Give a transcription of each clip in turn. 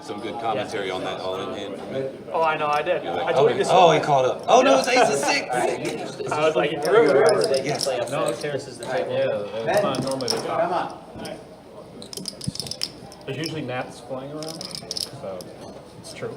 Some good commentary on that all-in hand. Oh, I know, I did. Like, I told you this. oh, he called up. Oh, no, it's ace of six. I was like, you threw it. Yes. No, terraces the table. Yeah, it's not normally the top. Come on. There's usually gnats flying around, so it's true.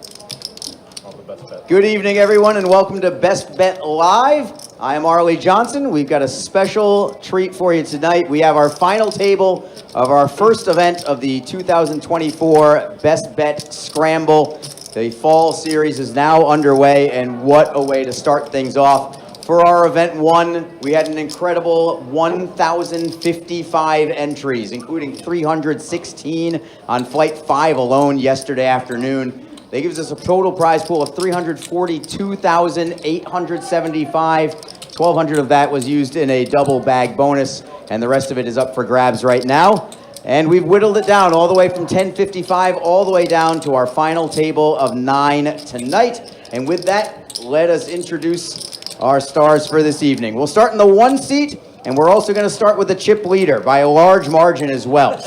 All the best bets. Good evening, everyone, and welcome to Best Bet Live. I am Arlie Johnson. We've got a special treat for you tonight. We have our final table of our first event of the 2024 Best Bet Scramble. The fall series is now underway, and what a way to start things off. For our event one, we had an incredible 1,055 entries, including 316 on flight 5 alone yesterday afternoon. That gives us a total prize pool of $342,875. 1,200 of that was used in a double bag bonus, and the rest of it is up for grabs right now. And we've whittled it down all the way from 1055 all the way down to our final table of 9 tonight. And with that, let us introduce our stars for this evening. We'll start in the 1 seat, and we're also going to start with the chip leader by a large margin as well.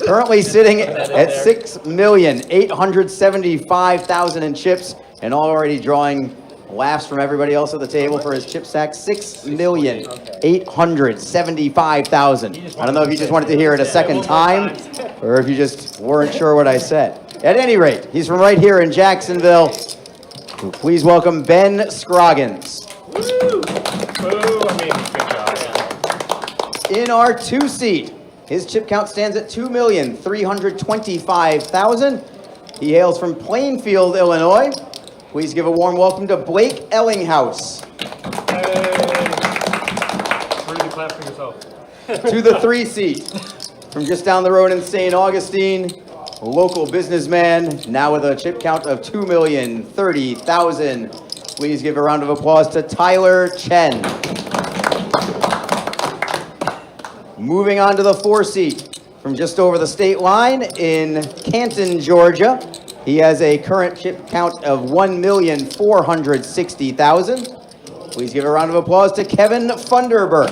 Currently sitting at $6,875,000 in chips, and already drawing laughs from everybody else at the table for his chip stack, $6,875,000. I don't know if you just wanted to hear it a second time, or if you just weren't sure what I said. At any rate, he's from right here in Jacksonville. Please welcome Ben Scroggins. Woo! Good job. In our 2 seat, his chip count stands at $2,325,000. He hails from Plainfield, Illinois. Please give a warm welcome to Blake Ellinghouse. Hey. Really clap for yourself. To the 3 seat, from just down the road in St. Augustine, a local businessman, now with a chip count of $2,030,000. Please give a round of applause to Tyler Chen. Moving on to the 4 seat, from just over the state line in Canton, Georgia. He has a current chip count of $1,460,000. Please give a round of applause to Kevin Funderburk.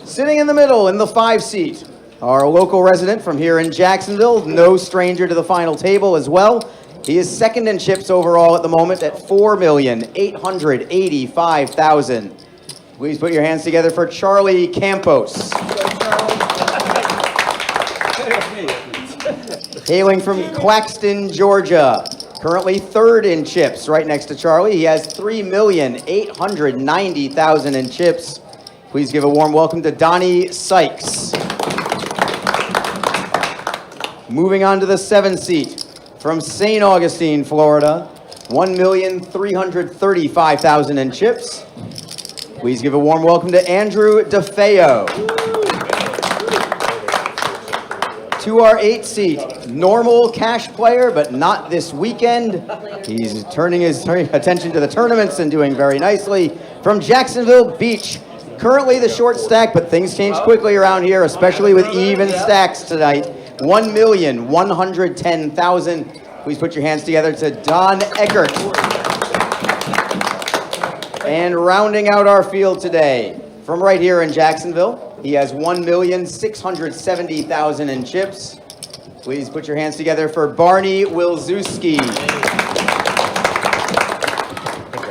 Sitting in the middle in the 5 seat, our local resident from here in Jacksonville, no stranger to the final table as well. He is second in chips overall at the moment at $4,885,000. Please put your hands together for Charlie Campos. Hailing from Claxton, Georgia, currently third in chips, right next to Charlie. He has $3,890,000 in chips. Please give a warm welcome to Donnie Sykes. Moving on to the 7 seat, from St. Augustine, Florida, $1,335,000 in chips. Please give a warm welcome to Andrew DeFeo. To our 8 seat, normal cash player, but not this weekend. He's turning his attention to the tournaments and doing very nicely. From Jacksonville Beach, currently the short stack, but things change quickly around here, especially with even stacks tonight. $1,110,000. Please put your hands together to Don Eckert. And rounding out our field today, from right here in Jacksonville, he has $1,670,000 in chips. Please put your hands together for Barney Wilki.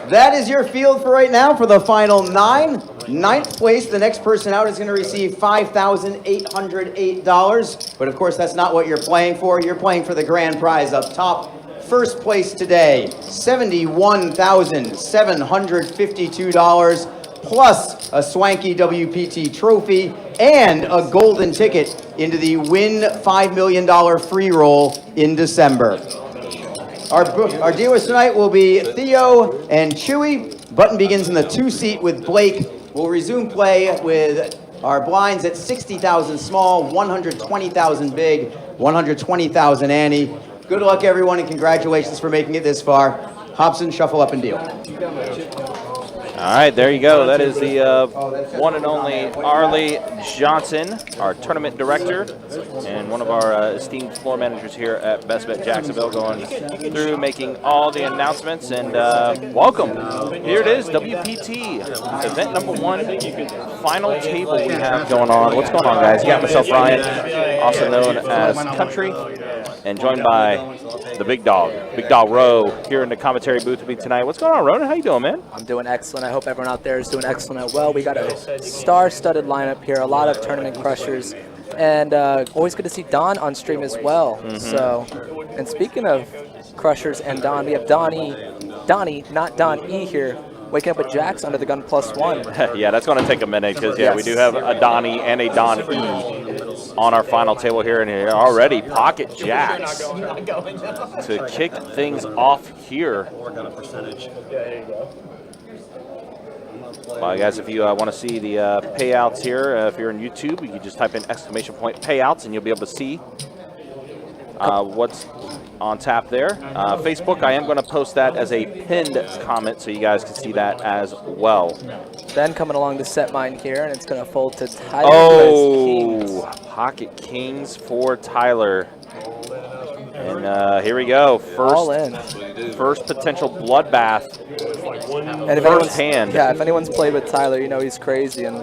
That is your field for right now for the final 9. 9th place, the next person out is going to receive $5,808. But of course, that's not what you're playing for. You're playing for the grand prize up top. First place today, $71,752, plus a swanky WPT trophy and a golden ticket into the Win $5 million free roll in December. Our dealers tonight will be Theo and Chewy. Button begins in the 2 seat with Blake. We'll resume play with our blinds at 60,000 small, 120,000 big, 120,000 ante. Good luck, everyone, and congratulations for making it this far. Hobson, shuffle up and deal. All right, there you go. That is the one and only Arlie Johnson, our tournament director, and one of our esteemed floor managers here at Best Bet Jacksonville, going through making all the announcements. And welcome. Here it is, WPT, event number 1, final table we have going on. What's going on, guys? Got myself Ryan, also known as Country, and joined by the Big Dog Rowe, here in the commentary booth with me tonight. What's going on, Ronan? How you doing, man? I'm doing excellent. I hope everyone out there is doing excellent as well. We got a star-studded lineup here, a lot of tournament crushers, and always good to see Don on stream as well. So, and speaking of crushers and Don, we have Donnie, not Don E here, waking up with Jacks under the gun +1. Yeah, that's going to take a minute because, yeah, we do have a Donnie and a Don E on our final table here, and here already pocket Jacks to kick things off here. Well, guys, if you want to see the payouts here, if you're on YouTube, you can just type in !payouts and you'll be able to see what's on tap there. Facebook, I am going to post that as a pinned comment so you guys can see that as well. Then coming along to set mine here, and it's going to fold to Tyler. Pocket Kings for Tyler. And here we go. First potential bloodbath. And if first hand. Yeah, if anyone's played with Tyler, you know he's crazy, and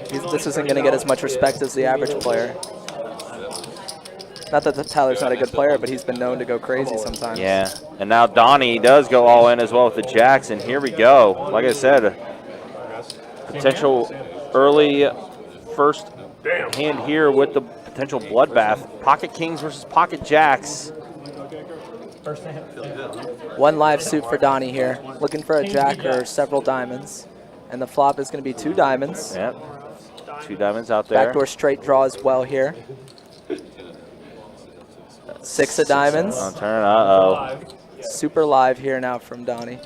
this isn't going to get as much respect as the average player. Not that Tyler's not a good player, but he's been known to go crazy sometimes. Yeah, and now Donnie does go all in as well with the Jacks, and here we go. Like I said, potential early first hand here with the potential bloodbath. Pocket Kings versus Pocket Jacks. One live suit for Donnie here, looking for a Jack or several diamonds. And the flop is going to be 2 diamonds. Yep, 2 diamonds out there. Backdoor straight draw as well here. 6 of diamonds. On turn, uh-oh. Super live here now from Donnie.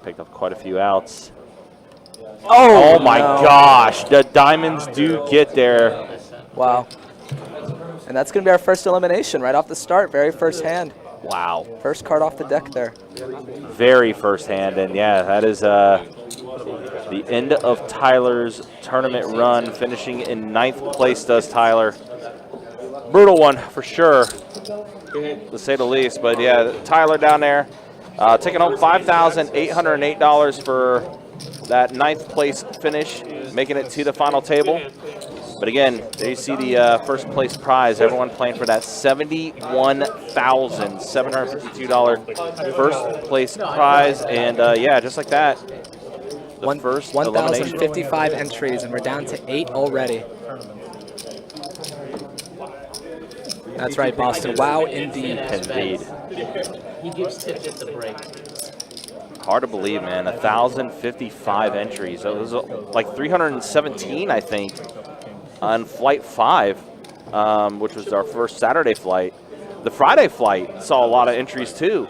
Picked up quite a few outs. Oh my gosh, the diamonds do get there. Wow. And that's going to be our first elimination right off the start, very first hand. Wow. First card off the deck there. Very first hand, and yeah, that is the end of Tyler's tournament run, finishing in 9th place does Tyler. Brutal one for sure, to say the least. But yeah, Tyler down there taking home $5,808 for that 9th place finish, making it to the final table. But again, there you see the first place prize. Everyone playing for that $71,752 first place prize. And yeah, just like that, the first 1,055 entries, and we're down to 8 already. That's right, Boston. Wow, indeed. Indeed. He gives tips at the break. Hard to believe, man. 1,055 entries. It was like 317, I think, on flight 5, which was our first Saturday flight. The Friday flight saw a lot of entries too.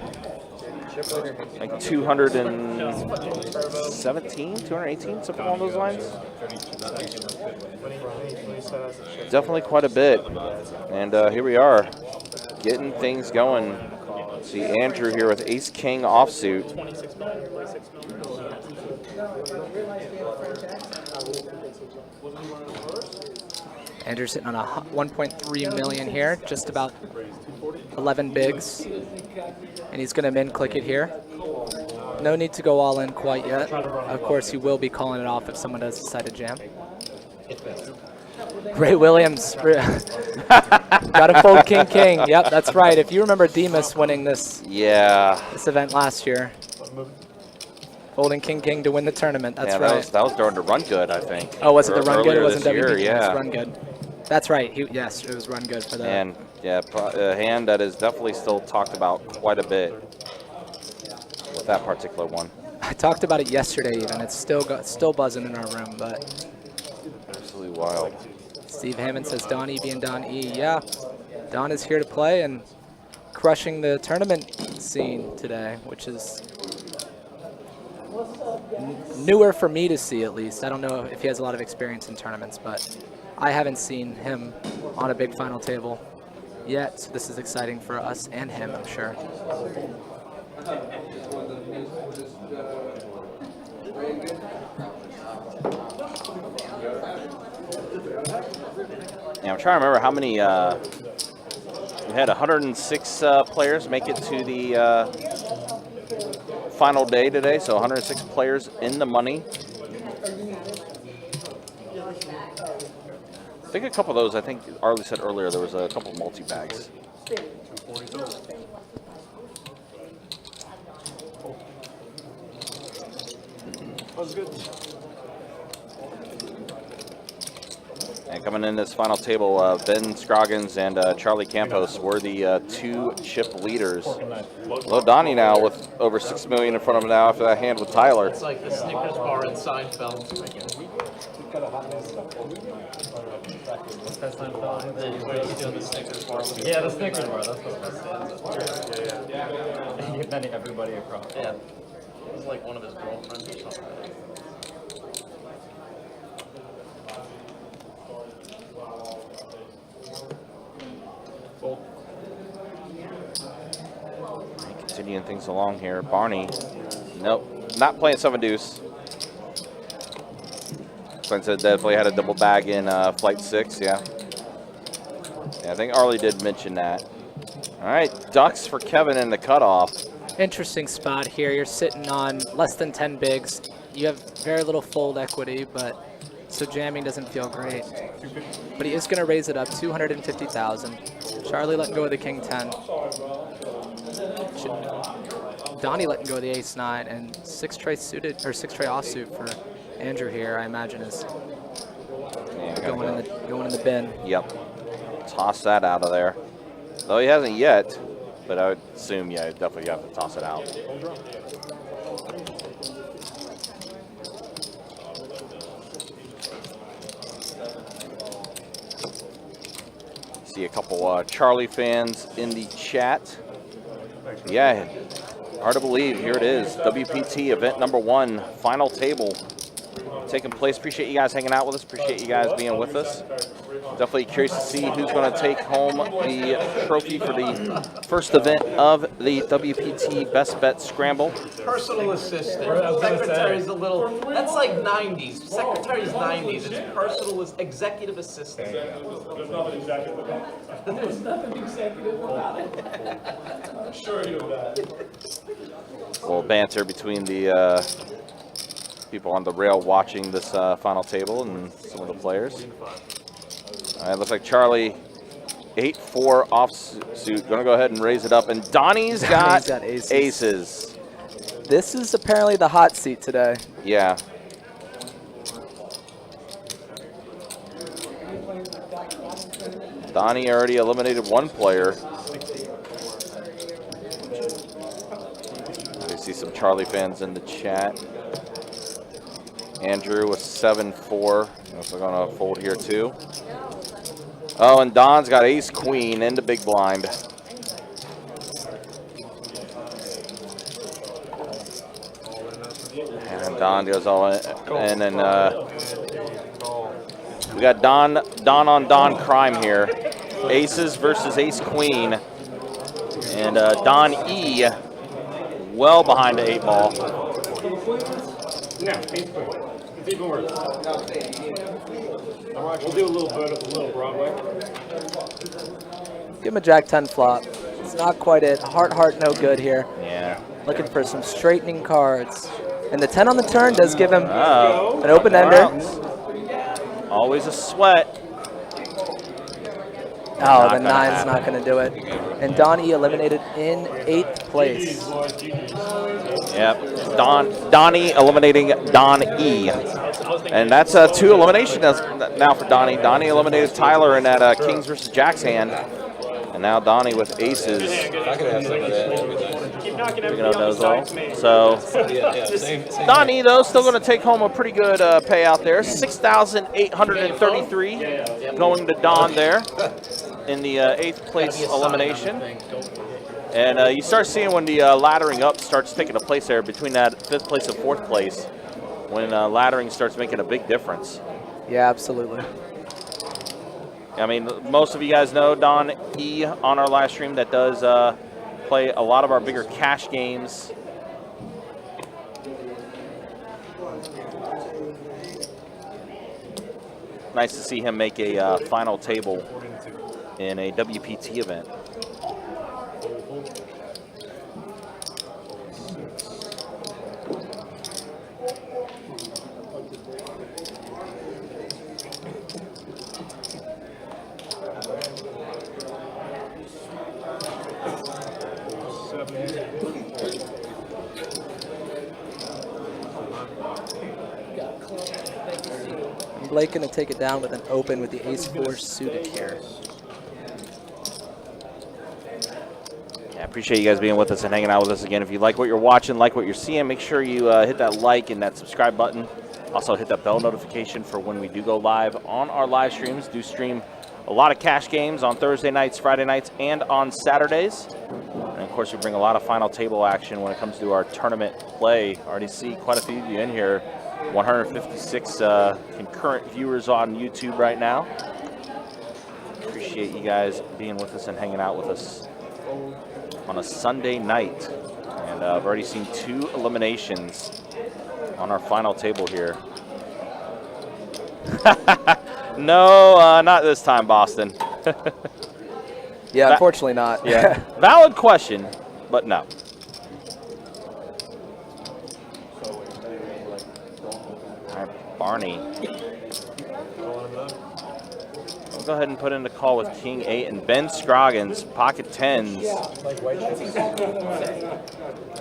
Like 217, 218, something along those lines. Definitely quite a bit. And here we are, getting things going. See Andrew here with Ace King offsuit. Andrew's sitting on a 1.3 million here, just about 11 bigs. And he's going to min click it here. No need to go all in quite yet. Of course, he will be calling it off if someone does decide to jam. Ray Williams. Got to fold King King. Yep, that's right. If you remember Demas winning this event last year. Folding King King to win the tournament. That's right. That was during the Run Good, I think. Oh, was it the Run Good? It wasn't WPT. Yeah. It was Run Good. That's right. Yes, it was Run Good for that. And yeah, a hand that is definitely still talked about quite a bit with that particular one. I talked about it yesterday even. It's still buzzing in our room, but absolutely wild. Steve Hammond says Don E being Don E. Yeah, Don is here to play and crushing the tournament scene today, which is newer for me to see, at least. I don't know if he has a lot of experience in tournaments, but I haven't seen him on a big final table yet, so this is exciting for us and him, I'm sure. Yeah, I'm trying to remember how many. We had 106 players make it to the final day today, so 106 players in the money. I think a couple of those, I think Arlie said earlier, there was a couple of multi-bags. That was good. And coming in this final table, Ben Scroggins and Charlie Campos were the 2 chip leaders. Well, Donnie now with over $6 million in front of him now after that hand with Tyler. It's like the Snickers bar in Seinfeld. That's Seinfeld. Where he's doing the Snickers bar. Yeah, the Snickers bar. That's what that's. Yeah. Then everybody across. Yeah. It was like one of his girlfriends or something. Continuing things along here. Barney, nope, not playing 7 deuce. Spencer definitely had a double bag in flight 6, yeah. Yeah, I think Arlie did mention that. All right, ducks for Kevin in the cutoff. Interesting spot here. You're sitting on less than 10 bigs. You have very little fold equity, but so jamming doesn't feel great. But he is going to raise it up, 250,000. Charlie letting go of the king 10. Donnie letting go of the ace 9, and 6 tray suited or 6 tray offsuit for Andrew here. I imagine is going in the bin. Yep, toss that out of there. Though he hasn't yet, but I would assume, yeah, definitely have to toss it out. See a couple Charlie fans in the chat. Yeah, hard to believe. Here it is, WPT event number 1, final table taking place. Appreciate you guys hanging out with us. Appreciate you guys being with us. Definitely curious to see who's going to take home the trophy for the first event of the WPT Best Bet Scramble. Personal assistant. Secretary's a little, that's like 90s. Secretary's 90s. It's personal executive assistant. There's nothing executive about it. There's nothing executive about it. I'm sure you know that. A little banter between the people on the rail watching this final table and some of the players. All right, looks like Charlie, 8-4 offsuit, gonna go ahead and raise it up, and Donnie's got aces. This is apparently the hot seat today. Yeah. Donnie already eliminated 1 player. I see some Charlie fans in the chat. Andrew with 7-4. Also gonna fold here too. Oh, and Don's got ace queen into big blind. And Don goes all in, and we got Don on Don crime here. Aces versus ace queen, and Don E well behind the 8 ball. No, it's even worse. We'll do a little bit of a little Broadway. Give him a jack 10 flop. It's not quite it. Heart, no good here. Yeah. Looking for some straightening cards. And the 10 on the turn does give him an open ender. Always a sweat. Oh, the 9's not going to do it. And Donnie eliminated in 8th place. Yep. Donnie eliminating Don E. And that's 2 eliminations now for Donnie. Donnie eliminated Tyler in that Kings versus Jacks hand. And now Donnie with aces. If I could have some of that. Keep knocking Picking everybody up those else all. besides me. So Same Donnie, though, still going to take home a pretty good payout there. 6,833 going to Don there in the 8th place elimination. And you start seeing when the laddering up starts taking a place there between that 5th place and 4th place, when laddering starts making a big difference. Yeah, absolutely. I mean, most of you guys know Don E on our live stream that does play a lot of our bigger cash games. nice to see him make a final table in a WPT event. Blake going to take it down with an open with the ace-4 suited here. Yeah, I appreciate you guys being with us and hanging out with us again. If you like what you're watching, like what you're seeing, make sure you hit that like and that subscribe button. Also hit that bell notification for when we do go live on our live streams. Do stream a lot of cash games on Thursday nights, Friday nights, and on Saturdays. And of course, we bring a lot of final table action when it comes to our tournament play. Already see quite a few of you in here. 156 concurrent viewers on YouTube right now. Appreciate you guys being with us and hanging out with us on a Sunday night. And I've already seen 2 eliminations on our final table here. No, not this time, Boston. Yeah, unfortunately not. Yeah, valid question, but no. All right, Barney. We'll go ahead and put in the call with King 8 and Ben Scroggins, pocket 10s.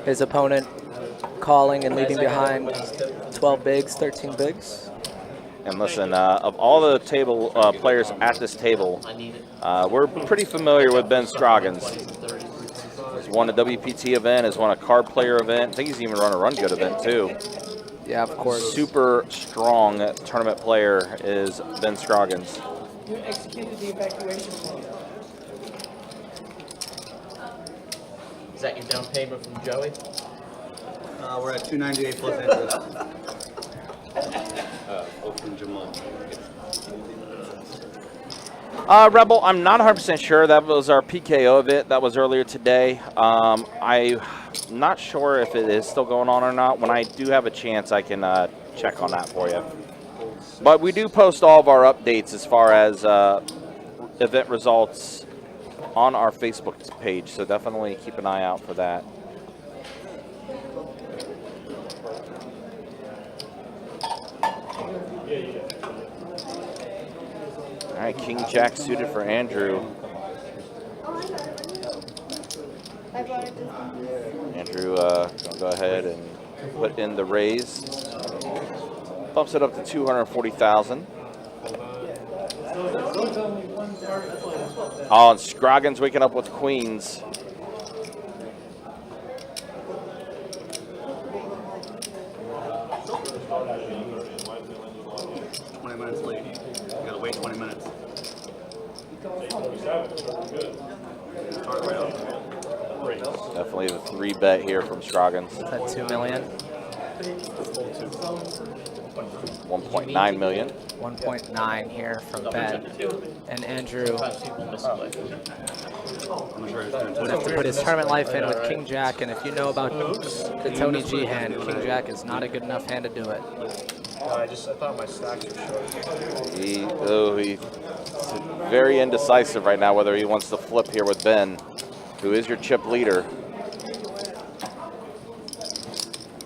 His opponent calling and leaving behind 12 bigs, 13 bigs. And listen, of all the table players at this table, we're pretty familiar with Ben Scroggins. He's won a WPT event, has won a card player event. I think he's even run a Run Good event too. Yeah, of course. Super strong tournament player is Ben Scroggins. You executed the evacuation plan. Is that your down payment from Joey? We're at 298 plus interest. From Jamal. Rebel, I'm not 100% sure. That was our PKO of it. That was earlier today. I'm not sure if it is still going on or not. When I do have a chance, I can check on that for you. But we do post all of our updates as far as event results on our Facebook page, so definitely keep an eye out for that. All right, King Jack suited for Andrew. Andrew gonna go ahead and put in the raise. Bumps it up to 240,000. Oh, and Scroggins waking up with queens. Minutes late. You gotta wait 20 minutes. Definitely the 3-bet here from Scroggins. Is that 2 million? 1.9 million. 1.9 here from Ben. And Andrew has to put his tournament life in with King Jack, and if you know about the Tony G hand, King Jack is not a good enough hand to do it. I thought my stacks were short. He's very indecisive right now whether he wants to flip here with Ben, who is your chip leader.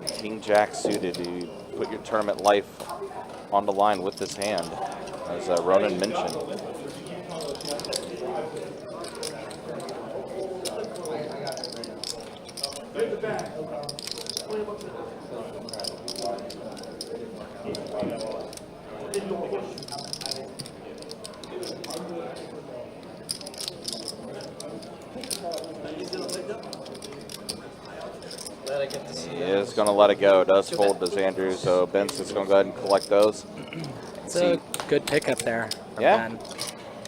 King Jack suited. You put your tournament life on the line with this hand, as Ronan mentioned. Is going to let it go. Does fold, does Andrew. So Ben's just going to go ahead and collect those. It's a good pickup there. Yeah. Ben.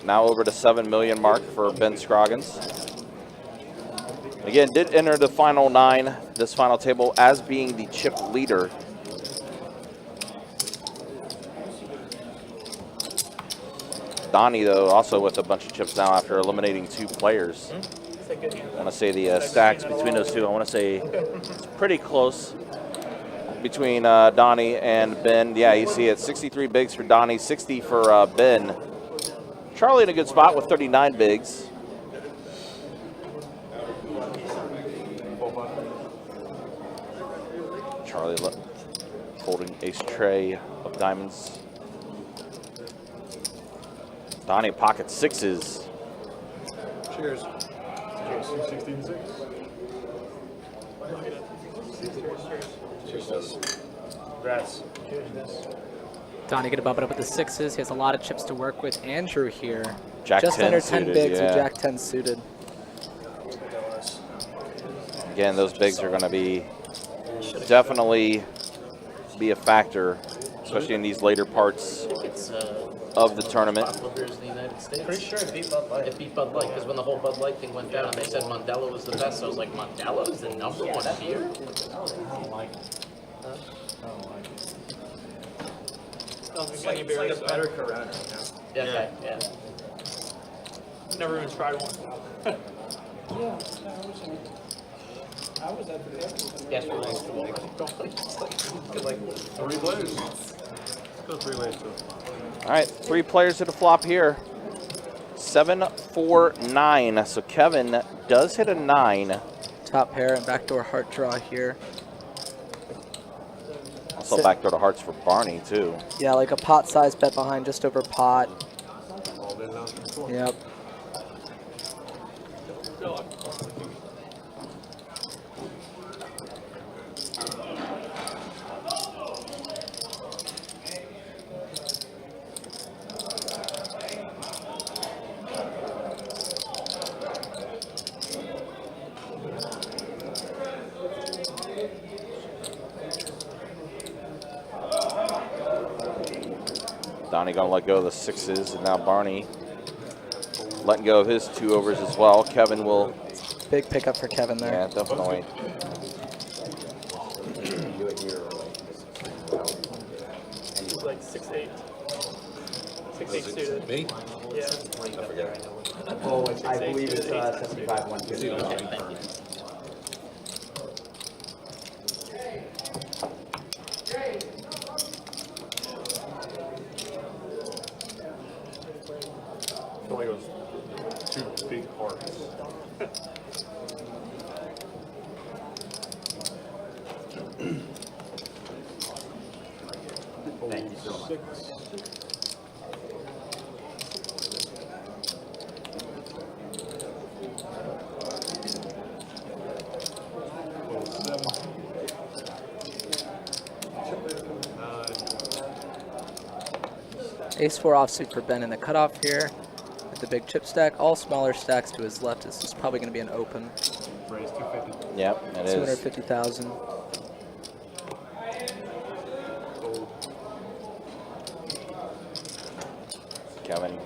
Now over to 7 million mark for Ben Scroggins. Again, did enter the final 9, this final table, as being the chip leader. Donnie, though, also with a bunch of chips now after eliminating 2 players. I want to say the stacks between those two, I want to say it's pretty close. between Donnie and Ben. Yeah, you see it, 63 bigs for Donnie, 60 for Ben. Charlie in a good spot with 39 bigs. Charlie holding ace tray of diamonds. Donnie pocket sixes. Cheers. Cheers. 16-6. Congrats. Donnie gonna bump it up with the sixes. He has a lot of chips to work with. Andrew here, Jack just 10 under 10 suited, bigs yeah. with Jack 10 suited. Again, those bigs are going to be definitely be a factor, especially in these later parts of the tournament. Top in the United States. Pretty sure it beat Bud Light. It beat Bud Light because when the whole Bud Light thing went down and they said Modelo was the best, I was like, Modelo is the number one beer? It's like a better Corona. Yeah, okay, yeah. Never even tried one. I was at the Yes, we're like, like 3 players. Let's go 3 ways too. All right, 3 players to the flop here. 7, 4, 9. So Kevin does hit a 9. Top pair and backdoor heart draw here. Also backdoor to hearts for Barney too. Yeah, like a pot size bet behind, just over pot. All in now. Yep. Donnie gonna let go of the sixes, and now Barney letting go of his 2 overs as well. Kevin will. Big pickup for Kevin there. Yeah, definitely. He's like 6'8". 6'8" suited. Me? Yeah. I forget. Oh, I believe it's 75, 150. okay, thank you. I feel like it was 2 big hearts. Thank you so much. 6. Ace 4 offsuit for Ben in the cutoff here. With the big chip stack, all smaller stacks to his left. This is probably going to be an open. Raise 250. Yep, it is. 250,000. Kevin,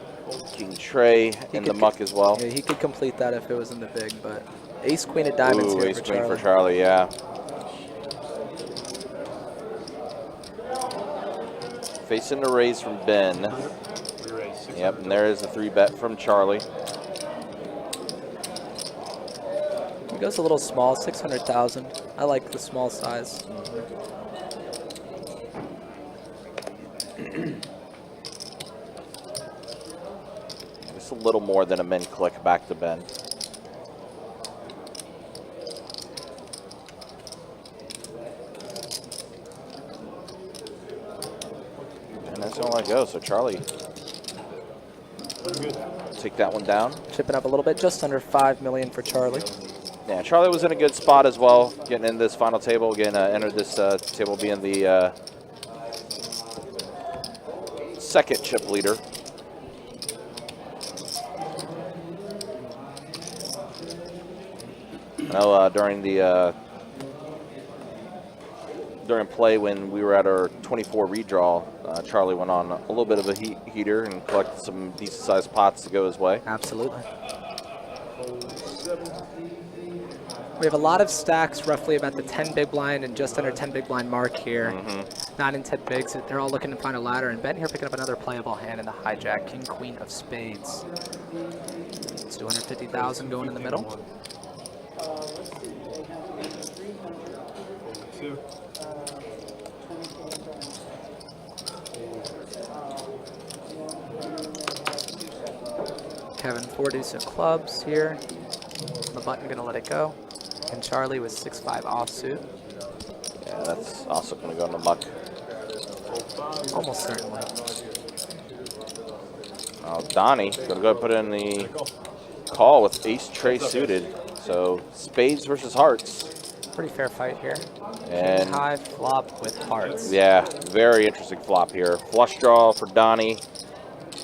King Trey in the muck as well. Yeah, he could complete that if it was in the big, but ace queen of diamonds Ooh, here ace for queen Charlie. for Charlie, yeah. Facing the raise from Ben. Yep, and there is a 3-bet from Charlie. He goes a little small, 600,000. I like the small size. Just a little more than a min click back to Ben. And that's all I go. So Charlie, take that one down. Chipping up a little bit, just under 5 million for Charlie. Yeah, Charlie was in a good spot as well, getting in this final table. Again, entered this table being the second chip leader. I know during play when we were at our 24 redraw, Charlie went on a little bit of a heater and collected some decent sized pots to go his way. Absolutely. We have a lot of stacks, roughly about the 10 big blind and just under 10 big blind mark here. 9 and 10 bigs. They're all looking to find a ladder. And Ben here picking up another playable hand in the hijack, King, Queen of Spades. It's 250,000 going in the middle. Kevin 4 deuce of clubs here. The button gonna let it go. And Charlie with 6-5 offsuit. Yeah, that's also going to go in the muck. Almost certainly. Donnie going to go put in the call with ace tray suited. So spades versus hearts. Pretty fair fight here. And high flop with hearts. yeah, very interesting flop here. Flush draw for Donnie.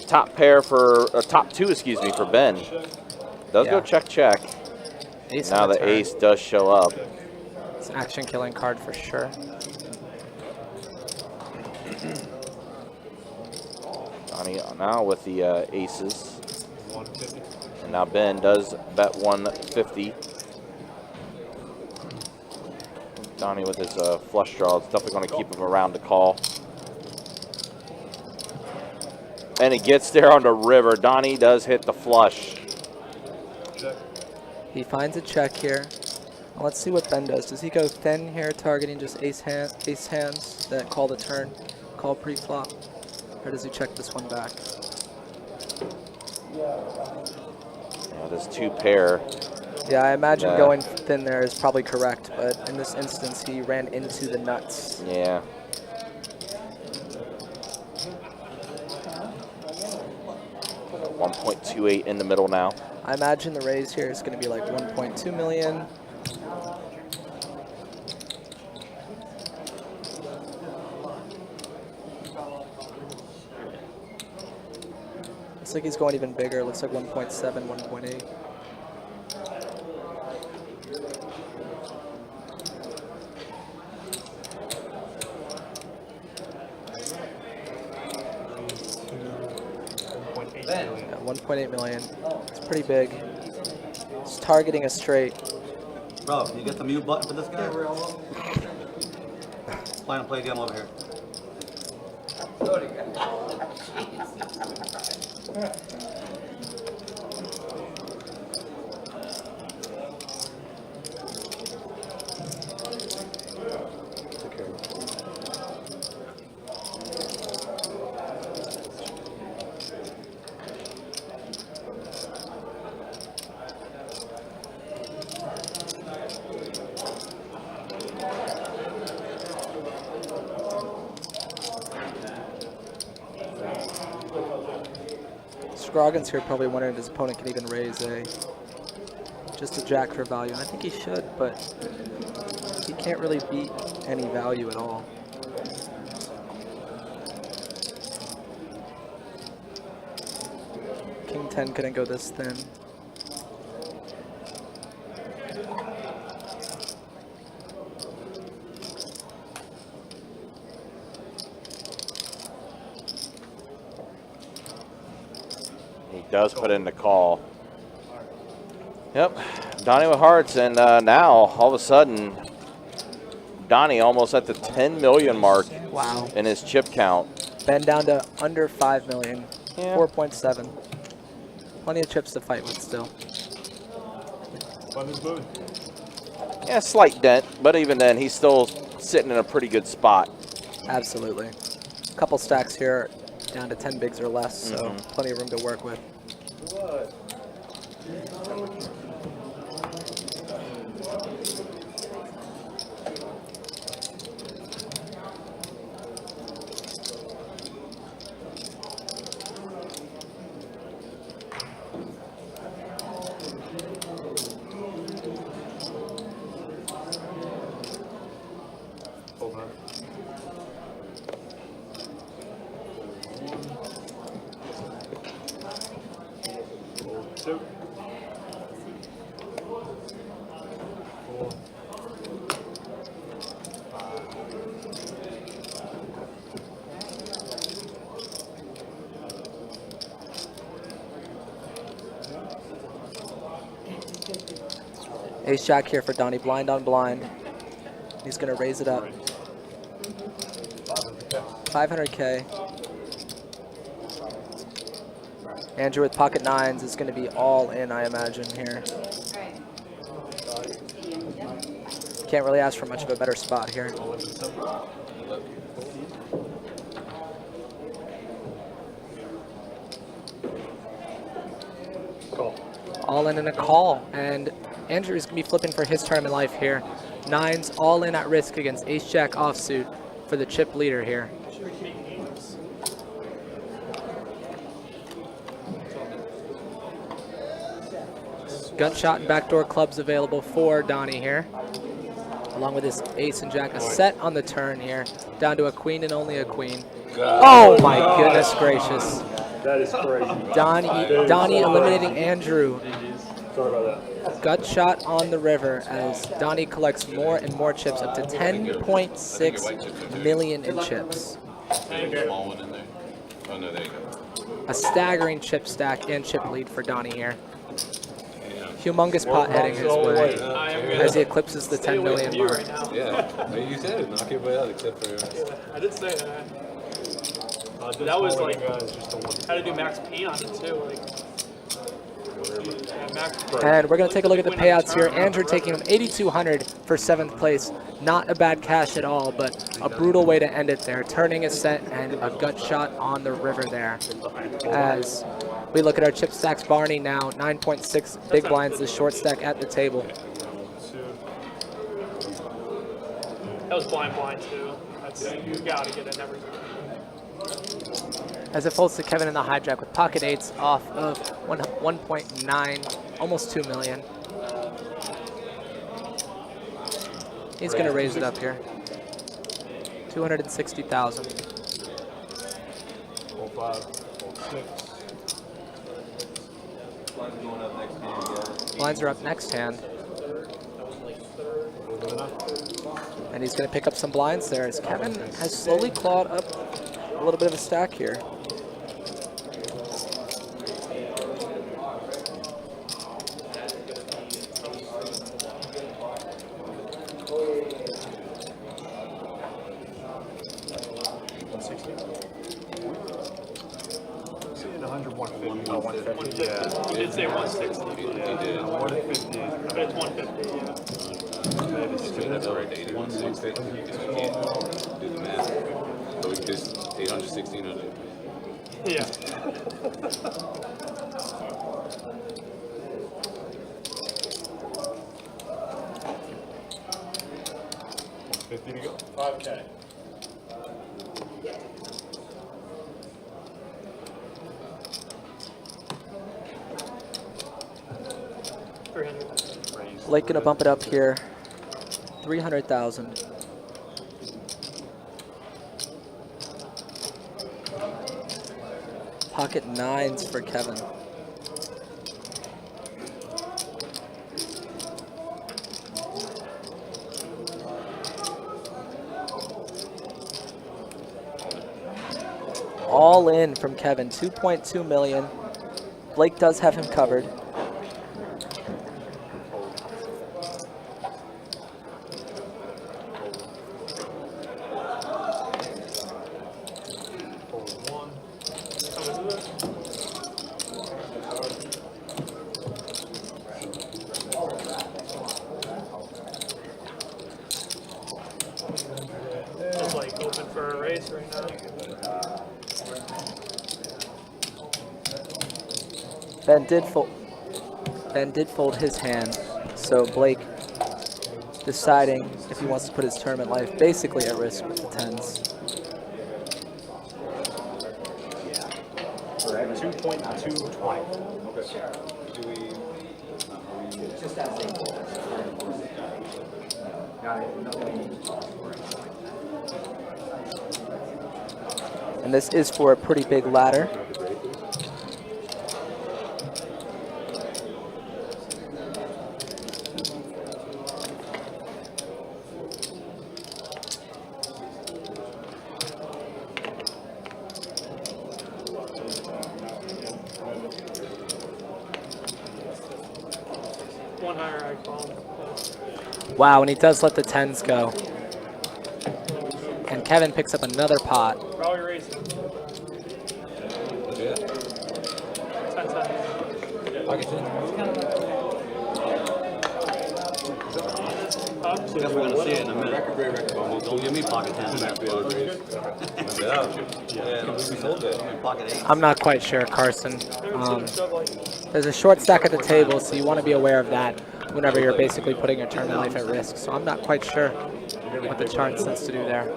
Top pair for, top two, excuse me, for Ben. Does go check, check. Ace Now on the the turn. ace does show up. It's an action killing card for sure. Donnie now with the aces. And now Ben does bet 150. Donnie with his flush draw is definitely going to keep him around to call. And he gets there on the river. Donnie does hit the flush. He finds a check here. Let's see what Ben does. Does he go thin here, targeting just ace hands that call the turn, call pre-flop? Or does he check this one back? Yeah, this two pair. Yeah, I imagine Yeah. going thin there is probably correct, but in this instance, he ran into the nuts. Yeah. $1.28 in the middle now. I imagine the raise here is going to be like 1.2 million. Looks like he's going even bigger. Looks like 1.7, 1.8. Ben. Yeah, 1.8 million. It's pretty big. It's targeting a straight. Bro, can you get the mute button for this guy? Play a game over here. Scroggins here probably wondering if his opponent can even raise just a jack for value. And I think he should, but he can't really beat any value at all. King 10 couldn't go this thin. Does put in the call. Yep, Donnie with hearts, and now all of a sudden, Donnie almost at the 10 million mark. Wow. In his chip count. Ben down to under 5 million, Yeah. 4.7. Plenty of chips to fight with still. Yeah, slight dent, but even then, he's still sitting in a pretty good spot. Absolutely. A couple stacks here, down to 10 bigs or less, so plenty of room to work with. Ace Jack here for Donnie, blind on blind. He's gonna raise it up. 500K. Andrew with pocket nines is gonna be all in, I imagine, here. Can't really ask for much of a better spot here. all in and a call. And Andrew's going to be flipping for his tournament life here. 9s all in at risk against ace-jack offsuit for the chip leader here. Gunshot and backdoor clubs available for Donnie here, along with his ace and jack. A set on the turn here, down to a queen and only a queen. Oh my goodness gracious. That is crazy. Donnie eliminating Andrew. Sorry about that. Gut shot on the river as Donnie collects more and more chips, up to 10.6 million in chips. Small one in there. Oh no, there you go. A staggering chip stack and chip lead for Donnie here. Humongous pot heading his way as he eclipses the 10 million mark. Right now. Yeah, you said it. Knock everybody out except for. I did say that. That was like, had to do max P on it too. Like, yeah, max. And we're going to take a look at the payouts here. Andrew taking him 8,200 for 7th place. Not a bad cash at all, but a brutal way to end it there. Turning a set and a gut shot on the river there. As we look at our chip stacks, Barney now 9.6 big blinds, the short stack at the table. That was blind too. That's, you gotta get it every time. As it folds to Kevin in the hijack with pocket 8s off of 1.9, almost 2 million. He's going to raise it up here. 260,000. 05, 06. Blinds are up next hand. And he's going to pick up some blinds there as Kevin has slowly clawed up a little bit of a stack here. Yeah. You did say 160. You did. 150. But it's 150, yeah. That's alright, 8160. Because we can't do the math. But we can just 800, 1600. Yeah. 50 to go. 5K. Blake gonna bump it up here. 300,000. Pocket 9s for Kevin. All in from Kevin, 2.2 million. Blake does have him covered. It's like open for a race right now. Ben did fold his hand, so Blake deciding if he wants to put his tournament life basically at risk with the 10s. 2.220. Do we? And this is for a pretty big ladder. One higher I call. Wow, and he does let the 10s go. And Kevin picks up another pot. Probably racing. Yeah. 10. Guess we're gonna see it in a minute. Don't give me pocket 10. Yeah, we sold it. Pocket 8. I'm not quite sure, Carson. There's a short stack at the table, so you want to be aware of that whenever you're basically putting your tournament life at risk. So I'm not quite sure what the chart says to do there.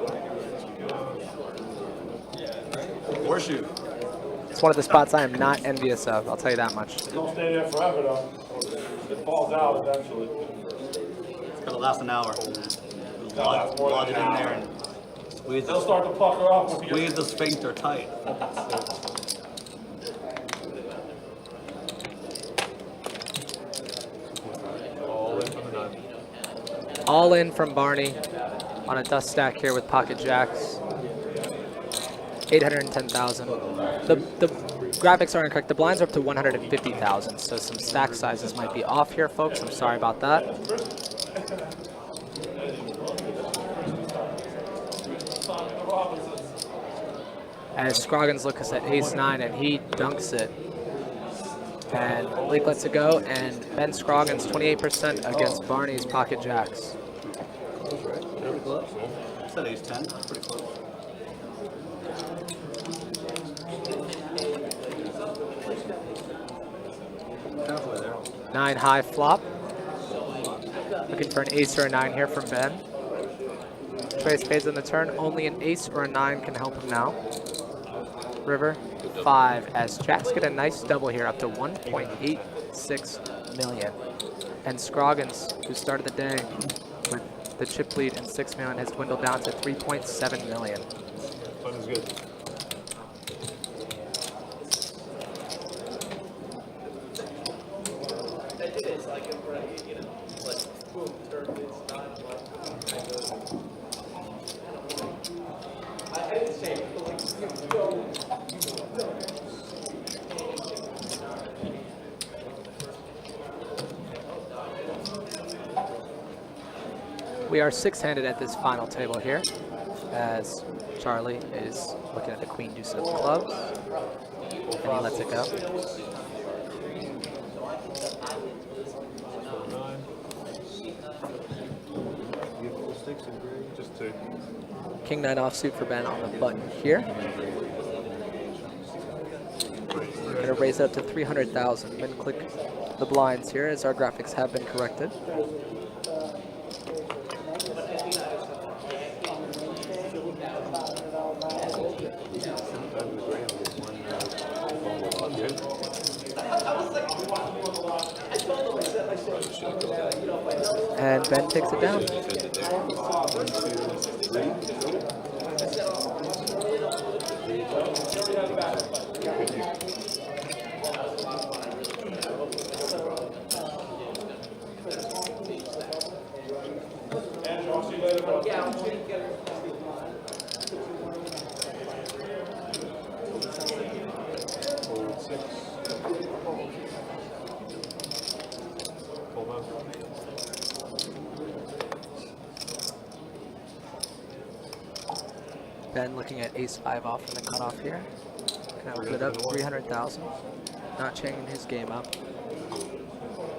Horseshoe. It's one of the spots I am not envious of, I'll tell you that much. Don't stay there forever, though. It falls out eventually. It's gonna last an hour. Lodge it in there and squeeze They'll start to pucker up. squeeze the sphincter tight. All in from Barney on a dust stack here with pocket jacks. 810,000. The graphics are incorrect. The blinds are up to 150,000, so some stack sizes might be off here, folks. I'm sorry about that. As Scroggins looks at ace-9, and he dunks it. And Blake lets it go, and Ben Scroggins 28% against Barney's pocket jacks. I said ace 10. That's pretty close. Halfway there. 9 high flop. Looking for an ace or a 9 here from Ben. Trey spades on the turn. Only an ace or a 9 can help him now. River 5 as jacks get a nice double here up to 1.86 million. And Scroggins, who started the day with the chip lead in 6 million, has dwindled down to 3.7 million. Fun is good. We are 6-handed at this final table here, as Charlie is looking at the queen deuce of clubs, and he lets it go. Just 2. King 9 offsuit for Ben on the button here. Gonna raise it up to 300,000. Then click the blinds here as our graphics have been corrected. And Ben takes it down. Ben looking at ace-5 off from the cutoff here. Can open it up 300,000. Not changing his game up,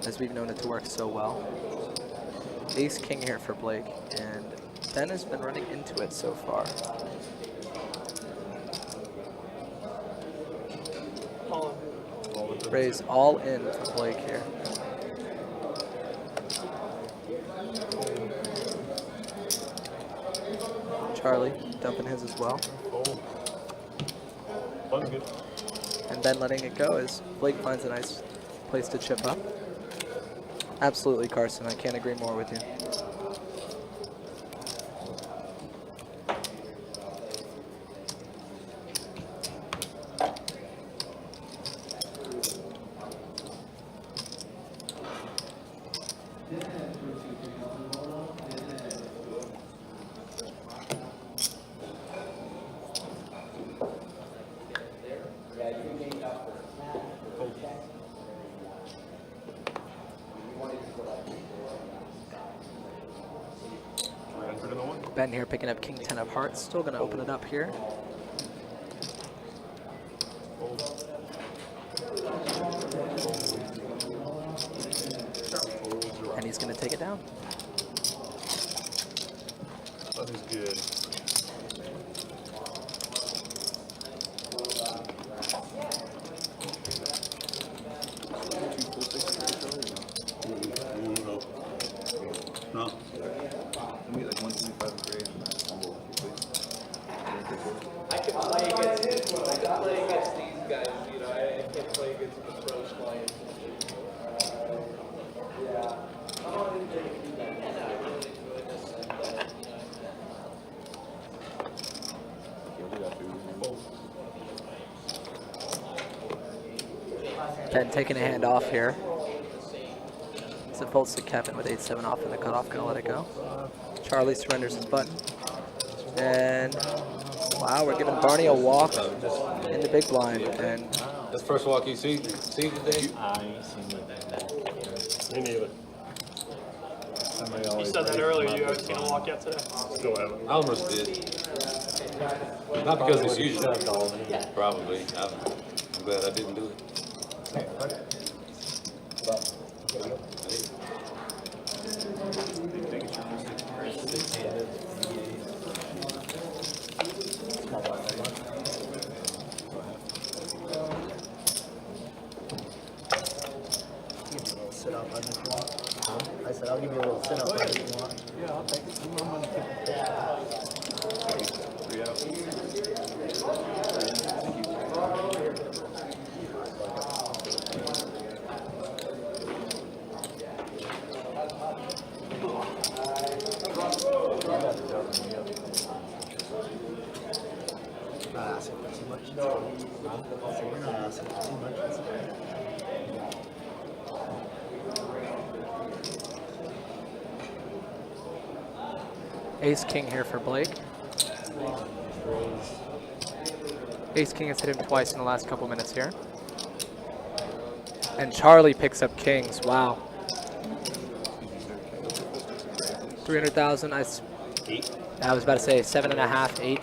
as we've known it to work so well. Ace-king here for Blake, and Ben has been running into it so far. Raise all in for Blake here. Charlie dumping his as well. Fun's good. And then letting it go as Blake finds a nice place to chip up. Absolutely, Carson. I can't agree more with you. Ben here picking up King 10 of hearts. Still going to open it up here. And he's going to take it down. Ben taking a hand off here. As it folds to Kevin with 8-7 off in the cutoff, gonna let it go. Charlie surrenders his button. And wow, we're giving Barney a walk in the big blind. And That's the first walk you see today? I ain't seen it. Me neither. You said that earlier. You haven't seen a walk yet today. Still haven't. I almost did. Not because it's usual. Probably. I'm glad I didn't do it. Sit up if you want. I said, I'll give you a little sit up if you want. Yeah, I'll take it. Not asking for too much. So we're not asking for too much. Ace King here for Blake. Ace King has hit him twice in the last couple minutes here. And Charlie picks up kings. Wow. 300,000. I was about to say 7.5, 8.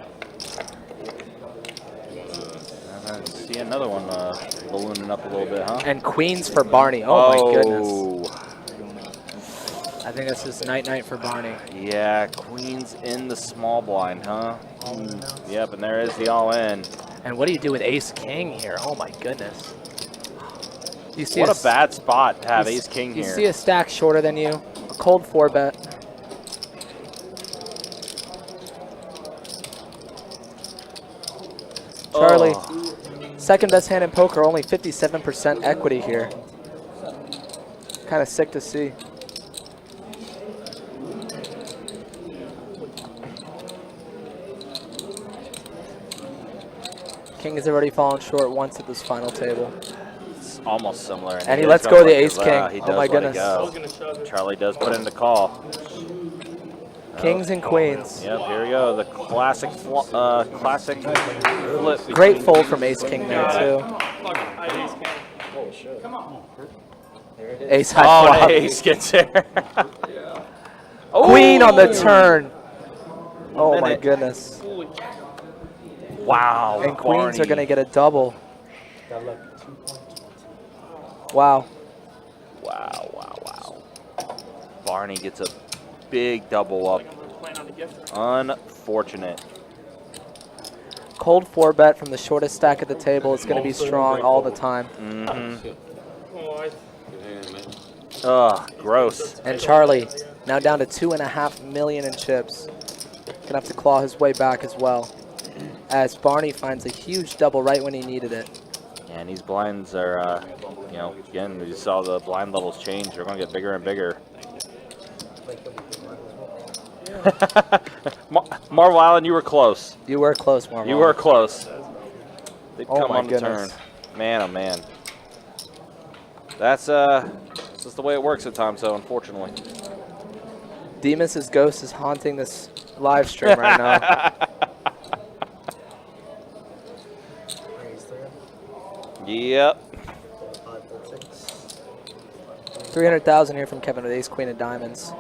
See another one ballooning up a little bit, huh? And queens for Barney. Oh my goodness. I think this is night for Barney. Yeah, queens in the small blind, huh? Yep, and there is the all-in. And what do you do with ace king here? Oh my goodness. You see What a bad spot to have ace king You here. see a stack shorter than you. A cold 4-bet. Charlie, second best hand in poker, only 57% equity here. Kind of sick to see. King has already fallen short once at this final table. It's almost similar. And he is lets gonna go of the let it ace go. king. He Oh does my let it goodness. go. Charlie does put in the call. Kings and queens. Yep, here we go. The classic flip. Great fold from ace king there too. Ace high Oh, flop. ace gets there. Queen on the turn. Oh my Minute. goodness. Wow. And queens are Barney. going to get a double. Wow. Wow. Barney gets a big double up. Unfortunate. Cold 4-bet from the shortest stack at the table. It's going to be strong all the time. Ugh, gross. And Charlie now down to 2.5 million in chips. Gonna have to claw his way back as well. As Barney finds a huge double right when he needed it. And these blinds are, you know, again, you saw the blind levels change. They're going to get bigger and bigger. Marvel Island, you were close. You were close, Marvel. You were close. They'd Oh come my on the turn. goodness. Man, oh man. That's just the way it works at times, though, unfortunately. Demus's ghost is haunting this live stream right now. Yep. 300,000 here from Kevin with ace queen of diamonds.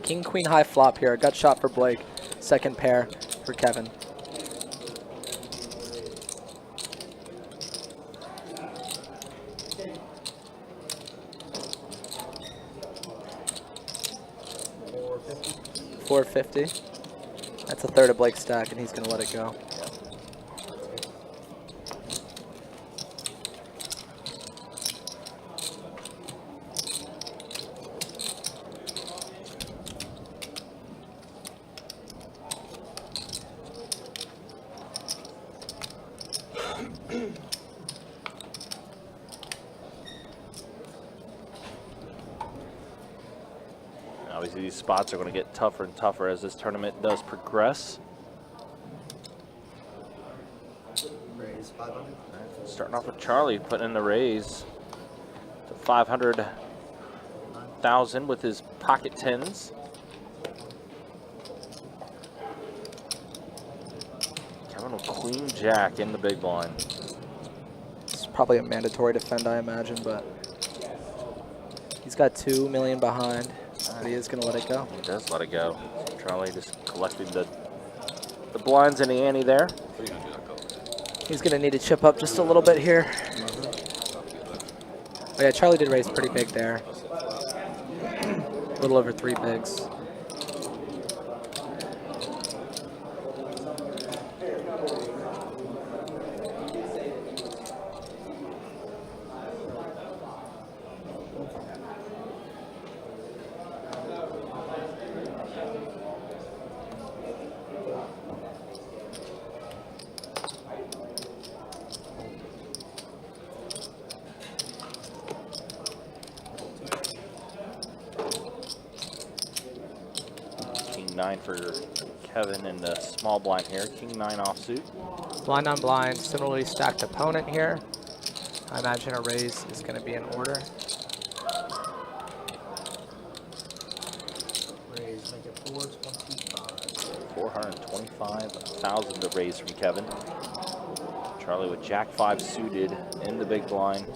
King, queen, high flop here. A gut shot for Blake. Second pair for Kevin. $450. That's a third of Blake's stack, and he's going to let it go. Obviously, these spots are going to get tougher and tougher as this tournament does progress. Raise 500. Starting off with Charlie, putting in the raise to 500,000 with his pocket tens. Kevin with Queen Jack in the big blind. It's probably a mandatory defend, I imagine, but he's got 2 million behind. But he is going to let it go. He does let it go. So Charlie just collecting the blinds in the ante there. He's going to need to chip up just a little bit here. Oh yeah, Charlie did raise pretty big there. A little over 3 bigs. King 9 for Kevin in the small blind here. King 9 offsuit. Blind on blind, similarly stacked opponent here. I imagine a raise is going to be in order. Raise, make it 425. 425,000 to raise from Kevin. Charlie with Jack 5 suited in the big blind.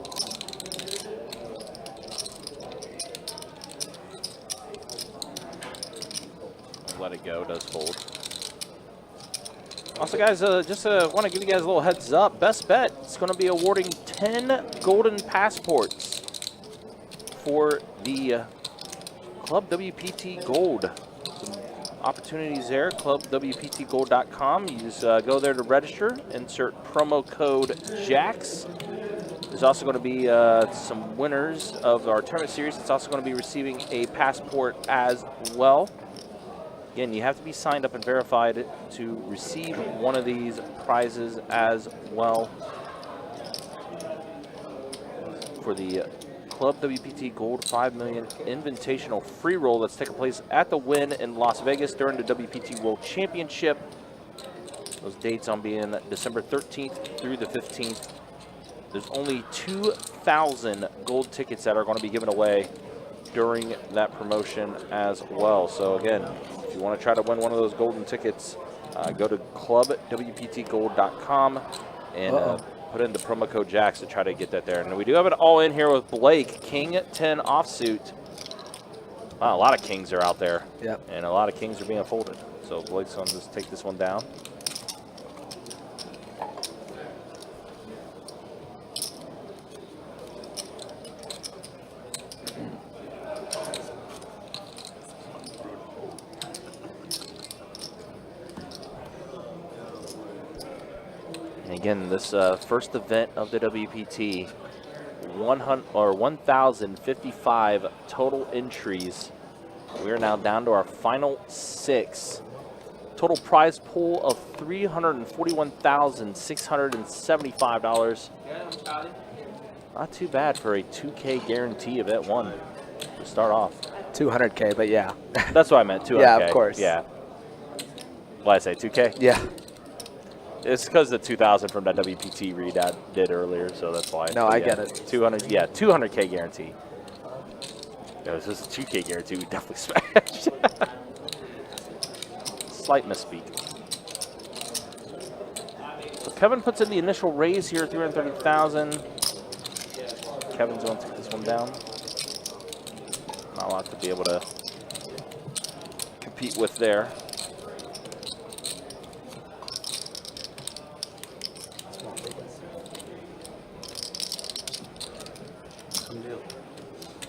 Let it go, does fold. Also, guys, just want to give you guys a little heads up. Best Bet is going to be awarding 10 golden passports for the Club WPT Gold. Some opportunities there, clubwptgold.com. You just go there to register, insert promo code JAX. There's also going to be some winners of our tournament series. It's also going to be receiving a passport as well. Again, you have to be signed up and verified to receive one of these prizes as well for the Club WPT Gold 5 million Invitational free roll that's taking place at the Wynn in Las Vegas during the WPT World Championship. Those dates on being December 13th through the 15th. There's only 2,000 gold tickets that are going to be given away during that promotion as well. So again, if you want to try to win one of those golden tickets, go to clubwptgold.com and put in the promo code JAX to try to get that there. And we do have it all in here with Blake, King 10 offsuit. Wow, a lot of kings are out there. Yep. And a lot of kings are being folded. So Blake's going to just take this one down. Again, this first event of the WPT, 1,055 total entries. We're now down to our final 6. Total prize pool of $341,675. Not too bad for a 2K guarantee of event 1 to start off. 200K, but yeah. That's what I meant, 200K. Yeah, of course. Yeah. What did I say, 2K? Yeah. It's because the 2,000 from that WPT read I did earlier, so that's why. No, I get it. 200, yeah, 200K guarantee. If it was a 2K guarantee, we definitely smashed. Slight misspeak. So Kevin puts in the initial raise here, 330,000. Kevin's going to take this one down. Not a lot to be able to compete with there.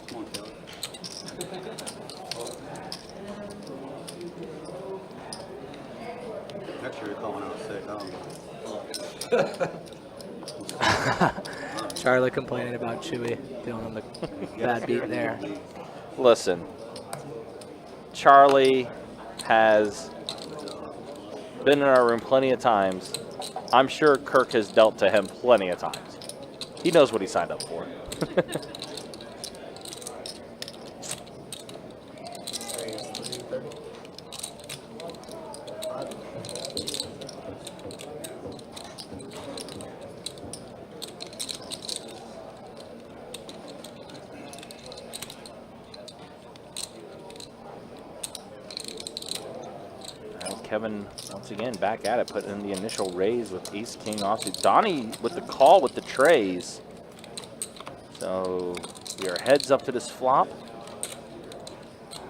Come on, Kelly. Next year you're calling out sick. Charlie complaining about Chewy dealing him the bad beat there. Listen, Charlie has been in our room plenty of times. I'm sure Kirk has dealt to him plenty of times. He knows what he signed up for. Kevin, once again, back at it, putting in the initial raise with ace-king offsuit. Donnie with the call with the trays. So we are heads up to this flop.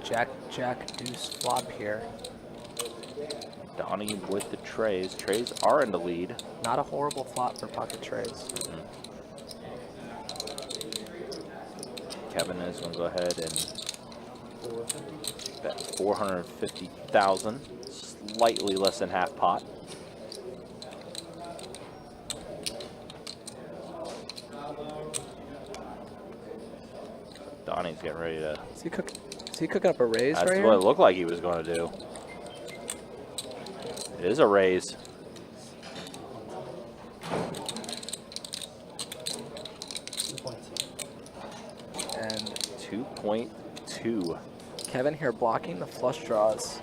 Jack, deuce flop here. Donnie with the trays. Trays are in the lead. Not a horrible flop for pocket trays. Kevin is going to go ahead and bet 450,000, slightly less than half pot. Donnie's getting ready to. Is he cooking up a raise That's right what here? it looked like he was going to do. It is a raise. And 2.2. Kevin here blocking the flush draws.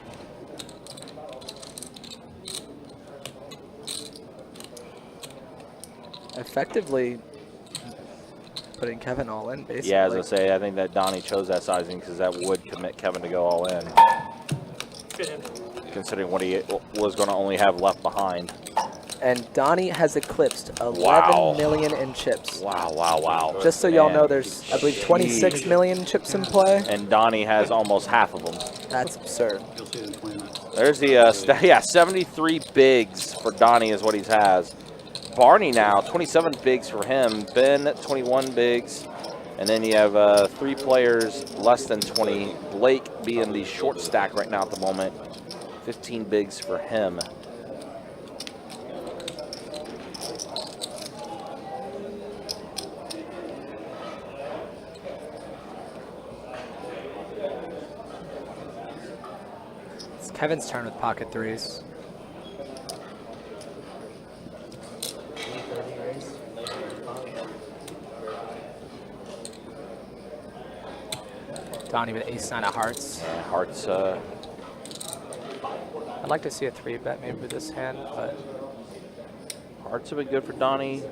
Effectively putting Kevin all in, basically. Yeah, as I say, I think that Donnie chose that sizing because that would commit Kevin to go all in, considering what he was going to only have left behind. And Donnie has eclipsed 11 Wow. million in chips. Wow, wow, wow. Just so y'all Man. know, there's, I believe, 26 million chips in play. And Donnie has almost half of them. That's absurd. You'll see it in 20 minutes. There's the, yeah, 73 bigs for Donnie is what he has. Barney now, 27 bigs for him. Ben, 21 bigs. And then you have 3 players less than 20. Blake being the short stack right now at the moment. 15 bigs for him. It's Kevin's turn with pocket threes. Donnie with ace-9 of hearts. Yeah, hearts, I'd like to see a 3-bet maybe with this hand, but hearts have been good for Donnie.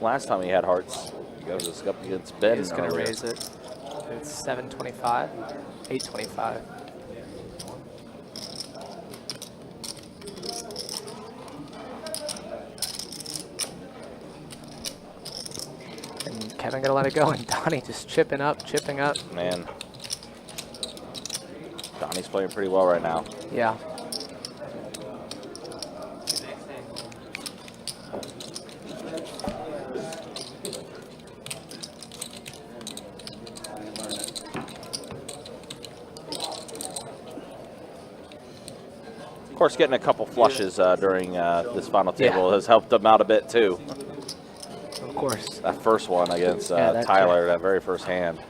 Last time he had hearts, he goes up against Ben. he's going to earlier. raise it. It's 725, 825. And Kevin gonna let it go, and Donnie just chipping up. Man, Donnie's playing pretty well right now. Yeah. Of course, getting a couple flushes during this final table has helped them out a bit too. Of course. That first one against Yeah, that Tyler, that very first hand.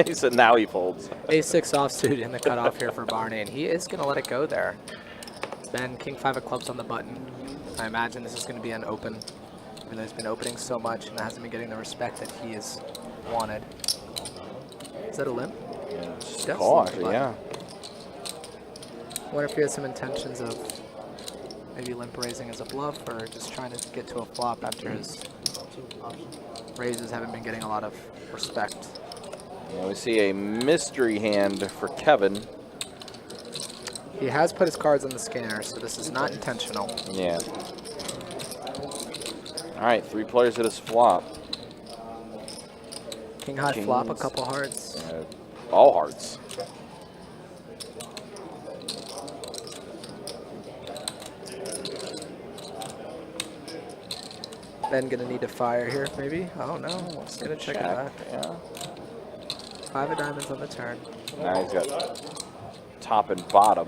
He said now he folds. A6 offsuit in the cutoff here for Barney, and he is going to let it go there. Ben, King 5 of clubs on the button. I imagine this is going to be an open, even though he's been opening so much and hasn't been getting the respect that he has wanted. Is that a limp? Yeah, Does call limp, actually, but- yeah. I wonder if he has some intentions of maybe limp raising as a bluff or just trying to get to a flop after his raises haven't been getting a lot of respect. Yeah, we see a mystery hand for Kevin. He has put his cards on the scanner, so this is not intentional. Yeah. All right, 3 players at his flop. King high flop, a Kings. couple hearts. All hearts. Ben gonna need to fire here, maybe? I don't know. Let's get a check it back. Yeah. 5 of diamonds on the turn. Now he's got top and bottom.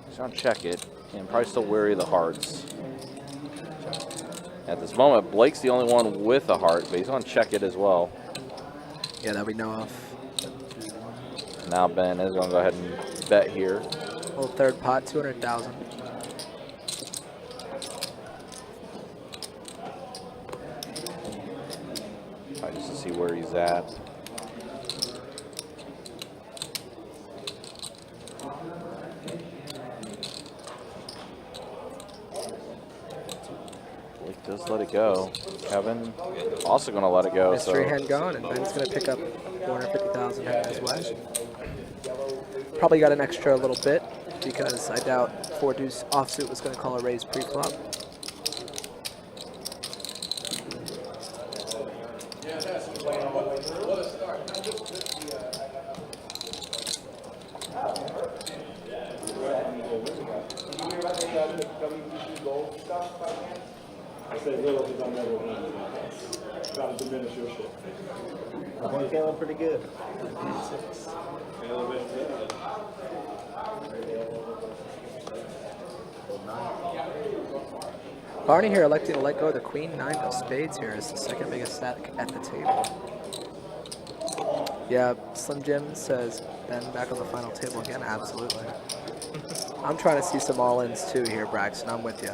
He's gonna check it and probably still wary of the hearts. At this moment, Blake's the only one with a heart, but he's gonna check it as well. Yeah, that we know of. Now Ben is gonna go ahead and bet here. Little third pot, 200,000. Probably just to see where he's at. Blake does let it go. Kevin also going to let it go. Mystery So hand gone, and Ben's going to pick up 450,000 heading his way. Probably got an extra little bit because I doubt 4-deuce offsuit was going to call a raise pre-flop. I say little because I never win. Gotta diminish your shit. I'm feeling pretty good. Barney here electing to let go of the queen nine of spades here as the second biggest stack at the table. Yeah, Slim Jim says Ben back on the final table again. Absolutely. I'm trying to see some all-ins too here, Braxton. I'm with you.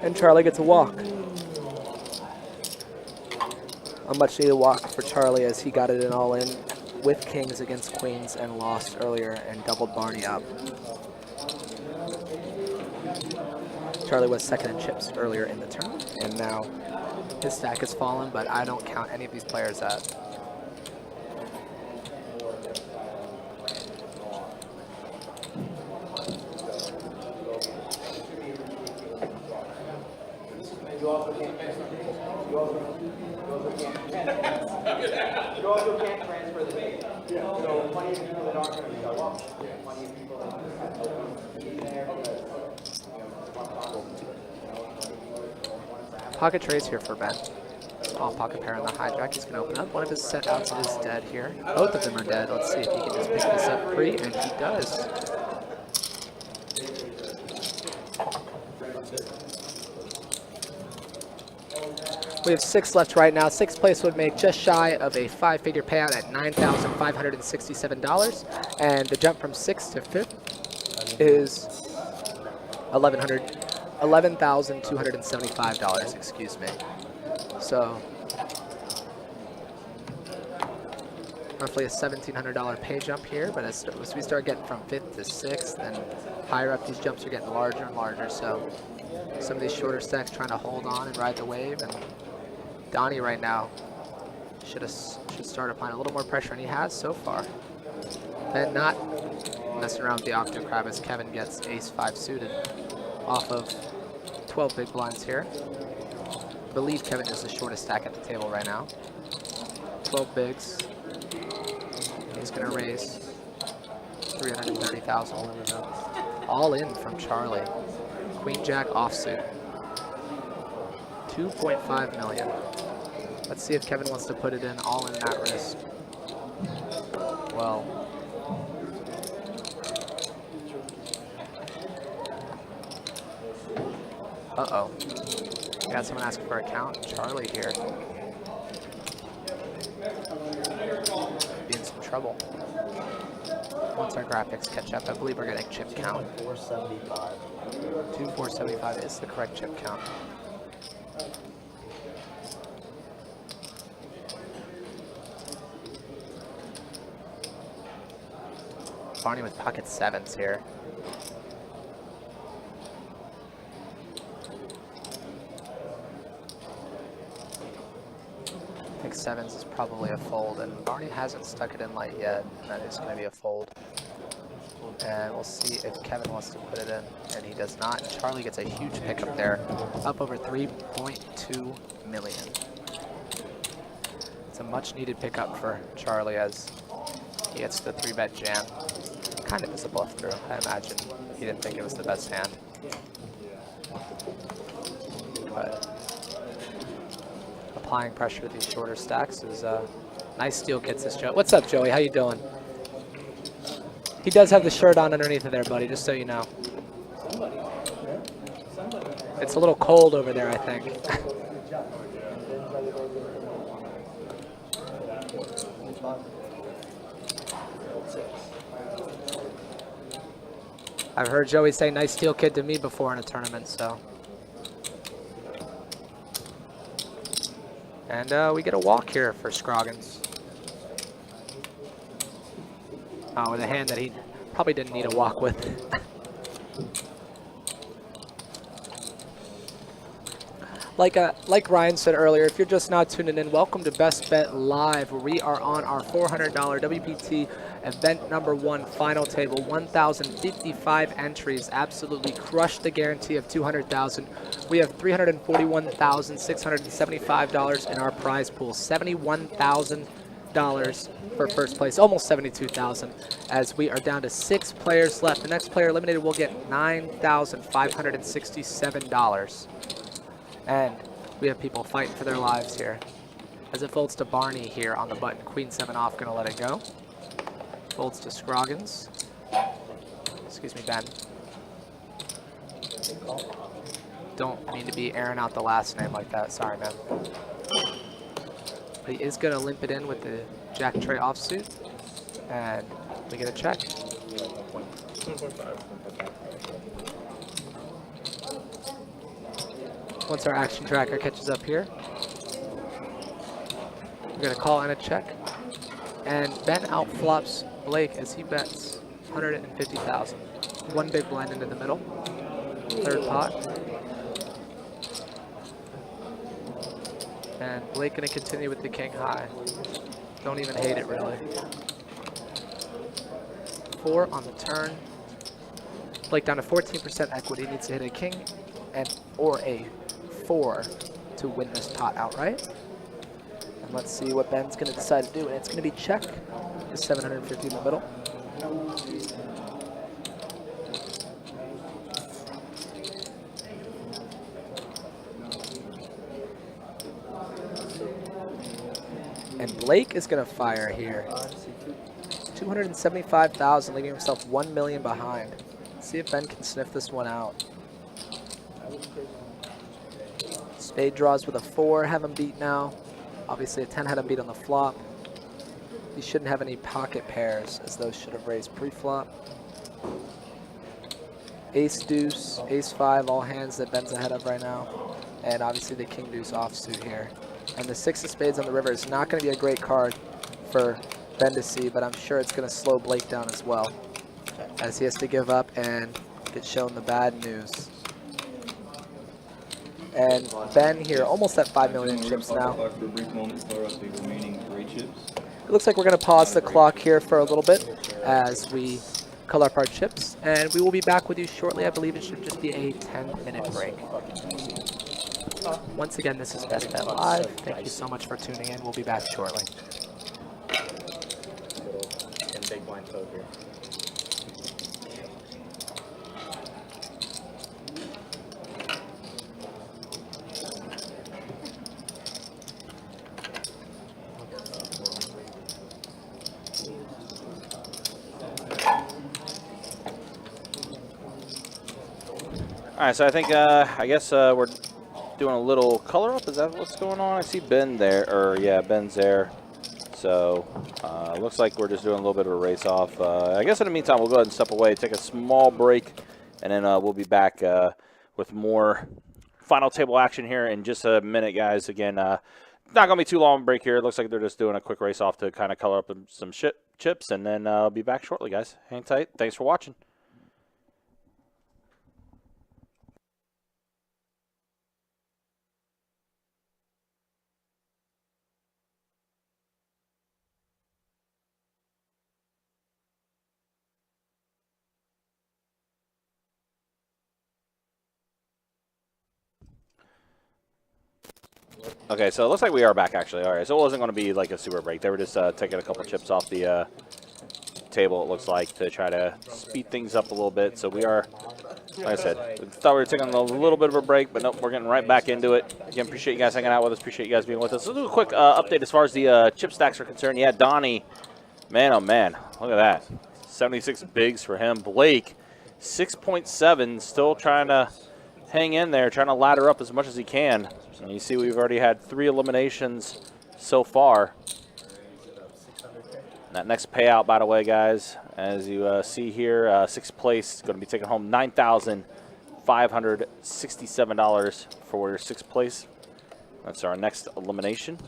And Charlie gets a walk. A much needed walk for Charlie as he got it in all in with kings against queens and lost earlier and doubled Barney up. Charlie was second in chips earlier in the tournament, and now his stack has fallen, but I don't count any of these players out. You also can't transfer the base. So plenty of people that aren't going to show up. Plenty of people that be there because Pocket trades here for Ben. Small pocket pair on the hijack. He's going to open up. One of his set outs is dead here. Both of them are dead. Let's see if he can just pick this up free, and he does. We have 6 left right now. 6th place would make just shy of a 5-figure payout at $9,567. And the jump from 6th to 5th is $11,275, excuse me. So roughly a $1,700 pay jump here, but as we start getting from 5th to 6th and higher up, these jumps are getting larger and larger. So some of these shorter stacks trying to hold on and ride the wave, and Donnie right now should start applying a little more pressure, and he has so far. Ben not messing around with the octo crab as Kevin gets ace-5 suited off of 12 big blinds here. I believe Kevin is the shortest stack at the table right now. 12 bigs. He's going to raise 330,000. All in from Charlie. Queen Jack offsuit. 2.5 million. Let's see if Kevin wants to put it in all in that risk. Well, uh-oh. Got someone asking for a count. Charlie here. Be in some trouble. Once our graphics catch up, I believe we're getting chip count. 475. 2475 is the correct chip count. Barney with pocket 7s here. I think 7s is probably a fold, and Barney hasn't stuck it in light yet, and that is going to be a fold. And we'll see if Kevin wants to put it in, and he does not. And Charlie gets a huge pickup there, up over 3.2 million. It's a much needed pickup for Charlie as he gets the 3-bet jam. Kind of is a bluff through, I imagine. He didn't think it was the best hand. But applying pressure to these shorter stacks is nice steal gets this Joe. What's up, Joey? How you doing? He does have the shirt on underneath of there, buddy, just so you know. It's a little cold over there, I think. I've heard Joey say nice steal kid to me before in a tournament, so. And we get a walk here for Scroggins. With a hand that he probably didn't need a walk with. Like Ryan said earlier, if you're just now tuning in, welcome to Best Bet Live, where we are on our $400 WPT event number 1 final table. 1,055 entries, absolutely crushed the guarantee of $200,000. We have $341,675 in our prize pool. $71,000 for first place, almost $72,000, as we are down to 6 players left. The next player eliminated will get $9,567. And we have people fighting for their lives here. As it folds to Barney here on the button. Queen 7 off, gonna let it go. Folds to Scroggins. Excuse me, Ben. Don't mean to be airing out the last name like that. Sorry, man. But he is gonna limp it in with the Jack tray offsuit. And we get a check. 1.5. Once our action tracker catches up here, we're gonna call in a check. And Ben outflops Blake as he bets 150,000. One big blind into the middle. Third pot. And Blake gonna continue with the king high. Don't even hate it really. 4 on the turn. Blake down to 14% equity, needs to hit a king or a 4 to win this pot outright. And let's see what Ben's gonna decide to do. And it's gonna be check. The 750 in the middle. And Blake is gonna fire here. 275,000, leaving himself 1 million behind. Let's see if Ben can sniff this one out. Spade draws with a 4, have him beat now. Obviously a 10 had him beat on the flop. He shouldn't have any pocket pairs, as those should have raised pre-flop. Ace deuce, ace 5, all hands that Ben's ahead of right now. And obviously the king deuce offsuit here. And the 6 of spades on the river is not going to be a great card for Ben to see, but I'm sure it's going to slow Blake down as well, as he has to give up and get shown the bad news. And Ben here, almost at 5 million chips now. It looks like we're going to pause the clock here for a little bit as we color up our chips. And we will be back with you shortly. I believe it should just be a 10-minute break. Once again, this is Best Bet Live. Thank you so much for tuning in. We'll be back shortly. Big blind code here. All right, so I think, I guess we're doing a little color up. Is that what's going on? I see Ben there, or yeah, Ben's there. So looks like we're just doing a little bit of a race off. I guess in the meantime, we'll go ahead and step away, take a small break, and then we'll be back with more final table action here in just a minute, guys. Again, not going to be too long break here. It looks like they're just doing a quick race off to kind of color up some chips, and then I'll be back shortly, guys. Hang tight. Thanks for watching. Okay, so it looks like we are back, actually. All right, so it wasn't going to be like a super break. They were just taking a couple chips off the table, it looks like, to try to speed things up a little bit. So we are, like I said, we thought we were taking a little bit of a break, but nope, we're getting right back into it. Again, appreciate you guys hanging out with us. Appreciate you guys being with us. Let's do a quick update as far as the chip stacks are concerned. Yeah, Donnie, man, oh man, look at that. 76 bigs for him. Blake, 6.7, still trying to hang in there, trying to ladder up as much as he can. And you see we've already had 3 eliminations so far. And that next payout, by the way, guys, as you see here, 6th place is going to be taking home $9,567 for 6th place. That's our next elimination.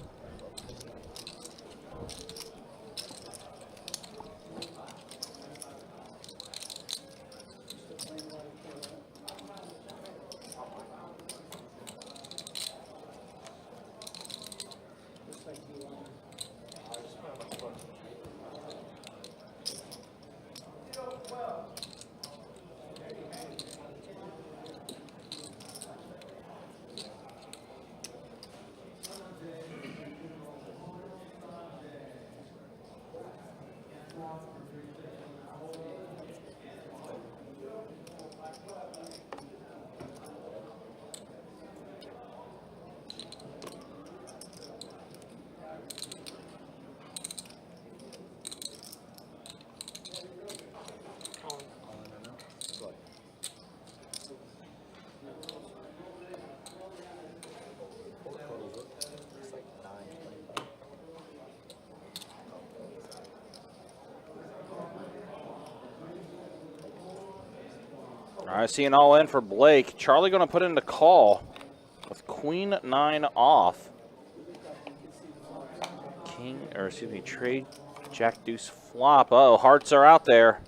All right, seeing all in for Blake. Charlie going to put in the call with Queen 9 off. Trade Jack Deuce flop. Oh, hearts are out there.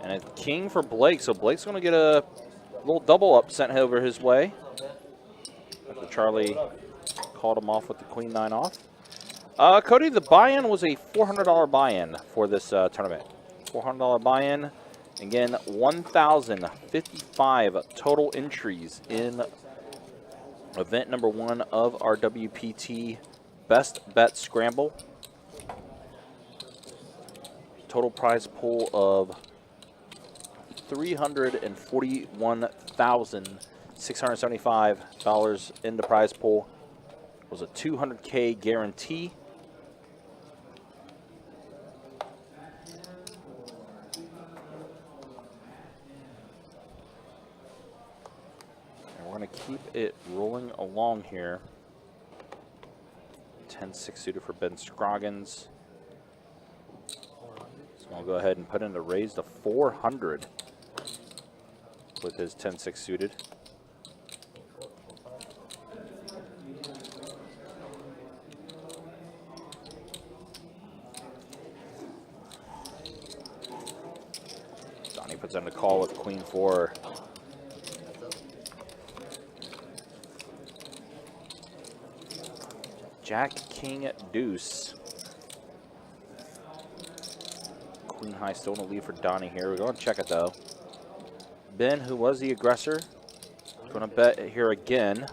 And a king for Blake, so Blake's going to get a little double up sent over his way. After Charlie called him off with the Queen 9 off. Cody, the buy-in was a $400 buy-in for this tournament. $400 buy-in. Again, 1,055 total entries in event number 1 of our WPT Best Bet Scramble. Total prize pool of $341,675 in the prize pool. It was a $200K guarantee. We're going to keep it rolling along here. 10-6 suited for Ben Scroggins. So I'll go ahead and put in the raise to 400 with his 10-6 suited. Donnie puts in the call with Queen 4. Jack, King, Deuce. Queen High still in the lead for Donnie here. We're going to check it though. Ben, who was the aggressor, is going to bet here again.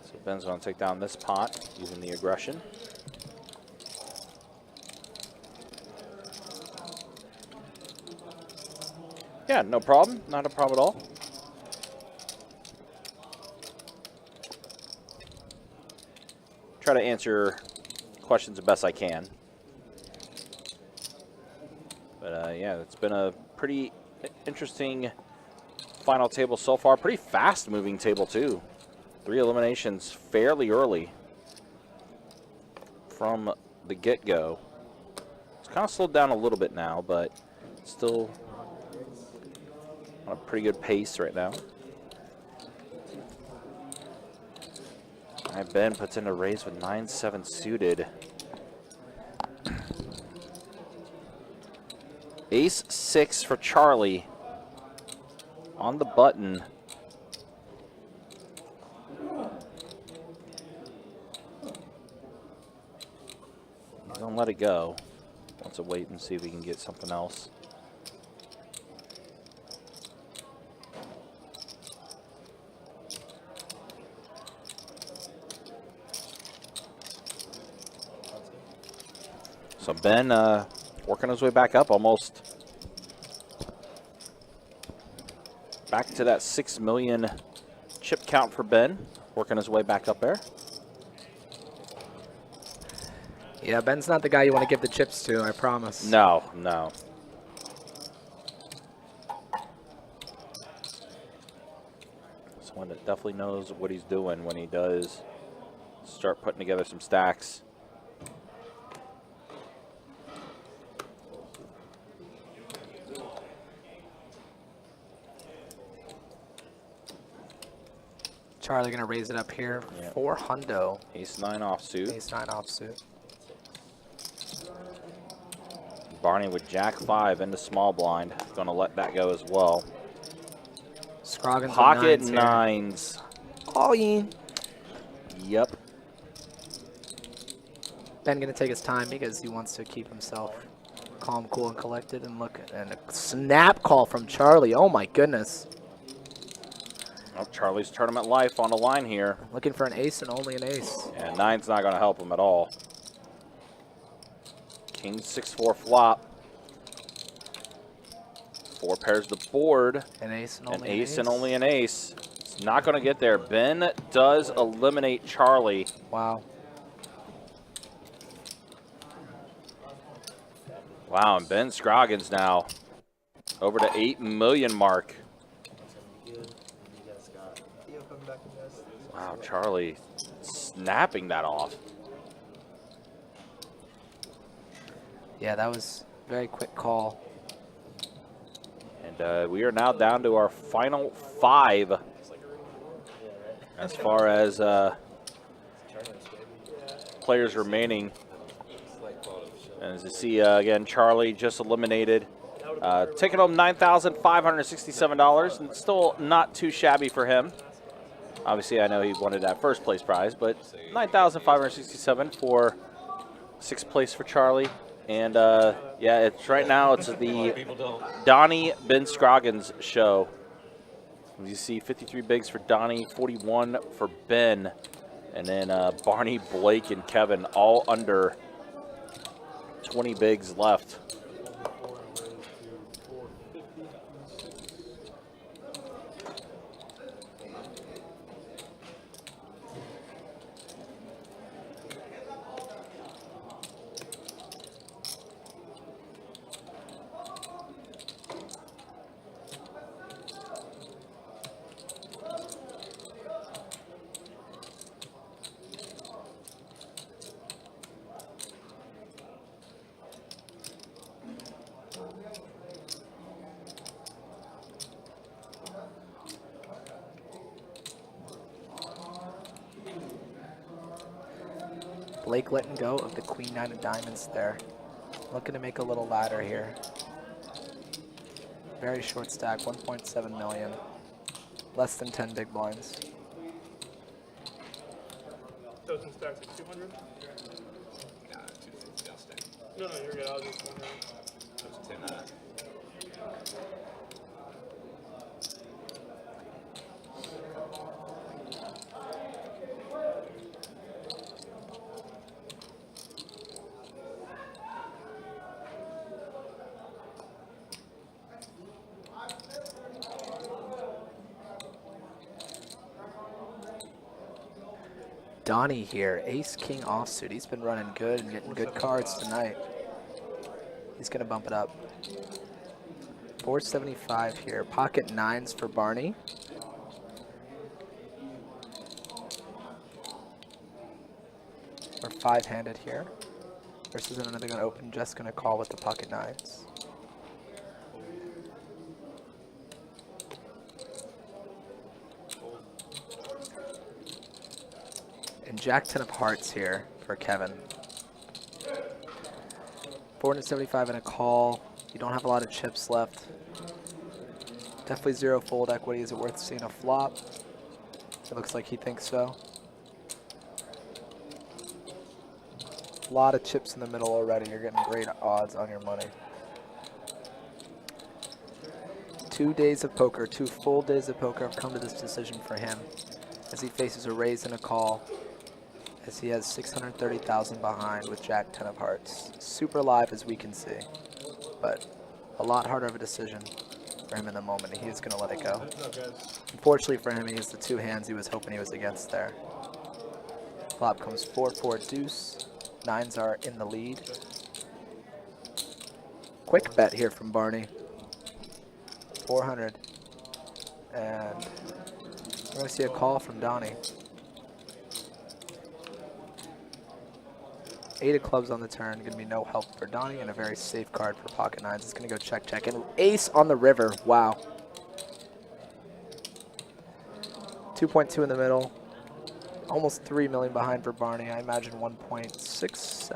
So Ben's going to take down this pot using the aggression. Yeah, no problem. Not a problem at all. Try to answer questions the best I can. But yeah, it's been a pretty interesting final table so far. Pretty fast moving table too. 3 eliminations fairly early from the get-go. It's kind of slowed down a little bit now, but still on a pretty good pace right now. Ben puts in a raise with 9-7 suited. Ace-6 for Charlie on the button. Don't let it go. Let's wait and see if we can get something else. So Ben working his way back up, almost back to that 6 million chip count for Ben. Working his way back up there. Yeah, Ben's not the guy you want to give the chips to, I promise. No, no. Someone that definitely knows what he's doing when he does start putting together some stacks. Charlie gonna raise it up here. Yep. 400. Ace-9 offsuit. Ace-9 offsuit. Barney with Jack-5 into small blind. Gonna let that go as well. Scroggins pocket nines. All in. Yep. Ben gonna take his time because he wants to keep himself calm, cool, and collected. And look, and a snap call from Charlie. Oh my goodness. Oh, Charlie's tournament life on the line here. Looking for an ace and only an ace. And 9's not going to help him at all. King 6-4 flop. 4 pairs the board. An ace and only an ace. And only an ace. It's not going to get there. Ben does eliminate Charlie. Wow. Wow, and Ben Scroggins now over the 8 million mark. Wow, Charlie snapping that off. Yeah, that was a very quick call. And we are now down to our final 5 as far as players remaining. And as you see, again, Charlie just eliminated. Taking home $9,567, and still not too shabby for him. Obviously, I know he wanted that first place prize, but $9,567 for 6th place for Charlie. And yeah, it's right now it's the Donnie Scroggins show. As you see, 53 bigs for Donnie, 41 for Ben, and then Barney, Blake, and Kevin all under 20 bigs left. Blake letting go of the Queen 9 of diamonds there. Looking to make a little ladder here. Very short stack, 1.7 million. Less than 10 big blinds. Dozen stacks at 200? No, you're good. I was just wondering. Donnie here, ace king offsuit. He's been running good and getting good cards tonight. He's gonna bump it up. 475 here. Pocket 9s for Barney. We're 5-handed here. Versus another gonna open, just gonna call with the pocket 9s. And Jack 10 of hearts here for Kevin. 475 and a call. You don't have a lot of chips left. Definitely 0 fold equity. Is it worth seeing a flop? It looks like he thinks so. A lot of chips in the middle already. You're getting great odds on your money. 2 days of poker, 2 full days of poker have come to this decision for him as he faces a raise and a call, as he has 630,000 behind with Jack 10 of hearts. Super live as we can see, but a lot harder of a decision for him in the moment. He is going to let it go. Unfortunately for him, he has the 2 hands he was hoping he was against there. Flop comes 4-4 deuce. 9s are in the lead. Quick bet here from Barney. 400. And we're going to see a call from Donnie. 8 of clubs on the turn. Going to be no help for Donnie, and a very safe card for pocket 9s. It's going to go check, check. And ace on the river. Wow. 2.2 in the middle. Almost 3 million behind for Barney. I imagine 1.6.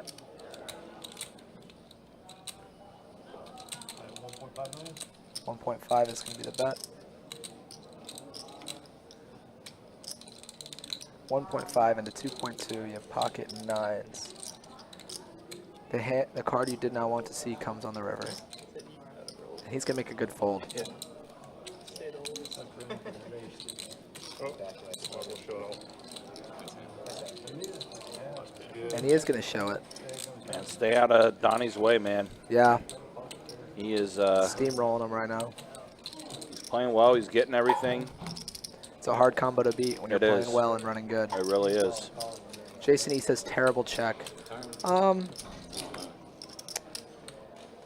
1.5 is going to be the bet. 1.5 into 2.2. You have pocket 9s. The card you did not want to see comes on the river. And he's going to make a good fold. And he is going to show it. Man, stay out of Donnie's way, man. Yeah. He is steamrolling him right now. He's playing well. He's getting everything. It's a hard combo to beat when you're playing well and running good. It really is. Jason E says terrible check. I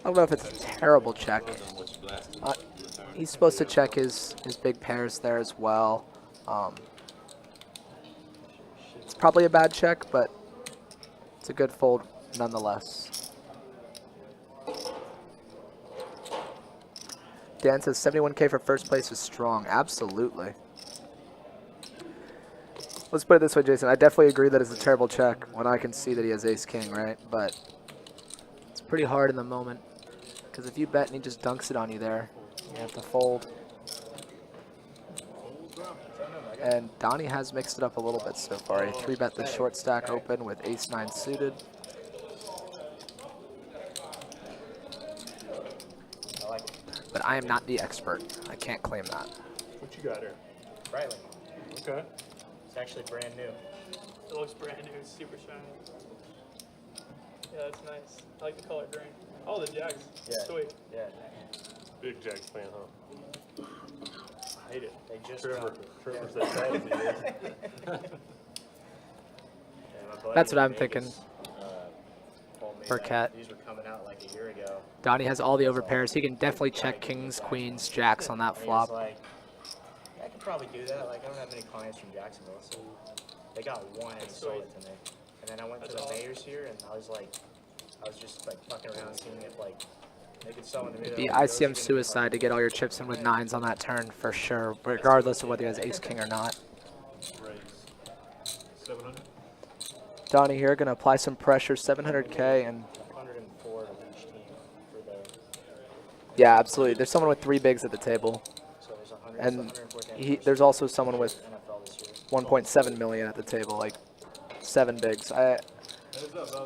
don't know if it's a terrible check. He's supposed to check his big pairs there as well. It's probably a bad check, but it's a good fold nonetheless. Dan says 71K for first place is strong. Absolutely. Let's put it this way, Jason. I definitely agree that it's a terrible check when I can see that he has ace-king, right? But it's pretty hard in the moment. Because if you bet and he just dunks it on you there, you have to fold. And Donnie has mixed it up a little bit so far. He 3-bet the short stack open with ace-9 suited. But I am not the expert. I can't claim that. What you got here? Brightly. Okay. It's actually brand new. It looks brand new. It's super shiny. Yeah, that's nice. I like the color green. Oh, the Jags. Yeah. Sweet. Yeah. Big Jags fan, huh? I hate it. They just Trevor said that is That's what I'm thinking. For Cat. These were coming out like a year ago. Donnie has all the overpairs. He can definitely check kings, queens, jacks on that flop. Like, I could probably do that. Like, I don't have any clients from Jacksonville, so they got one and sold it to me. And then I went to the mayor's here, and I was just like fucking around, seeing if like they could sell in the It'd be ICM suicide to get all your chips in with 9s on that turn for sure, regardless of whether he has ace-king or not. 700. Donnie here going to apply some pressure, 700K, and 104 to each team for the. yeah, absolutely. There's someone with 3 bigs at the table, So there's 100. and there's also someone with 1.7 million at the table, like 7 bigs.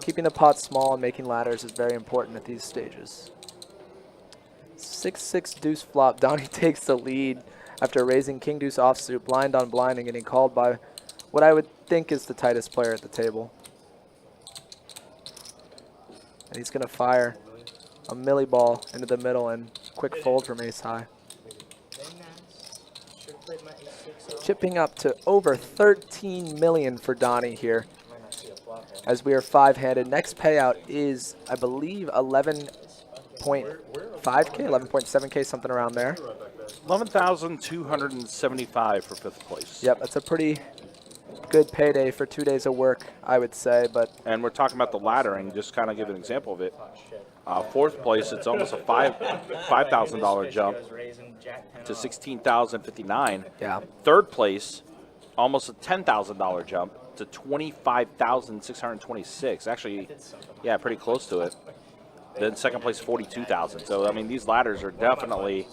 Keeping the pot small and making ladders is very important at these stages. 6-6 deuce flop. Donnie takes the lead after raising king deuce offsuit, blind on blind, and getting called by what I would think is the tightest player at the table. And he's going to fire a milli ball into the middle and quick fold from ace high. Chipping up to over 13 million for Donnie here, as we are 5-handed. Next payout is, I believe, 11.5K, 11.7K, something around there. 11,275 for 5th place. Yep, that's a pretty good payday for 2 days of work, I would say. But and we're talking about the laddering, just kind of give an example of it. 4th place, it's almost a $5,000 jump to 16,059. yeah, 3rd place, almost a $10,000 jump to 25,626. Actually, yeah, pretty close to it. Then 2nd place, 42,000. So I mean, these ladders are definitely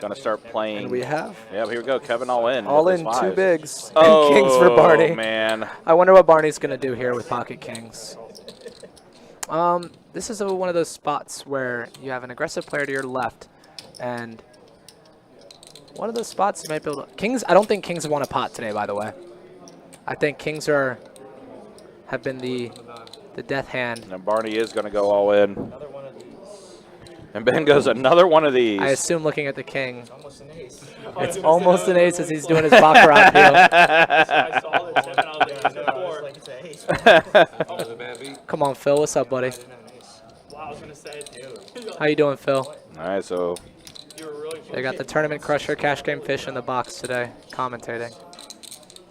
going to start playing. and we have Yeah, here we go. Kevin all in. all with in his 2 fives. bigs Oh, and kings for Barney. Man. I wonder what Barney's going to do here with pocket kings. This is one of those spots where you have an aggressive player to your left, and one of those spots you might be able to... Kings, I don't think kings have won a pot today, by the way. I think kings have been the death hand. And Barney is going to go all in. And Ben goes another one of these. I assume looking at the king. It's almost an ace as he's doing his baccarat peel. I saw the chip and I was like, Come on, Phil. What's up, buddy? wow, I was going to say, dude. How you doing, Phil? All right, so You were really They got the Tournament Crusher Cash Game Fish in the box today, commentating.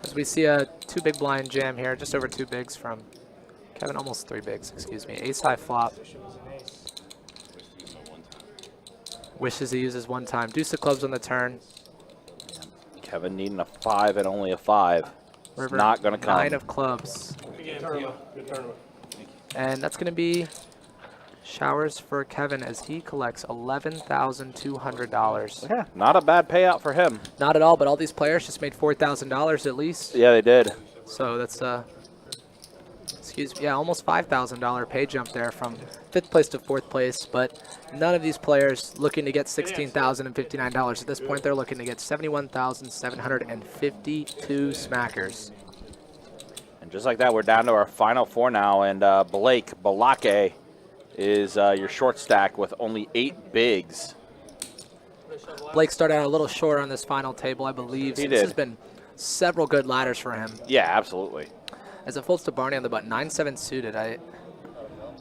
As we see a 2 big blind jam here, just over 2 bigs from Kevin, almost 3 bigs, excuse me. Ace high flop. Wishes he uses 1 time. Deuce of clubs on the turn. Kevin needing a 5 and only a 5. It's River, not going to come. 9 of clubs. Good tournament. And that's going to be showers for Kevin as he collects $11,200. Yeah, not a bad payout for him. Not at all, but all these players just made $4,000 at least. Yeah, they did. So that's almost $5,000 pay jump there from 5th place to 4th place. But none of these players looking to get $16,059 at this point. They're looking to get 71,752 smackers. And just like that, we're down to our final 4 now. And Blake Balake is your short stack with only 8 bigs. Blake started out a little short on this final table, I believe. He So this did. has been several good ladders for him. Yeah, absolutely. As it folds to Barney on the button, 9-7 suited.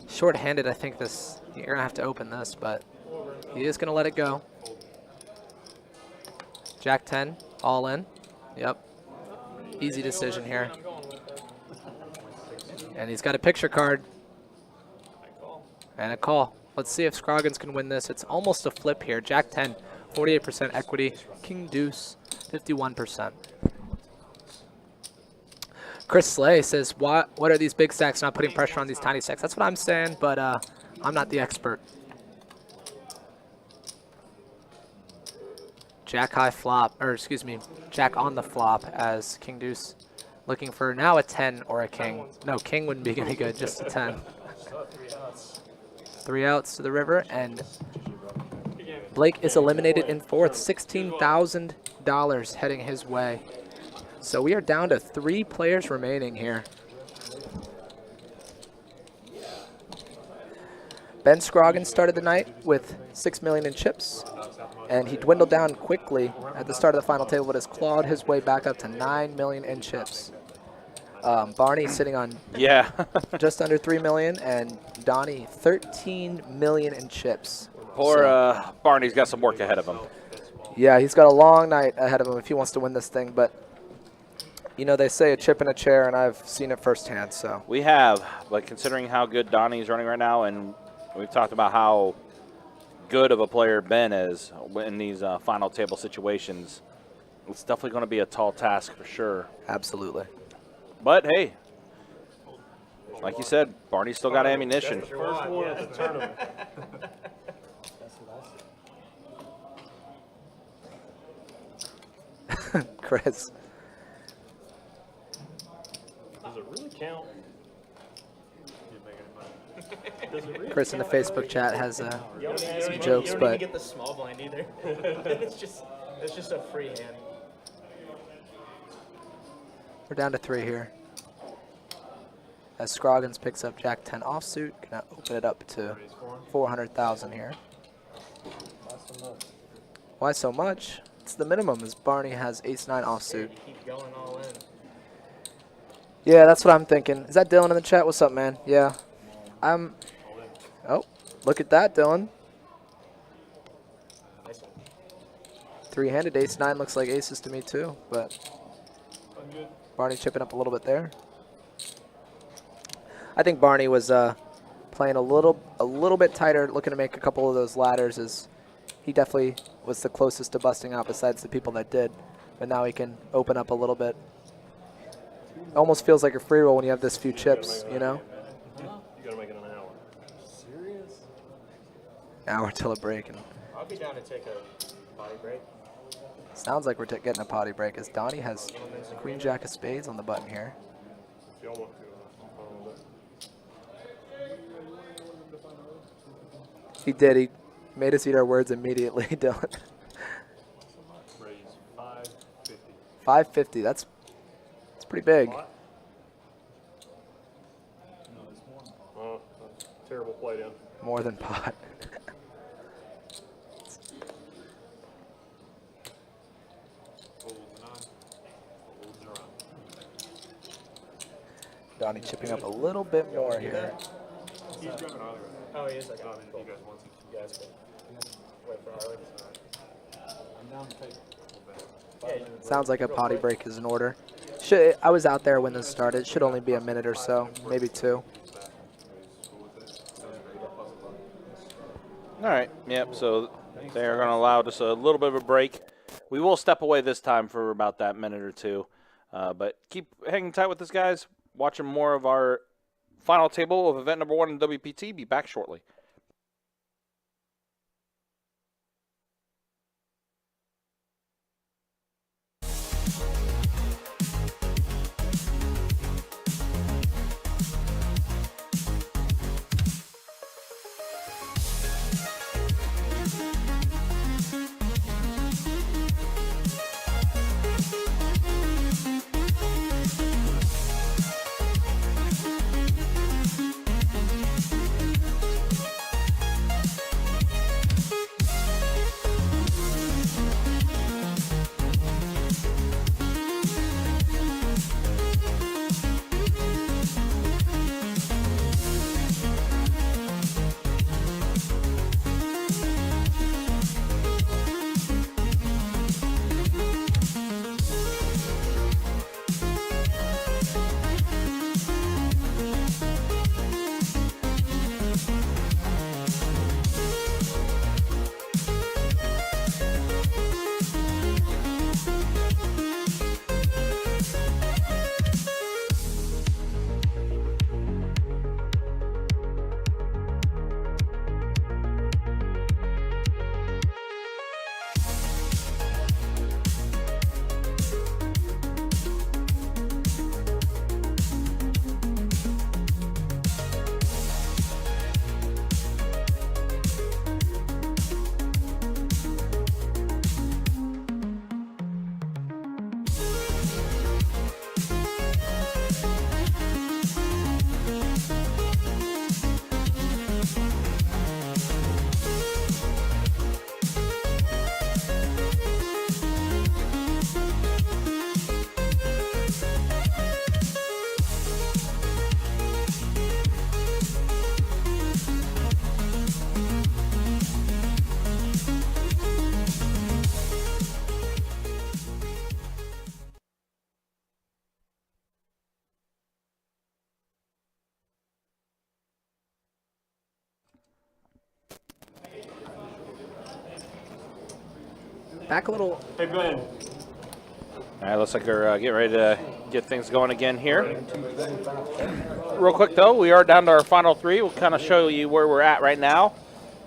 Short-handed, I think you're going to have to open this, but he is going to let it go. Jack 10, all in. Yep. Easy decision here. And he's got a picture card. And a call. Let's see if Scroggins can win this. It's almost a flip here. Jack 10 48% equity. King Deuce, 51%. Chris Slay says, what are these big stacks not putting pressure on these tiny stacks? That's what I'm saying, but I'm not the expert. Jack high flop, or excuse me, Jack on the flop as King Deuce. Looking for now a 10 or a king. No, king wouldn't be any good, just a 10. 3 outs to the river, and Blake is eliminated in fourth. $16,000 heading his way. So we are down to 3 players remaining here. Ben Scroggins started the night with 6 million in chips, and he dwindled down quickly at the start of the final table, but has clawed his way back up to 9 million in chips. Barney sitting on just under 3 million, and Donnie 13 million in chips. Poor Barney's got some work ahead of him. Yeah, he's got a long night ahead of him if he wants to win this thing, but you know, they say a chip in a chair, and I've seen it firsthand, so. We have, but considering how good Donnie's running right now, and we've talked about how good of a player Ben is in these final table situations, it's definitely going to be a tall task for sure. Absolutely. But, hey, like you said, Barney's still got ammunition. First one of the tournament. Chris. Does it really count? Chris in the Facebook chat has some jokes, you don't but even get the small blind either. it's just a free hand. we're down to 3 here. As Scroggins picks up Jack 10 offsuit, gonna open it up to 400,000 here. Why so much? It's the minimum, as Barney has ace 9 offsuit. Keep going all in. Yeah, that's what I'm thinking. Is that Dylan in the chat? What's up, man? Yeah. Oh, look at that, Dylan. 3-handed ace 9 looks like aces to me too, but Barney chipping up a little bit there. I think Barney was playing a little bit tighter, looking to make a couple of those ladders, as he definitely was the closest to busting out besides the people that did. But now he can open up a little bit. Almost feels like a free roll when you have this few chips, you know? You gotta make it an hour. Serious? Hour till a break. And I'll be down to take a body break. sounds like we're getting a potty break, as Donnie has Queen Jack of Spades on the button here. If y'all want to, I'm fine with it. He did. He made us eat our words immediately, Dylan. Raise 550. 550. That's pretty big. Terrible play down. More than pot. Donnie chipping up a little bit more here. He's driving either way. Oh, he is. Okay. So, I mean, if you guys want to. You guys can wait for Harley. I'm down to take Sounds like a potty break is in order. I was out there when this started. Should only be a minute or so, maybe 2. All right, yep, so they're going to allow just a little bit of a break. We will step away this time for about that minute or 2. But keep hanging tight with us, guys. Watching more of our final table of event number 1 in WPT. Be back shortly. back a little. Hey, Ben. All right, looks like we're getting ready to get things going again here. Real quick, though, we are down to our final three. We'll kind of show you where we're at right now.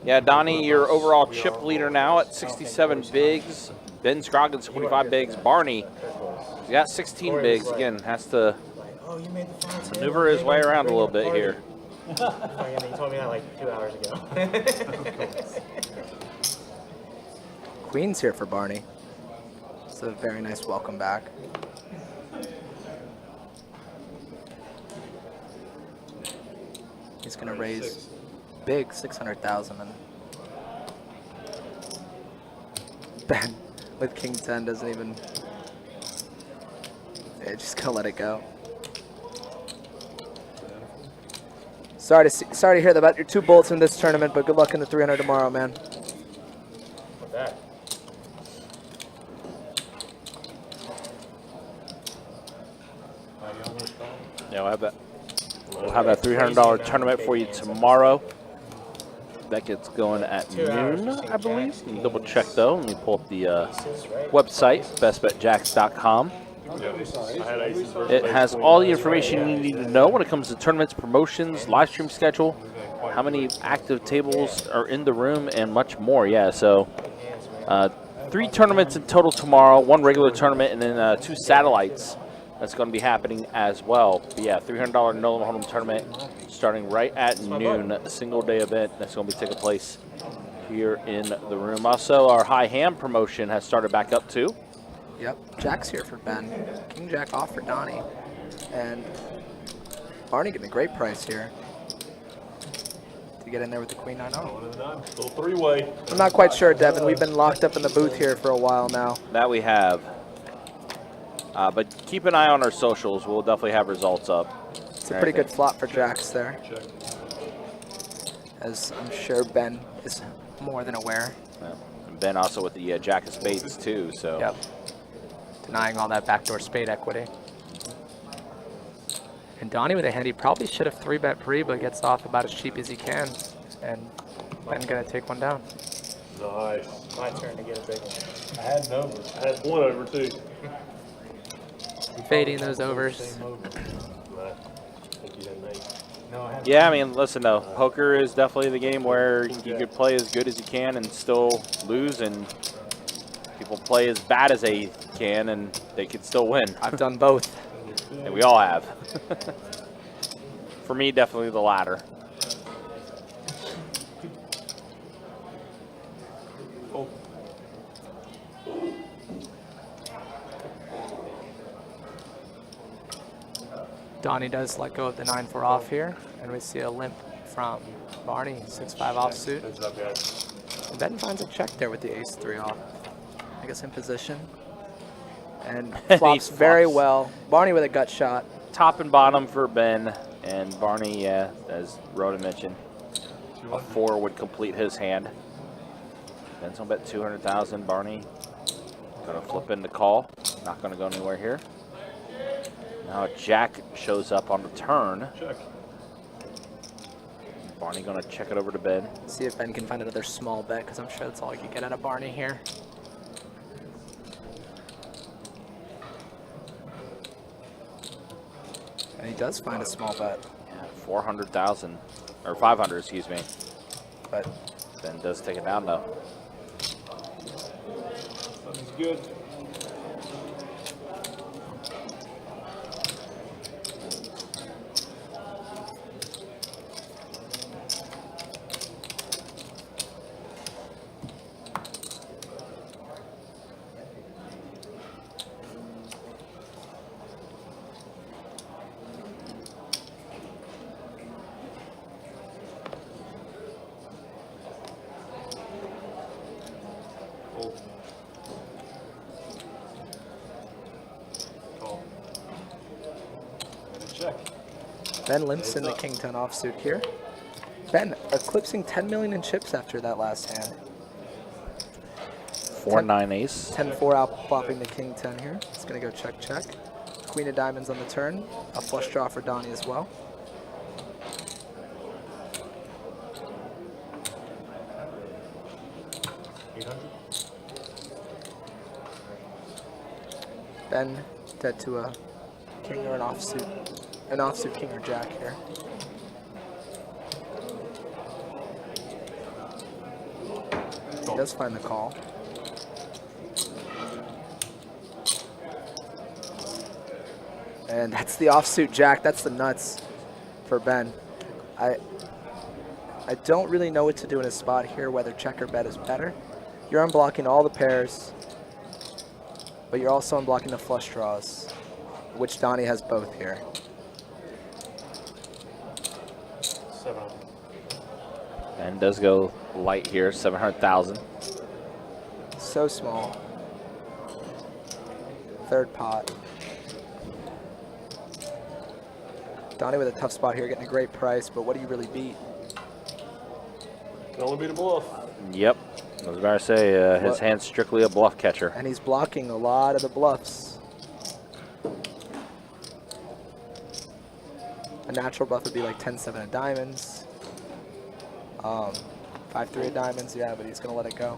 Yeah, Donnie, your overall chip leader now at 67 bigs. Ben Scroggins, 25 bigs. Barney, he's got 16 bigs. Again, has to maneuver his way around a little bit here. You told me that like 2 hours ago. Queen's here for Barney. It's a very nice welcome back. He's gonna raise big 600,000 and Ben with King 10 doesn't even. Yeah, just gonna let it go. Sorry to hear about your 2 bolts in this tournament, but good luck in the 300 tomorrow, man. What's that? Yeah, we'll have that $300 tournament for you tomorrow. That gets going at noon, I believe. Let me double check though. Let me pull up the website, bestbetjacks.com. It has all the information you need to know when it comes to tournaments, promotions, live stream schedule, how many active tables are in the room, and much more. Yeah, so 3 tournaments in total tomorrow, 1 regular tournament, and then 2 satellites. That's going to be happening as well. But yeah, $300 no limit hold'em tournament starting right at noon. A single day event that's going to be taking place here in the room. Also, our high hand promotion has started back up too. Yep, Jack's here for Ben. King Jack off for Donnie. And Barney getting a great price here to get in there with the Queen 9-0. Little 3-way. I'm not quite sure, Devin. We've been locked up in the booth here for a while now. That we have. But keep an eye on our socials. We'll definitely have results up. It's a pretty good flop for Jax there. As I'm sure Ben is more than aware. Yeah. And Ben also with the Jack of Spades too. So. Yep. Denying all that backdoor spade equity. And Donnie with a hand, he probably should have 3-bet pre, but gets off about as cheap as he can. And Ben gonna take one down. Nice. My turn to get a big one. I had an over. I had 1 over, too. Fading those overs. Yeah, I mean, listen though, poker is definitely the game where you could play as good as you can and still lose, and people play as bad as they can and they could still win. I've done both. And we all have. For me, definitely the latter. Donnie does let go of the 9-4 off here, and we see a limp from Barney, 6-5 offsuit. And Ben finds a check there with the ace-3 off. I guess in position. And flops very well. Barney with a gut shot. Top and bottom for Ben, and Barney, yeah, as Rhoda mentioned, a 4 would complete his hand. Ben's gonna bet 200,000. Barney gonna flip in the call. Not gonna go anywhere here. Now Jack shows up on the turn. Check. Barney gonna check it over to Ben. See if Ben can find another small bet, because I'm sure that's all you can get out of Barney here. And he does find a small bet. Yeah, 400,000, or 500, excuse me. But Ben does take it down though. Something's good. Ben limps in the King 10 offsuit here. Ben eclipsing 10 million in chips after that last hand. 4-9 ace. 10-4 out flopping the King 10 here. It's gonna go check, check. Queen of diamonds on the turn. A flush draw for Donnie as well. Ben dead to a king or an offsuit king or jack here. He does find the call. And that's the offsuit jack. That's the nuts for Ben. I don't really know what to do in a spot here, whether check or bet is better. You're unblocking all the pairs, but you're also unblocking the flush draws, which Donnie has both here. 700. Ben does go light here, 700,000. So small. Third pot. Donnie with a tough spot here, getting a great price, but what do you really beat? Can only beat a bluff. Yep. I was about to say, his hand's strictly a bluff catcher. And he's blocking a lot of the bluffs. A natural bluff would be like 10-7 of diamonds. 5-3 of diamonds, yeah, but he's gonna let it go.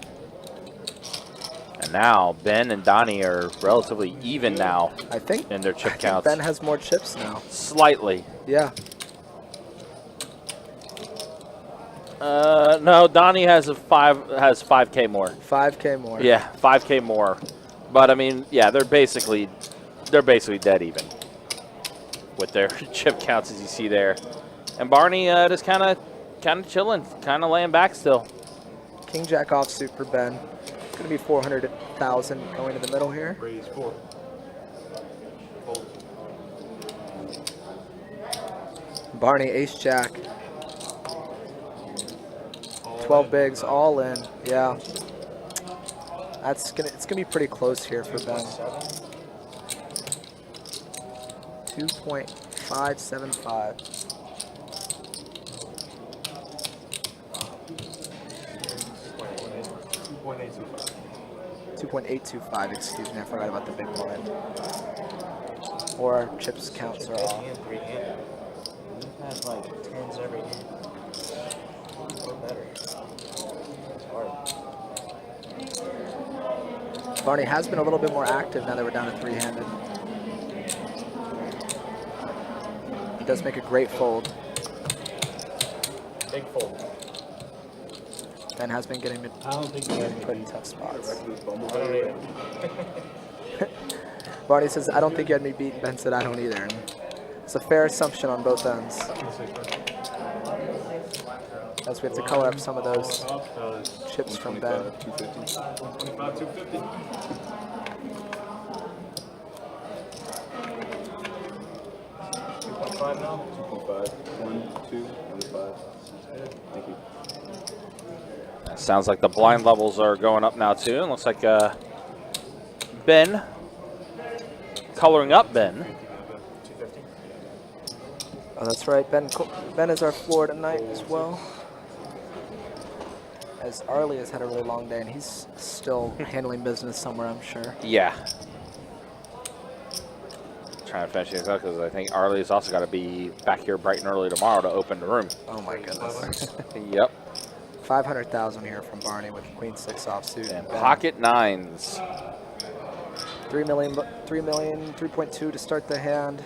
And now Ben and Donnie are relatively even now. I think in their chip I think counts. Ben has more chips now. Slightly. Yeah. No, Donnie has 5K more. 5K more. Yeah, 5K more. But I mean, yeah, they're basically dead even with their chip counts, as you see there. And Barney just kind of chilling, kind of laying back still. King Jack offsuit for Ben. It's gonna be 400,000 going to the middle here. Raise 4. Fold. Barney Ace Jack. 12 bigs, all in. Yeah. It's gonna be pretty close here for Ben. 2.575. 2.825, excuse me, I forgot about the big blind. Or our chips counts are off. Three hand. You've had like tens every hand. Or better. It's hard. Barney has been a little bit more active now that we're down to three-handed. He does make a great fold. Big fold. Ben has been getting put in tough spots. Barney says, I don't think you had me beat. Ben said, I don't either. And it's a fair assumption on both ends. As we have to color up some of those chips from Ben. 125, 250. Now? 2.5. 1, 2, 5. Thank you. Sounds like the blind levels are going up now too. And looks like Ben, coloring up Ben. Oh, that's right. Ben is our floor tonight as well. As Arlie has had a really long day, and he's still handling business somewhere, I'm sure. Yeah. Trying to finish things up because I think Arlie's also got to be back here bright and early tomorrow to open the room. Oh my goodness. Yep. 500,000 here from Barney with Queen 6 offsuit. And pocket nines. 3 million, 3.2 to start the hand.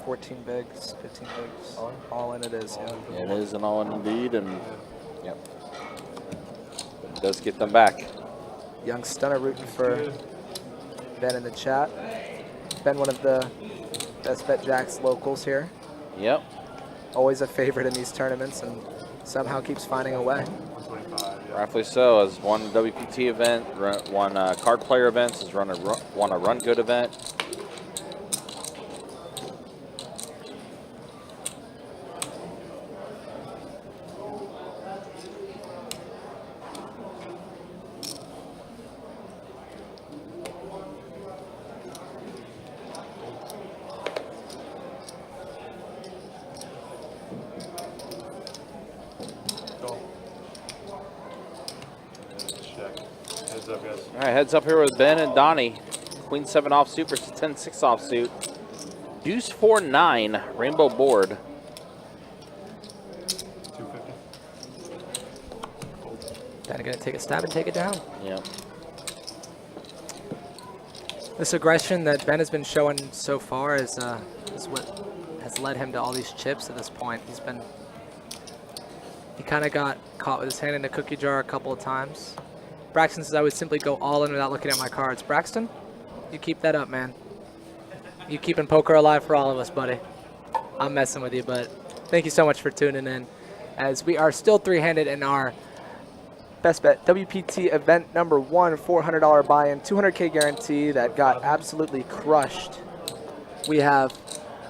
14 bigs, 15 bigs. All in it is, yeah. It is an all in indeed, and yep. It does get them back. Young Stunner rooting for Ben in the chat. Ben, one of the Best Bet Jacks locals here. Yep. Always a favorite in these tournaments and somehow keeps finding a way. Rightfully so. Has won a WPT event, won card player events, has won a Run Good event. All right, heads up here with Ben and Donnie. Queen 7 offsuit versus 10-6 offsuit. Deuce 4-9, rainbow board. 250. Then gonna take a stab and take it down. Yep. This aggression that Ben has been showing so far is what has led him to all these chips at this point. He kind of got caught with his hand in the cookie jar a couple of times. Braxton says I would simply go all in without looking at my cards. Braxton, you keep that up, man. You keeping poker alive for all of us, buddy. I'm messing with you, but thank you so much for tuning in. As we are still three-handed in our Best Bet WPT event number 1, $400 buy-in, 200K guarantee that got absolutely crushed. We have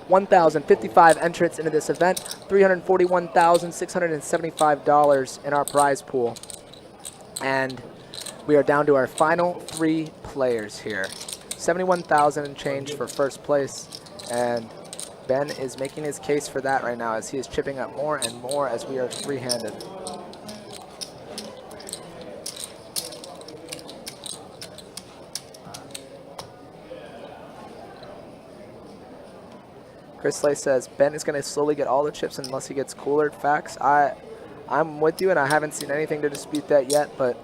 1,055 entrants into this event, $341,675 in our prize pool. And we are down to our final 3 players here. 71,000 and change for first place, and Ben is making his case for that right now as he is chipping up more and more as we are three-handed. Chris Slay says Ben is going to slowly get all the chips unless he gets cooler. Facts. I'm with you, and I haven't seen anything to dispute that yet, but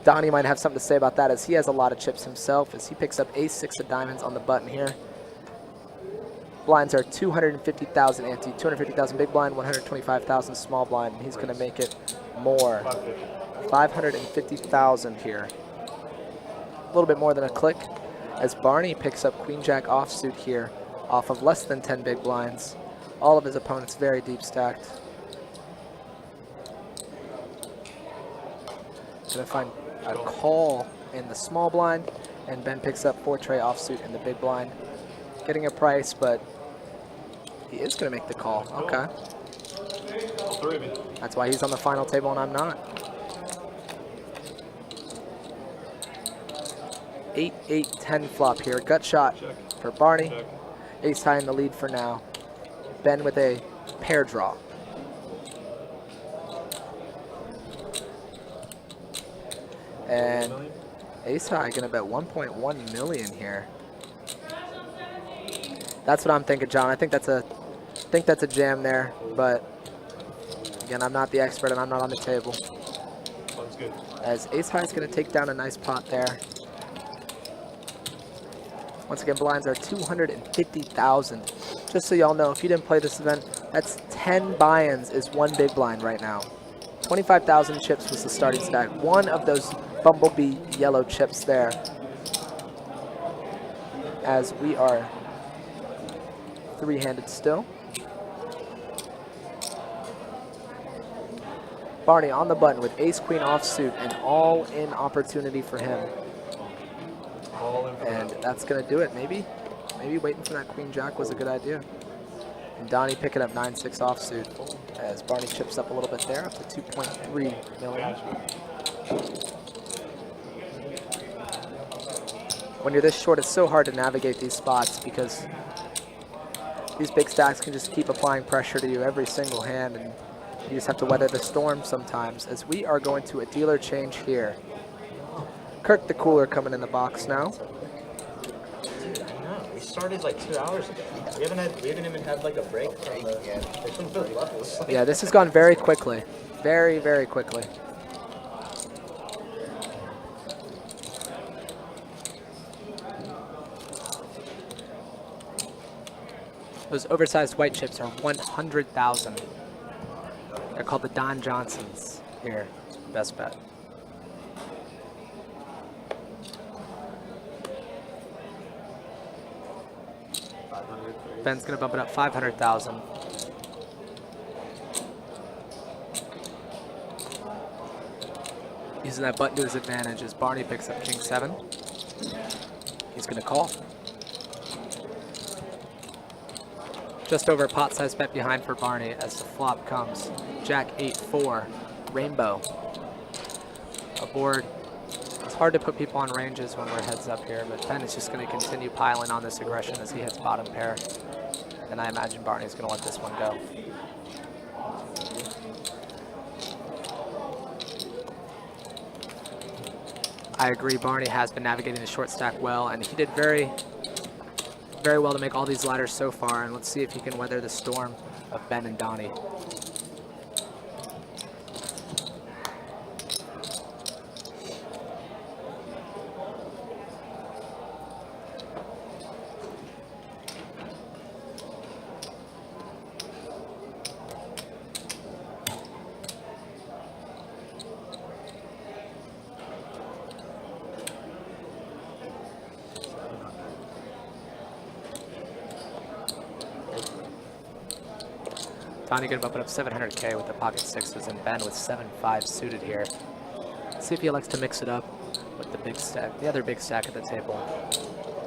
Donnie might have something to say about that as he has a lot of chips himself as he picks up ace-6 of diamonds on the button here. Blinds are 250,000 ante, 250,000 big blind, 125,000 small blind, and he's going to make it more. 550,000 here. A little bit more than a click as Barney picks up queen-jack offsuit here off of less than 10 big blinds. All of his opponents very deep stacked. Gonna find a call in the small blind, and Ben picks up 4-tray offsuit in the big blind. Getting a price, but he is gonna make the call. Okay. That's why he's on the final table and I'm not. 8-8-10 flop here. Gut shot for Barney. Ace high in the lead for now. Ben with a pair draw. And ace high gonna bet 1.1 million here. That's what I'm thinking, John. I think that's a jam there, but again, I'm not the expert and I'm not on the table. Sounds good. As ace high is gonna take down a nice pot there. Once again, blinds are 250,000. Just so y'all know, if you didn't play this event, that's 10 buy-ins is 1 big blind right now. 25,000 chips was the starting stack. One of those bumblebee yellow chips there. As we are three-handed still. Barney on the button with ace-queen offsuit, an all-in opportunity for him. And that's going to do it. Maybe waiting for that queen-jack was a good idea. And Donnie picking up 9-6 offsuit as Barney chips up a little bit there, up to 2.3 million. When you're this short, it's so hard to navigate these spots because these big stacks can just keep applying pressure to you every single hand, and you just have to weather the storm sometimes. As we are going to a dealer change here. Kirk the Cooler coming in the box now. Dude, I know. We started like 2 hours ago. We haven't even had like a break from the levels. Yeah, this has gone very quickly. Very, very quickly. Those oversized white chips are 100,000. They're called the Don Johnsons here, Best Bet. Ben's gonna bump it up 500,000. Using that button to his advantage as Barney picks up king 7. He's gonna call. Just over a pot size bet behind for Barney as the flop comes. Jack 8-4, rainbow. A board. It's hard to put people on ranges when we're heads up here, but Ben is just going to continue piling on this aggression as he hits bottom pair. And I imagine Barney's going to let this one go. I agree, Barney has been navigating the short stack well, and he did very well to make all these ladders so far, and let's see if he can weather the storm of Ben and Donnie. Donnie going to open up 700K with the pocket sixes, and Ben with 7-5 suited here. Let's see if he likes to mix it up with the big stack, the other big stack at the table.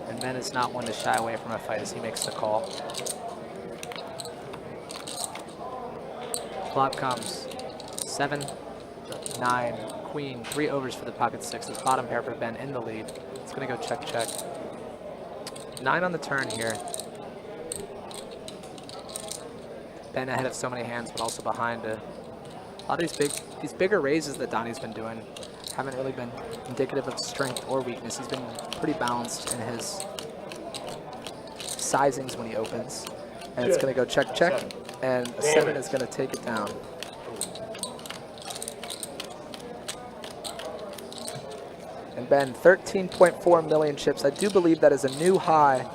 And Ben is not one to shy away from a fight as he makes the call. Flop comes 7, 9, queen, 3 overs for the pocket sixes. Bottom pair for Ben in the lead. It's going to go check, check. 9 on the turn here. Ben ahead of so many hands, but also behind a lot of these bigger raises that Donnie's been doing haven't really been indicative of strength or weakness. He's been pretty balanced in his sizings when he opens. And it's going to go check, check, and a 7 is going to take it down. And Ben, 13.4 million chips. I do believe that is a new high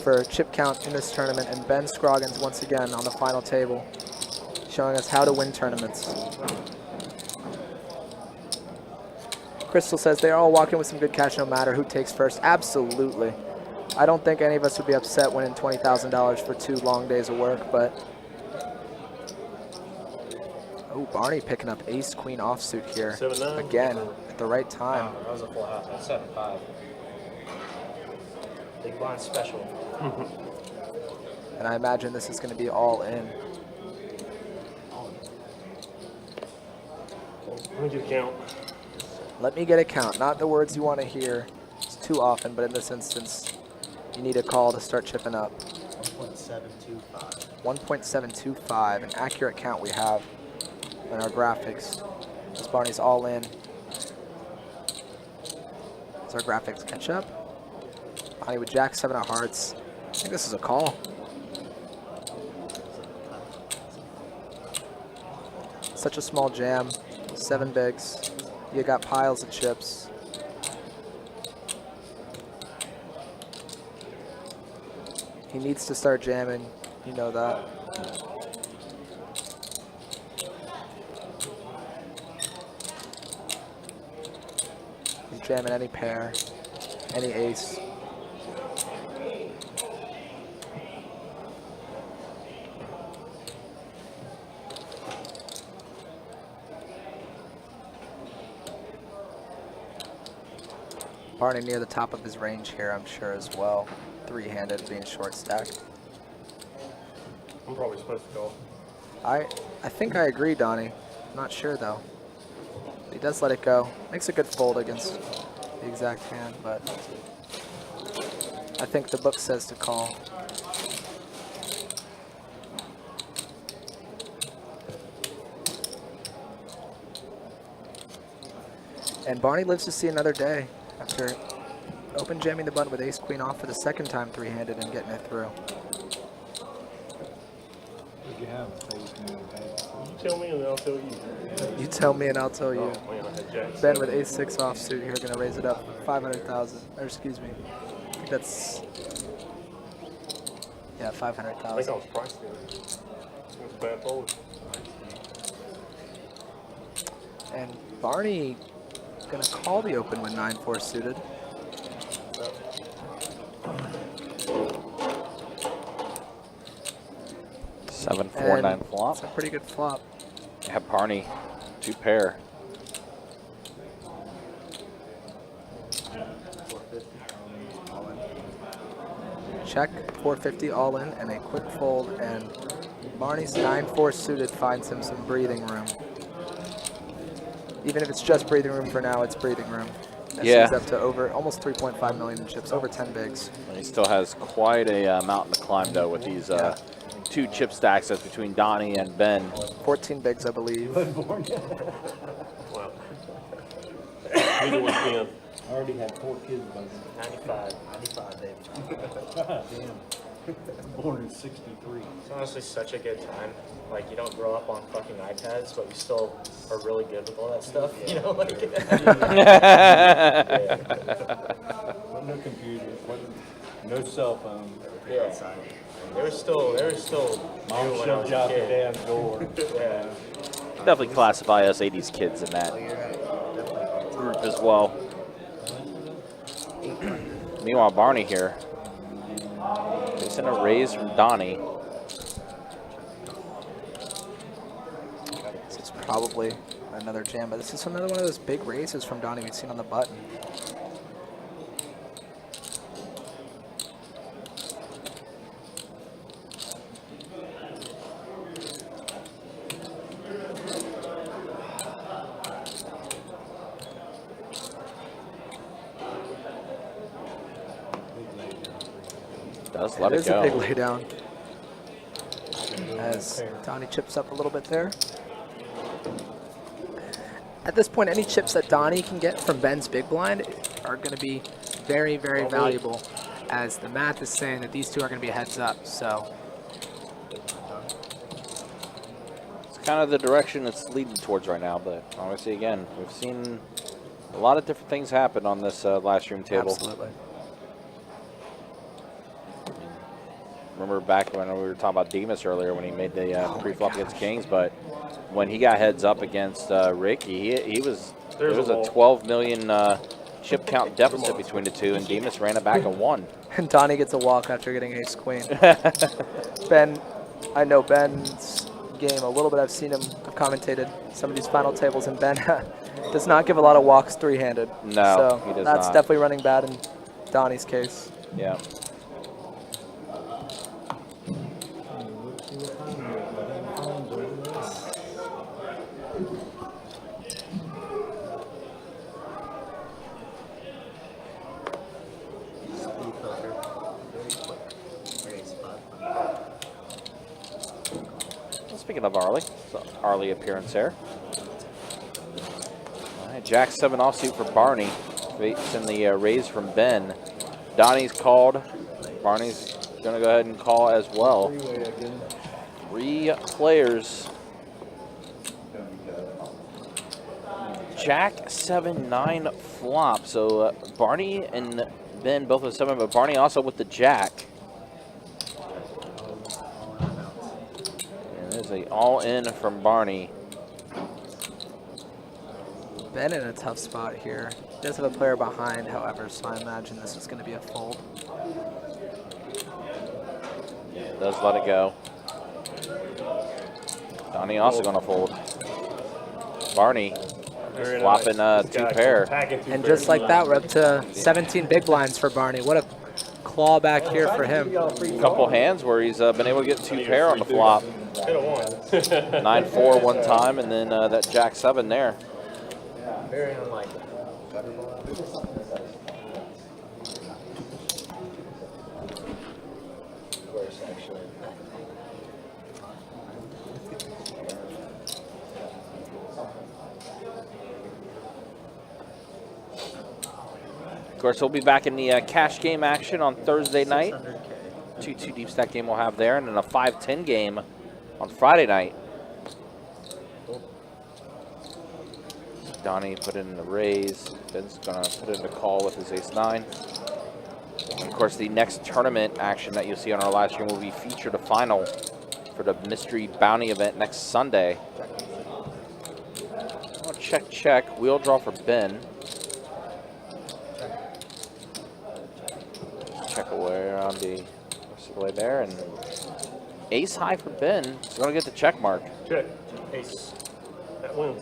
for chip count in this tournament, and Ben Scroggins once again on the final table, showing us how to win tournaments. Crystal says they all walk in with some good cash no matter who takes first. Absolutely. I don't think any of us would be upset winning $20,000 for 2 long days of work, but... Oh, Barney picking up ace-queen offsuit here. 7-9. Again, at the right time. That was a full house. That's 7-5. Big blind special. And I imagine this is going to be all in. Let me get a count. Let me get a count. Not the words you want to hear too often, but in this instance, you need a call to start chipping up. 1.725. 1.725, an accurate count we have in our graphics. As Barney's all in. As our graphics catch up. Barney with jack 7 of hearts. I think this is a call. Such a small jam. 7 bigs. You got piles of chips. He needs to start jamming. You know that. He's jamming any pair, any ace. Barney near the top of his range here, I'm sure, as well. 3-handed, being short stacked. I'm probably supposed to go. I think I agree, Donnie. I'm not sure, though. He does let it go. Makes a good fold against the exact hand, but I think the book says to call. And Barney lives to see another day after open jamming the button with ace-queen off for the second time 3-handed and getting it through. What you have? You tell me and then I'll tell you. You tell me and I'll tell you. Oh, man, I had jack Ben 7. with ace-6 offsuit here, gonna raise it up 500,000. Or excuse me, I think that's, yeah, I think I 500,000. was priced there. It's a bad fold. And Barney gonna call the open with 9-4 suited. Seven, 4, 9 It's flop. a pretty good flop. Yeah, Barney, 2 pair. Check, 450 all in, and a quick fold, and Barney's 9-4 suited finds him some breathing room. Even if it's just breathing room for now, it's breathing room. Yeah. He's up to over almost 3.5 million in chips, over 10 bigs. And he still has quite a mountain to climb, though, with these 2 chip stacks that's between Donnie and Ben. 14 bigs, I believe. Wow. Neither was Ben. I already had 4 kids by then. 95, baby. Damn. Born in 63. It's honestly such a good time. Like, you don't grow up on fucking iPads, but you still are really good with all that stuff. You know, like. Wasn't no computers, wasn't no cell phone. Yeah. They were still Mom new when I shoved was you a out the kid. damn door. Yeah. Definitely classify us 80s kids in that group as well. Meanwhile, Barney here. Facing a raise from Donnie. is probably another jam, but this is another one of those big raises from Donnie we've seen on the button. Does let It it is go. a big laydown. As Donnie chips up a little bit there. At this point, any chips that Donnie can get from Ben's big blind are going to be very, very valuable, as the math is saying that these two are going to be heads up. So It's kind of the direction it's leading towards right now, but obviously, again, we've seen a lot of different things happen on this live stream table. absolutely. Remember back when we were talking about Demas earlier when he made the pre-flop against Kings, but when he got heads up against Ricky, he was there was a 12 million chip count deficit between the two, and Demas ran it back and won. And Donnie gets a walk after getting ace queen. Ben, I know Ben's game a little bit. I've seen him, I've commentated some of these final tables, and Ben does not give a lot of walks three-handed. No, so he does that's not. definitely running bad in Donnie's case. Yeah. Speaking of Arlie, so Arlie appearance there. All right, Jack 7 offsuit for Barney. Facing the raise from Ben. Donnie's called. Barney's going to go ahead and call as well. 3 players. Jack 7-9 flop. So Barney and Ben both with 7, but Barney also with the Jack. There's a all-in from Barney. Ben in a tough spot here. Does have a player behind, however, so I imagine this is going to be a fold. Does let it go. Donnie also going to fold. Barney flopping 2 pair. And just like that, we're up to 17 big blinds for Barney. What a claw back here for him. A couple hands where he's been able to get 2 pair on the flop. 9-4 one time, and then that Jack 7 there. Very unlikely. Worse, actually. Of course, we'll be back in the cash game action on Thursday night. 2-2 deep stack game we'll have there, and then a 5-10 game on Friday night. Donnie put in the raise. Ben's going to put in the call with his ace-9. And of course, the next tournament action that you'll see on our live stream will be featured a final for the mystery bounty event next Sunday. Oh, check, check. Wheel draw for Ben. Check away around the rest of the way there, and ace high for Ben. He's going to get the check mark. Check. Ace. That wins.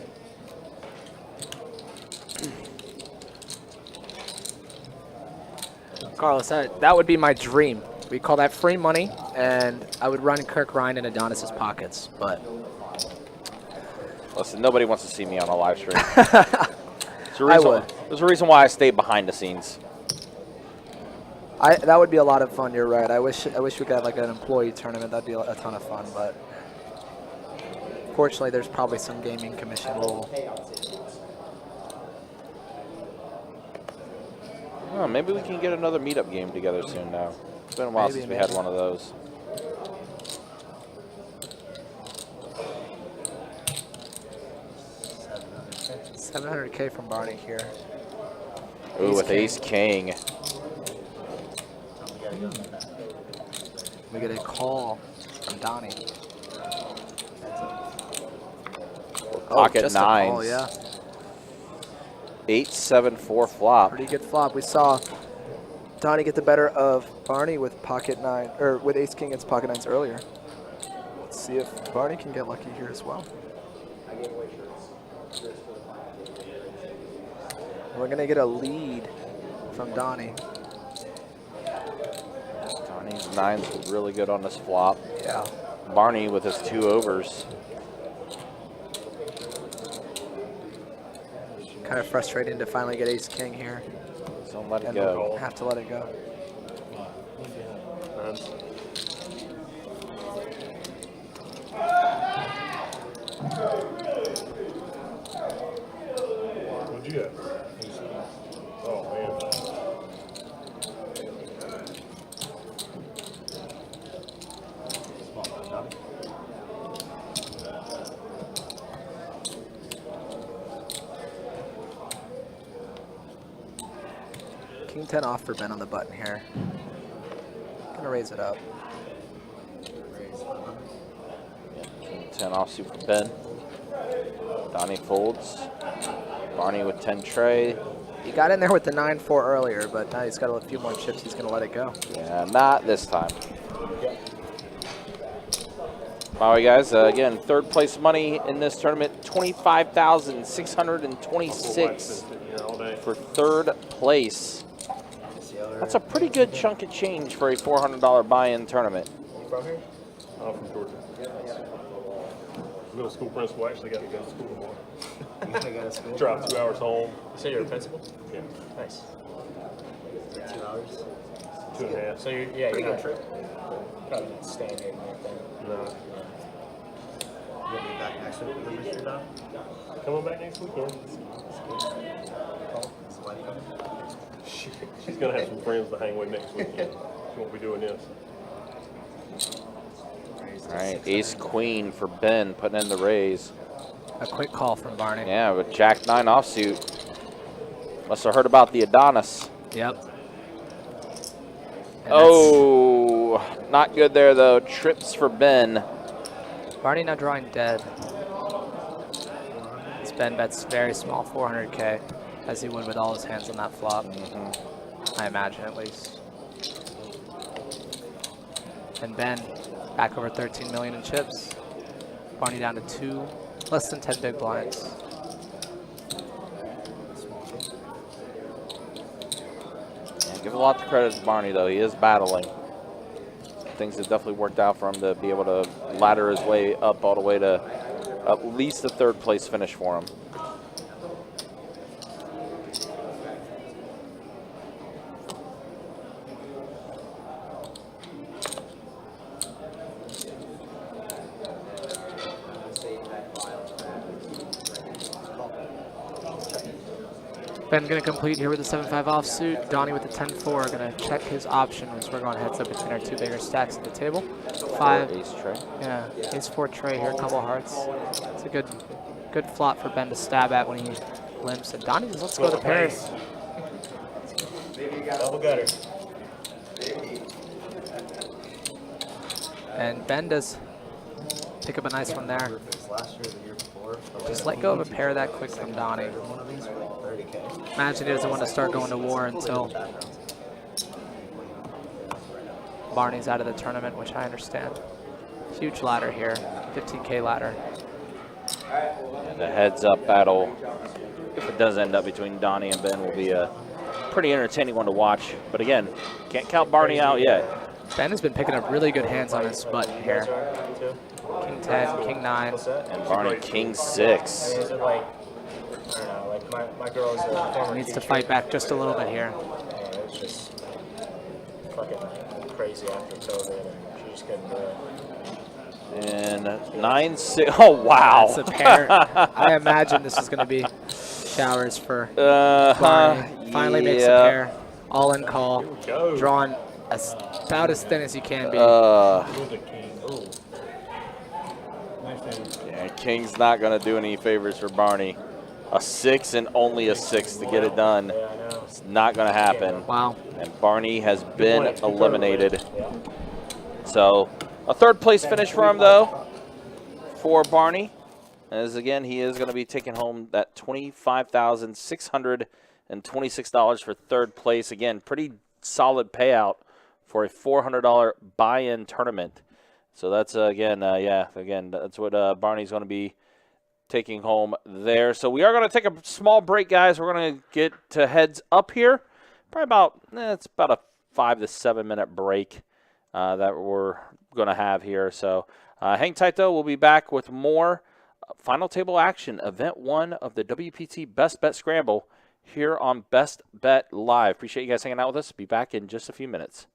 Carlos, that would be my dream. We call that free money, and I would run Kirk Ryan in Adonis's pockets, but... Listen, nobody wants to see me on a live stream. I would. There's a reason why I stay behind the scenes. That would be a lot of fun, you're right. I wish we could have like an employee tournament. That'd be a ton of fun, but... Fortunately, there's probably some gaming commission rule. Oh, maybe we can get another meetup game together soon now. It's been a while since we had one of those. $700K from Barney here. Ooh, with ace king. We get a call from Donnie. Pocket just a nines. call, yeah. 8-7-4 flop. Pretty good flop. We saw Donnie get the better of Barney with pocket 9, or with ace king against pocket 9s earlier. Let's see if Barney can get lucky here as well. We're going to get a lead from Donnie. Donnie's 9's really good on this flop. Yeah. Barney with his 2 overs. Kind of frustrating to finally get ace king here. Don't let it And go. have to let it go. What'd you have? Oh, man. King 10 off for Ben on the button here. Gonna raise it up. King 10 offsuit for Ben. Donnie folds. Barney with 10 tray. He got in there with the 9-4 earlier, but now he's got a few more chips. He's gonna let it go. Yeah, not this time. All right, guys. Again, 3rd place money in this tournament, $25,626 for 3rd place. That's a pretty good chunk of change for a $400 buy-in tournament. I'm from Georgia. Middle school principal actually got to go to school tomorrow. Drive 2 hours home. You say you're a principal? Yeah. Nice. 2 hours? 2.5. So you're not probably not staying here tonight then. No. You'll be back next week with Mr. Don? Coming back next weekend. She's going to have some friends to hang with next weekend. She won't be doing this. All right, ace queen for Ben, putting in the raise. A quick call from Barney. Yeah, with Jack 9 offsuit. Must have heard about the Adonis. Yep. And Oh, not good there though. Trips for Ben. Barney now drawing dead. This Ben bets very small, 400K, as he would with all his hands on that flop. I imagine, at least. And Ben back over 13 million in chips. Barney down to 2, less than 10 big blinds. Yeah, give a lot of credit to Barney though. He is battling. Things have definitely worked out for him to be able to ladder his way up all the way to at least a 3rd place finish for him. Ben gonna complete here with the 7-5 offsuit. Donnie with the 10-4 gonna check his options. We're going heads up between our 2 bigger stacks at the table. 5. Ace tray. Yeah, ace 4 tray here, couple hearts. It's a good flop for Ben to stab at when he limps. And Donnie just lets go to pairs. Double gutter. And Ben does pick up a nice one there. Last year or the year before. Just let go of a pair that quick from Donnie. One of these were 30K. Imagine he doesn't want to start going to war until Barney's out of the tournament, which I understand. Huge ladder here, 15K ladder. And the heads-up battle, if it does end up between Donnie and Ben, will be a pretty entertaining one to watch. But again, can't count Barney out yet. Ben has been picking up really good hands on his button here. King 10, King 9. And Barney King 6. Is it like, I don't know, like my girl's a former Needs to teacher. fight back just a little bit here. Yeah, it was just fucking crazy after COVID, and she just couldn't do it. And 9-6. Oh, wow. That's a pair. I imagine this is going to be showers for Barney. Finally makes a pair. All in call. Drawn about as thin as you can be. Yeah, King's not going to do any favors for Barney. A 6 and only a 6 to get it done. It's not going to happen. Wow. And Barney has been eliminated. So a 3rd place finish for him, though, for Barney. As again, he is going to be taking home that $25,626 for 3rd place. Again, pretty solid payout for a $400 buy-in tournament. So that's, again, that's what Barney's going to be taking home there. So we are going to take a small break, guys. We're going to get to heads up here. Probably about, it's about a 5 to 7 minute break that we're going to have here. So hang tight, though. We'll be back with more final table action, event 1 of the WPT Best Bet Scramble here on Best Bet Live. Appreciate you guys hanging out with us. Be back in just a few minutes.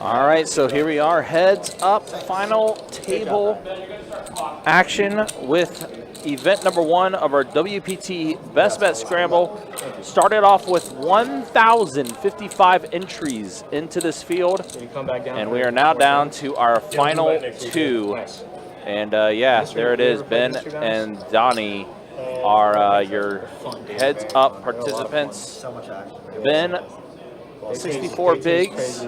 All right, so here we are, heads up, final table action with event number 1 of our WPT Best Bet Scramble. Started off with 1,055 entries into this field, and we are now down to our final 2. And yeah, there it is. Ben and Donnie are your heads up participants. Ben, 64 bigs.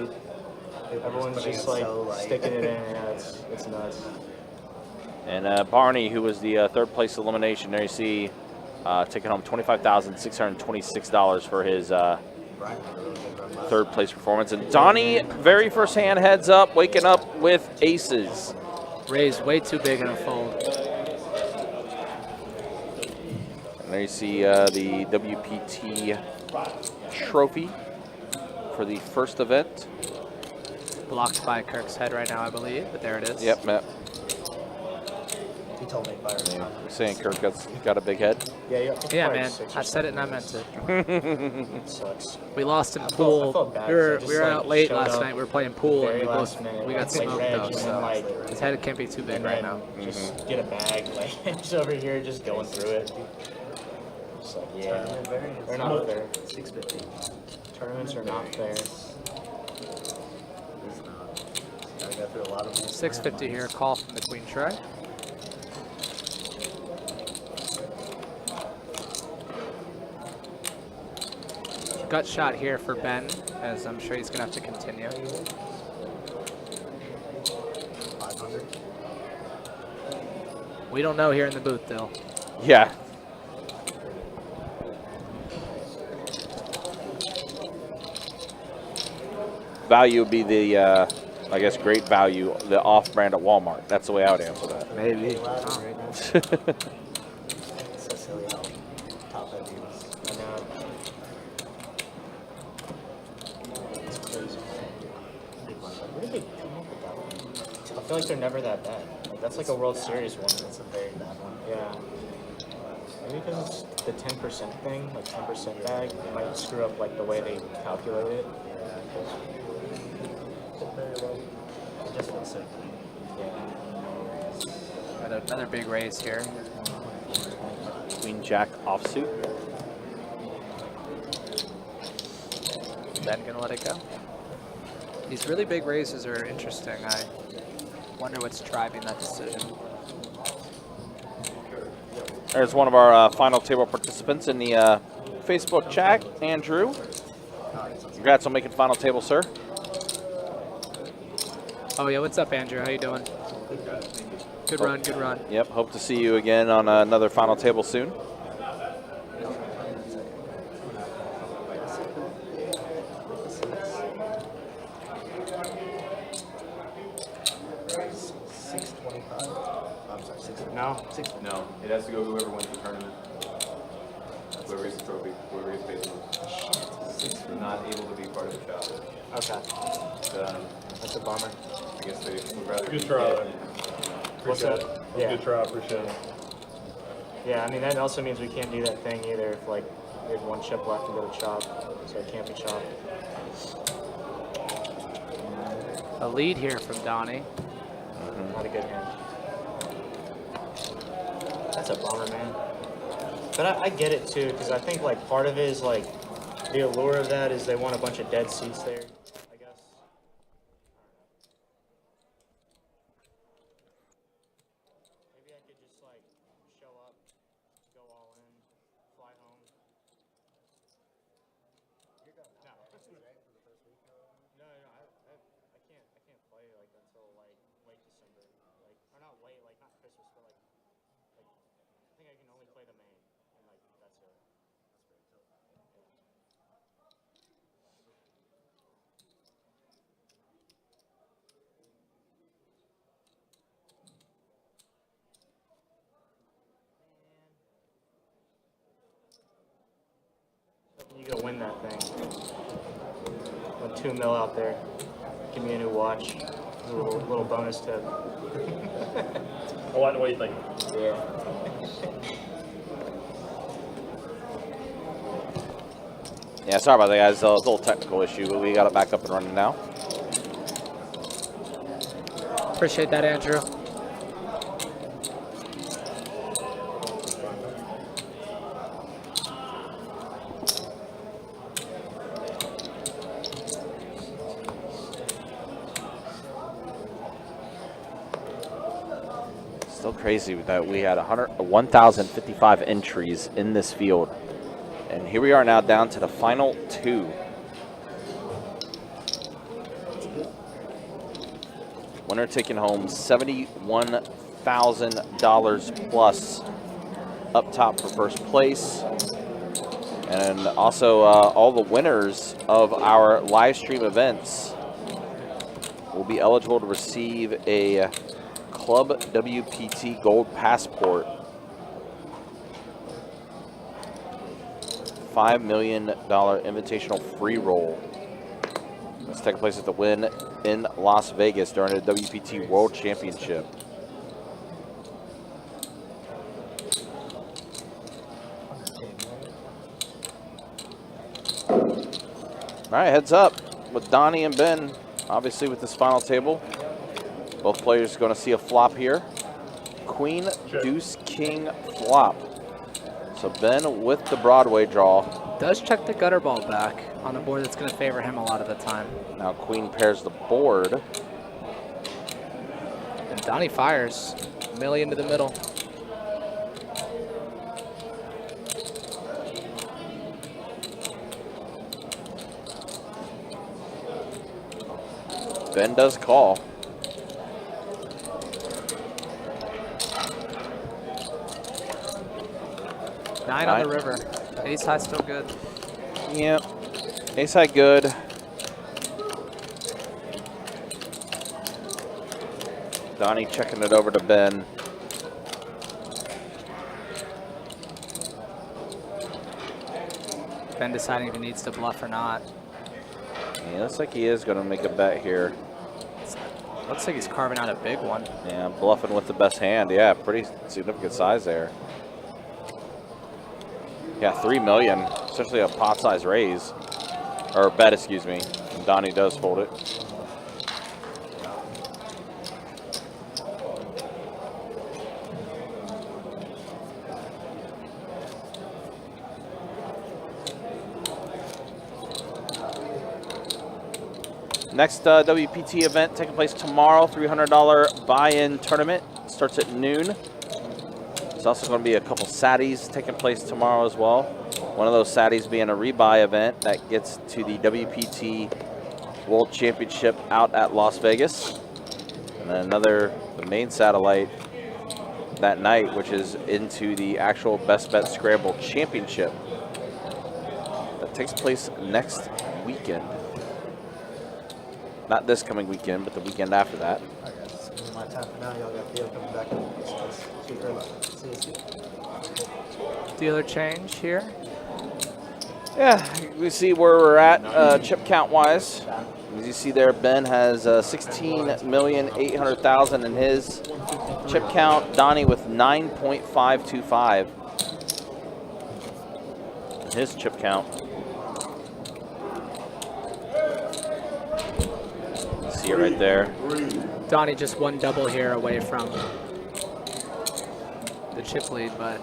Everyone's just like sticking it in. Yeah, it's nuts. And Barney, who was the third place elimination, there you see, taking home $25,626 for his third place performance. And Donnie, very first hand heads up, waking up with aces. Raised way too big in a fold. And there you see the WPT trophy for the first event. Blocked by Kirk's head right now, I believe, but there it is. Yep, Matt. He told me fire. Saying Kirk got a big head. Yeah, man. I said it and I meant it. Sucks. We lost in pool. felt bad, We were so I just, out late showed last up night. We were playing pool and very last minute, we got like, smoked red, though. and then, So like, his head can't be too big right now. Just get a bag, like just over here, just going through it. Just like, yeah, they're not fair. 650. Tournaments are not fair. 650 here, call from the queen tray. Gut shot here for Ben, as I'm sure he's gonna have to continue. 500. We don't know here in the booth, Dill. Yeah. Value would be the, I guess, great value, the off-brand at Walmart. That's the way I would answer that. Maybe. So silly how top heavy is. I know. It's crazy. Where did they come up with that one? I feel like they're never that bad. Like, that's like a World Series one. That's a very bad one. Yeah. Maybe because it's the 10% thing, like 10% bag, it might screw up like the way they calculate it. Just feels so clean. Yeah. Got another big raise here. Queen Jack offsuit. Ben gonna let it go. These really big raises are interesting. I wonder what's driving that decision. There's one of our final table participants in the Facebook chat, Andrew. Congrats on making final table, sir. Oh yeah, what's up, Andrew? How you doing? Good run, good run. Yep, hope to see you again on another final table soon. No, it has to go whoever wins the tournament. Whoever gets the trophy, whoever gets paid the most. They're not able to be part of the shop. Okay. That's a bummer. I guess they would rather. Good try. What's that? Yeah. Good try, appreciate it. Yeah, I mean, that also means we can't do that thing either if, like, we have one chip left to go to chop, so it can't be chopped. A lead here from Donnie. Not a good hand. That's a bummer, man. But I get it, too, because I think, like, part of it is, like, the allure of that is they want a bunch of dead seats there, I guess. Maybe I could just, like, show up, go all in, fly home. You're going no. No, I can't play, like, until, like, late December. Like, or not late, like, not Christmas, but, like, I think I can only play the main, and, like, that's it. You go win that thing. With 2 mil out there. Give me a new watch. A little bonus tip. I like the way you think. Yeah. Yeah, sorry about that, guys. It's a little technical issue, but we got it back up and running now. Appreciate that, Andrew. Still crazy that we had 1,055 entries in this field. And here we are now down to the final 2. Winner taking home $71,000 plus up top for first place. And also all the winners of our live stream events will be eligible to receive a Club WPT Gold Passport. $5 million invitational free roll. That's taking place at the Wynn in Las Vegas during the WPT World Championship. All right, heads up with Donnie and Ben, obviously with this final table. Both players going to see a flop here. Queen, Deuce, King, flop. So Ben with the Broadway draw. Does check the gutter ball back on a board that's going to favor him a lot of the time. Now Queen pairs the board. And Donnie fires. $1 million to the middle. Ben does call. Nine on the river. Ace high still good. Yep. Ace high good. Donnie checking it over to Ben. Ben deciding if he needs to bluff or not. Yeah, looks like he is going to make a bet here. Looks like he's carving out a big one. Yeah, bluffing with the best hand. Yeah, pretty significant size there. Yeah, $3 million, essentially a pot size raise, or bet, excuse me. And Donnie does fold it. Next WPT event taking place tomorrow, $300 buy-in tournament. Starts at noon. There's also going to be a couple Saddies taking place tomorrow as well. One of those Saddies being a rebuy event that gets to the WPT World Championship out at Las Vegas. And then another, the main satellite that night, which is into the actual Best Bet Scramble Championship. That takes place next weekend. Not this coming weekend, but the weekend after that. I guess this is my time for now. Y'all got Theo coming back. Dealer change here. Yeah, we see where we're at chip count wise. As you see there, Ben has 16,800,000 in his chip count. Donnie with 9.525 in his chip count. See it right there. Donnie just one double here away from the chip lead, but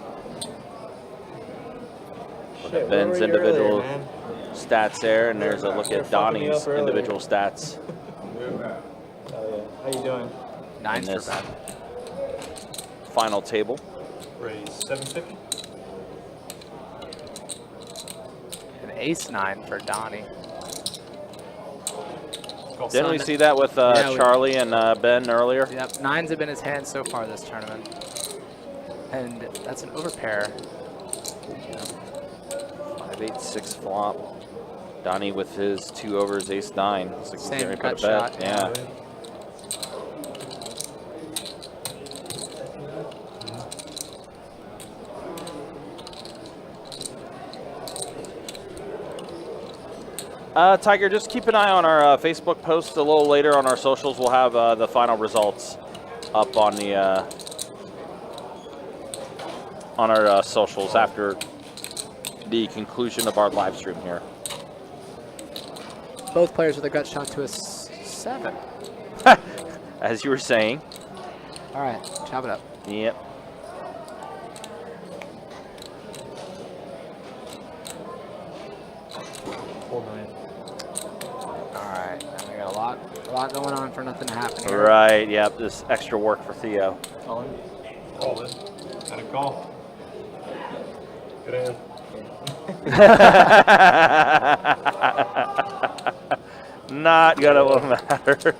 Look at Ben's individual stats there, and there's a look at Donnie's individual stats. How you doing? Nine's in for this bad. final table. Raise 750. An ace nine for Donnie. Didn't we see that with Charlie and Ben earlier? Yep, nines have been his hand so far this tournament. And that's an overpair. 5-8-6 flop. Donnie with his 2 overs, ace-9. Looks like he's Same getting ready cut to put a bet. shot, Yeah. Tiger, just keep an eye on our Facebook post a little later on our socials. We'll have the final results up on the on our socials after the conclusion of our live stream here. both players with a gut shot to a 7. As you were saying. All right, chop it up. Yep. All right, now we got a lot going on for nothing to happen here. Right, yep, this extra work for Theo. Call in. Had a call. Good Not gonna matter.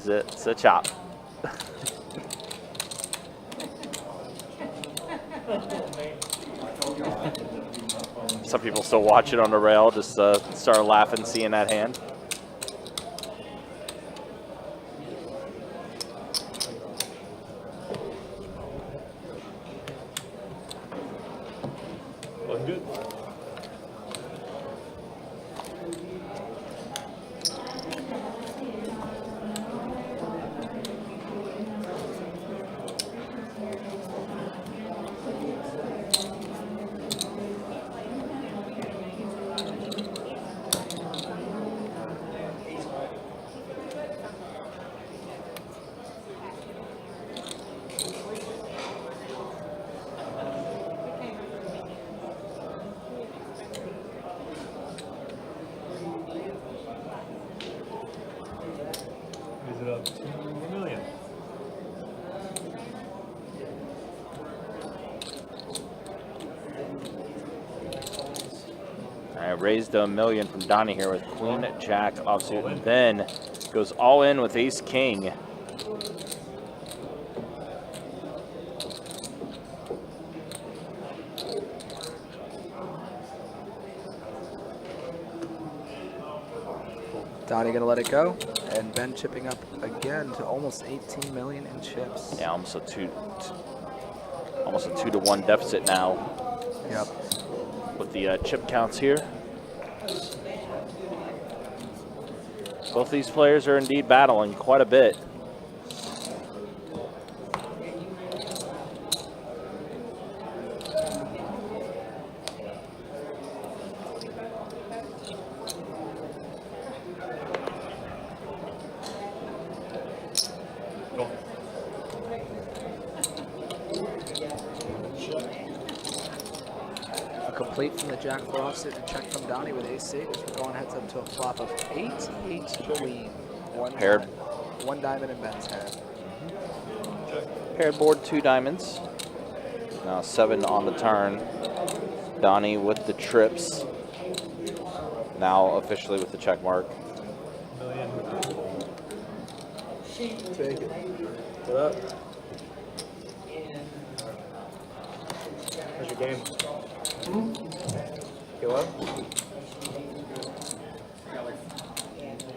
It's a chop. Some people still watch it on the rail, just start laughing seeing that hand. Looking good. Raise it up to $1 million. I raised $1 million from Donnie here with Queen Jack offsuit, and then goes all in with Ace King. Donnie gonna let it go, and Ben chipping up again to almost 18 million in chips. Yeah, almost a 2-to-1 deficit now. Yep. With the chip counts here. Both these players are indeed battling quite a bit. Complete from the Jack 4 offsuit and check from Donnie with ace 6. We're going heads up to a flop of 8-8 queen. Paired. One diamond in Ben's hand. Paired board, 2 diamonds. Now 7 on the turn. Donnie with the trips. Now officially with the check mark. Take it. What up? How's your game? You up? I got like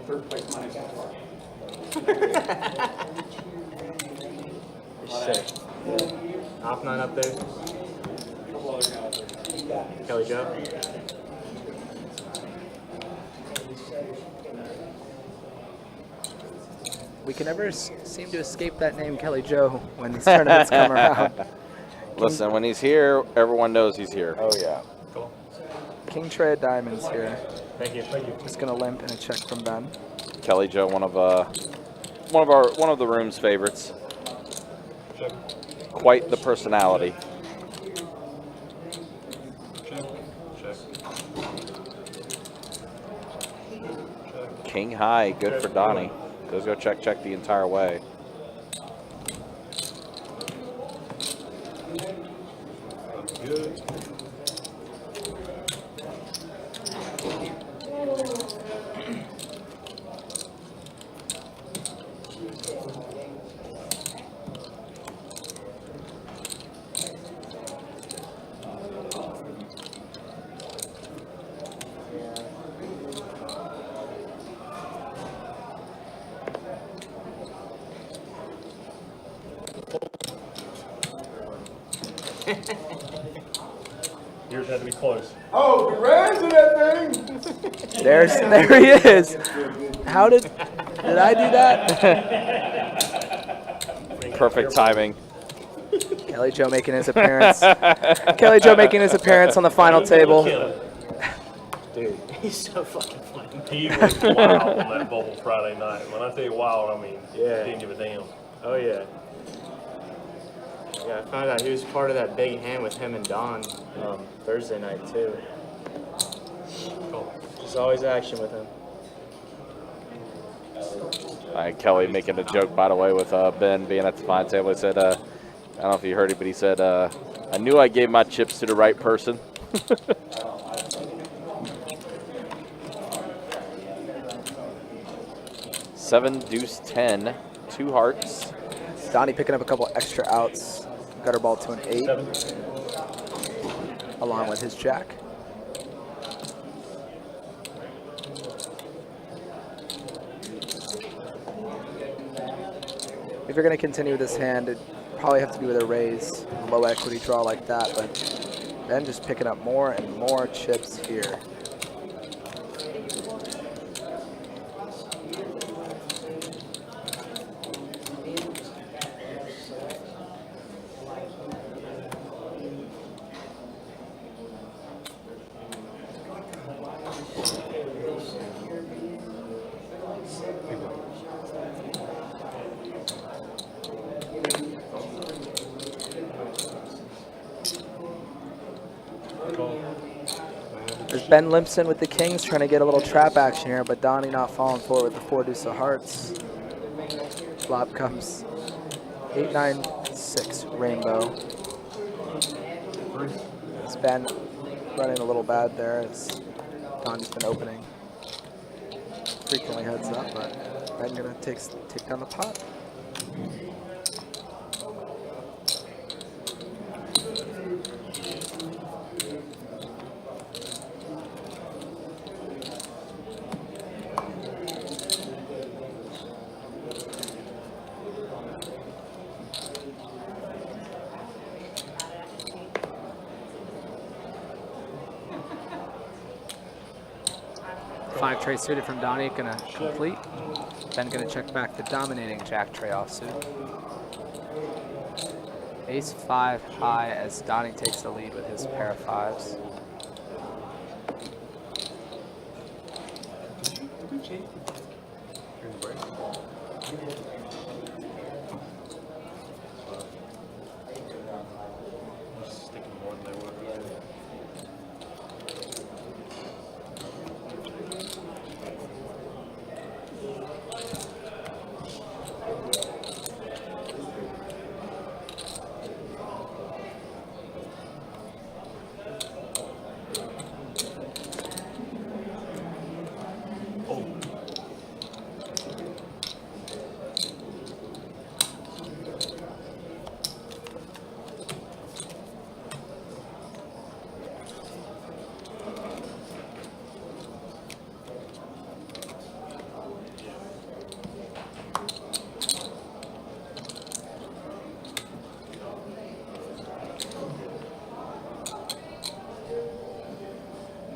3rd place money so far. You're sick. Op 9 up there. Kelly Joe. We can never seem to escape that name, Kelly Joe, when these tournaments come around. Listen, when he's here, everyone knows he's here. Oh yeah. Cool. King tray of diamonds here. Thank you. Thank you. Just gonna limp and a check from Ben. Kelly Joe, one of the room's favorites. Check. Quite the personality. Check. Check. King high, good for Donnie. Goes go check the entire way. Good. Yours had to be close. Oh, we ran to that thing! There he is. How did I do that? Perfect timing. Kelly Joe making his appearance. Kelly Joe making his appearance on the final table. Dude, he's so fucking funny. He was wild on that bubble Friday night. When I say wild, I mean, Yeah. didn't give a damn. Oh yeah. Yeah, I found out he was part of that big hand with him and Don Thursday night too. There's always action with him. Kelly making a joke, by the way, with Ben being at the fine table. He said, I don't know if you heard it, but he said, I knew I gave my chips to the right person. Seven, deuce, 10, 2 hearts. Donnie picking up a couple extra outs. Gutter ball to an 8. Along with his jack. If you're going to continue this hand, it'd probably have to be with a raise, a low equity draw like that, but then just picking up more and more chips here. There's Ben Limpson with the Kings trying to get a little trap action here, but Donnie not falling for it with the 4 deuce of hearts. Flop comes 8, 9, 6 rainbow. It's Ben running a little bad there as Donnie's been opening. Frequently heads up, but Ben gonna take down the pot. Five tray suited from Donnie, gonna complete. Then gonna check back the dominating jack tray offsuit. Ace 5 high as Donnie takes the lead with his pair of 5s.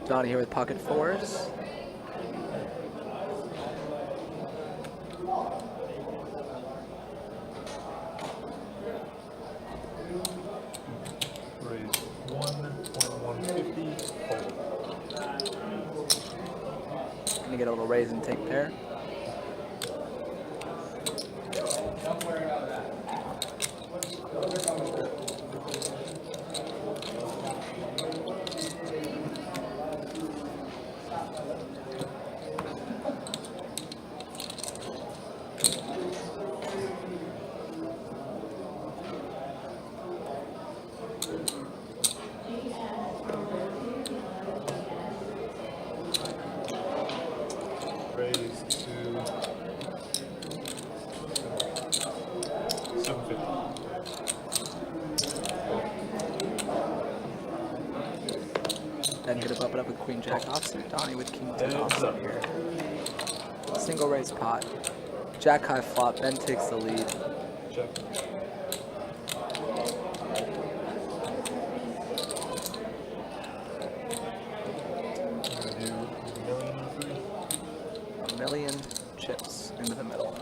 Donnie here with pocket 4s. Raise 1.150. Gonna get a little raise and take pair. Raise to 750. Then gonna bump it up with Queen Jack offsuit. Donnie with King 10 offsuit here. Single raise pot. Jack high flop, then takes the lead. Check. A million chips into the middle.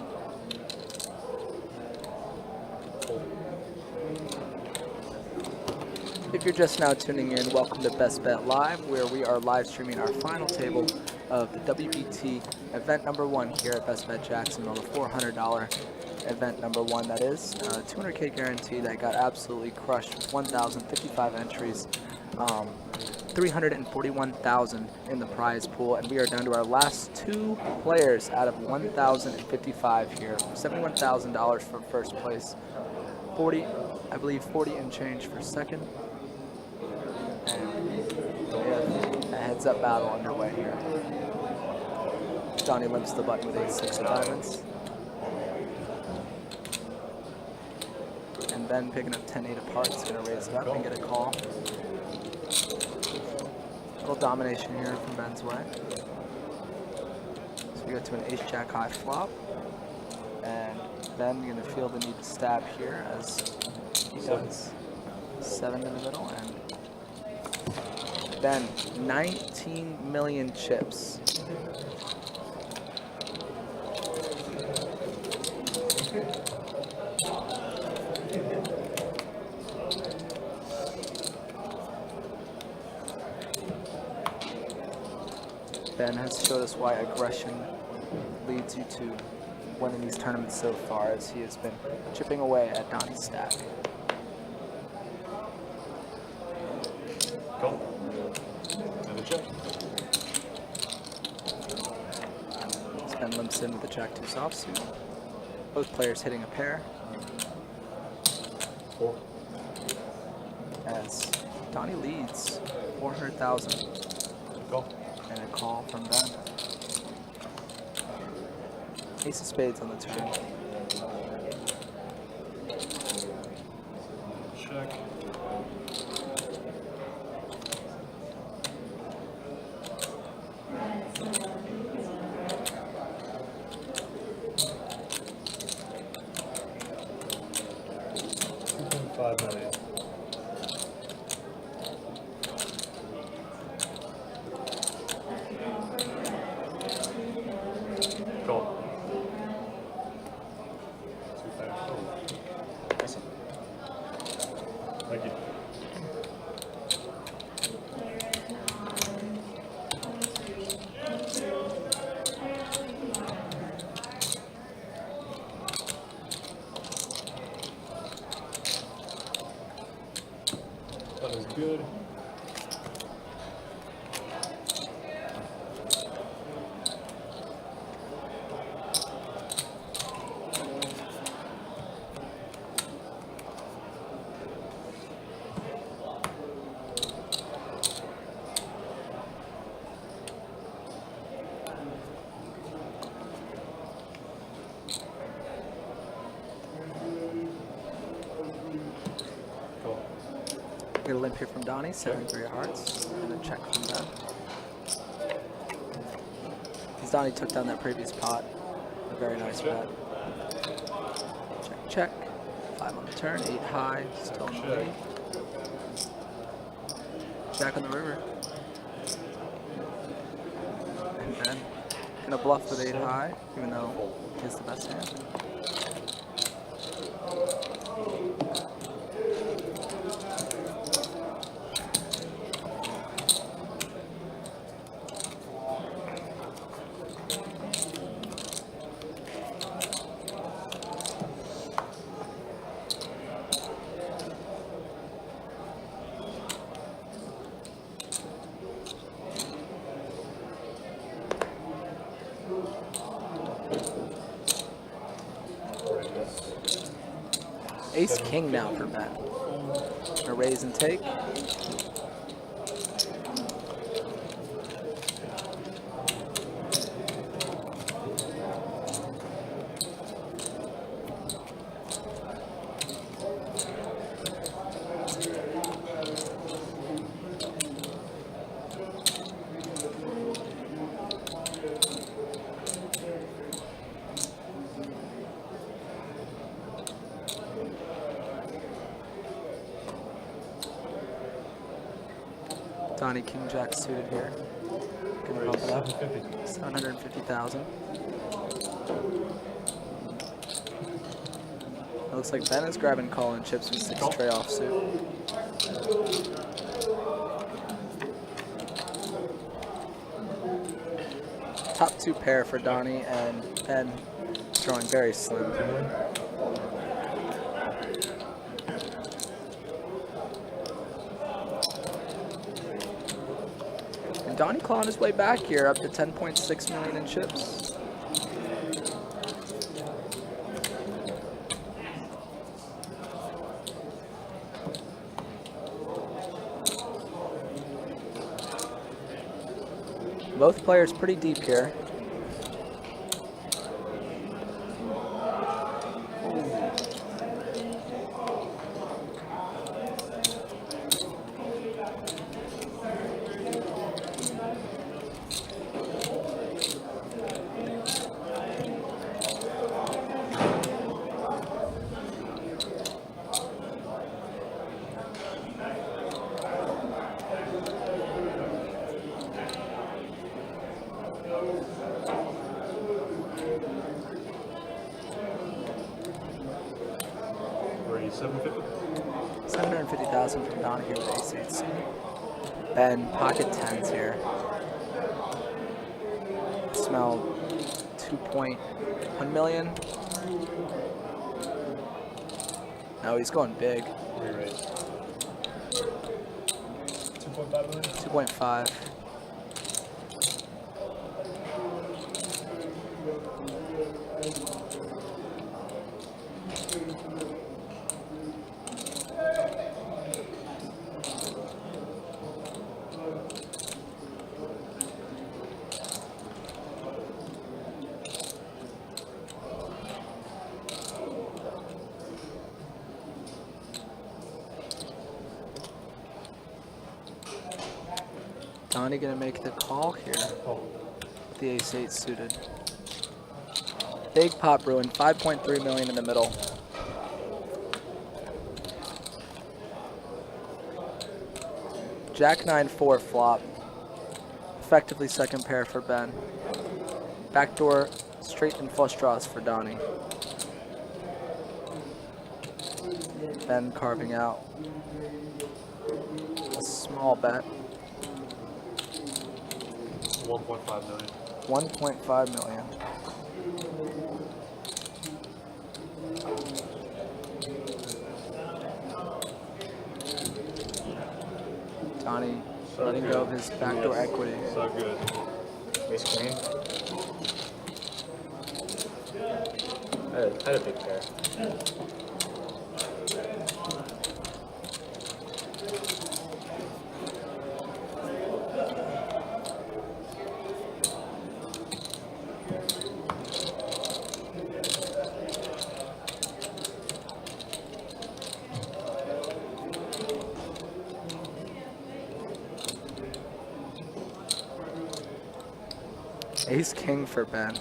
If you're just now tuning in, welcome to Best Bet Live, where we are live streaming our final table of the WPT event number 1 here at Best Bet Jacksonville, the $400 event number 1, that is. 200K guarantee that got absolutely crushed with 1,055 entries, 341,000 in the prize pool, and we are down to our last 2 players out of 1,055 here. $71,000 for first place, 40 and change for second. And we have a heads-up battle underway here. Donnie limps the button with 8-6 of diamonds. And Ben picking up 10-8 of hearts, going to raise it up and get a call. Little domination here from Ben's way. So we go to an ace-jack high flop. And Ben going to feel the need to stab here as he does. 7 in the middle, and Ben, 19 million chips. Ben has showed us why aggression leads you to winning these tournaments so far, as he has been chipping away at Donnie's stack. Go. And a check. Ben limps in with the Jack-2 offsuit. Both players hitting a pair. 4. As Donnie leads 400,000. Go. And a call from Ben. Ace of spades on the turn. Check. $2.5 million. Go. Thank you. That is good. Get a limp here from Donnie, 7-3 of hearts, and a check from Ben. Because Donnie took down that previous pot, a very nice bet. Check, check. 5 on the turn, 8 high, still in the lead. Jack on the river. And Ben gonna bluff with 8 high, even though he's the best hand. Ace king now for Ben. A raise and take. Donnie king jack suited here. Gonna bump it up. 750,000. Looks like Ben is grabbing call-in chips with 6 tray offsuit. Top 2 pair for Donnie, and Ben throwing very slim. And Donnie clawing his way back here up to 10.6 million in chips. Both players pretty deep here. $750,000 from Donnie here with ace-8 Ben, pocket 10s here. Smell 2.1 million. No, he's going big. 2.5 million? 2.5. Donnie gonna make the call here. The ace-8 suited. Big pop ruin, 5.3 million in the middle. Jack 9-4 flop. Effectively second pair for Ben. Backdoor straight and flush draws for Donnie. Ben carving out a small bet. 1.5 million. 1.5 million. Donnie letting go of his backdoor equity. So good. Ace queen. I had a big pair. Ace king for Ben.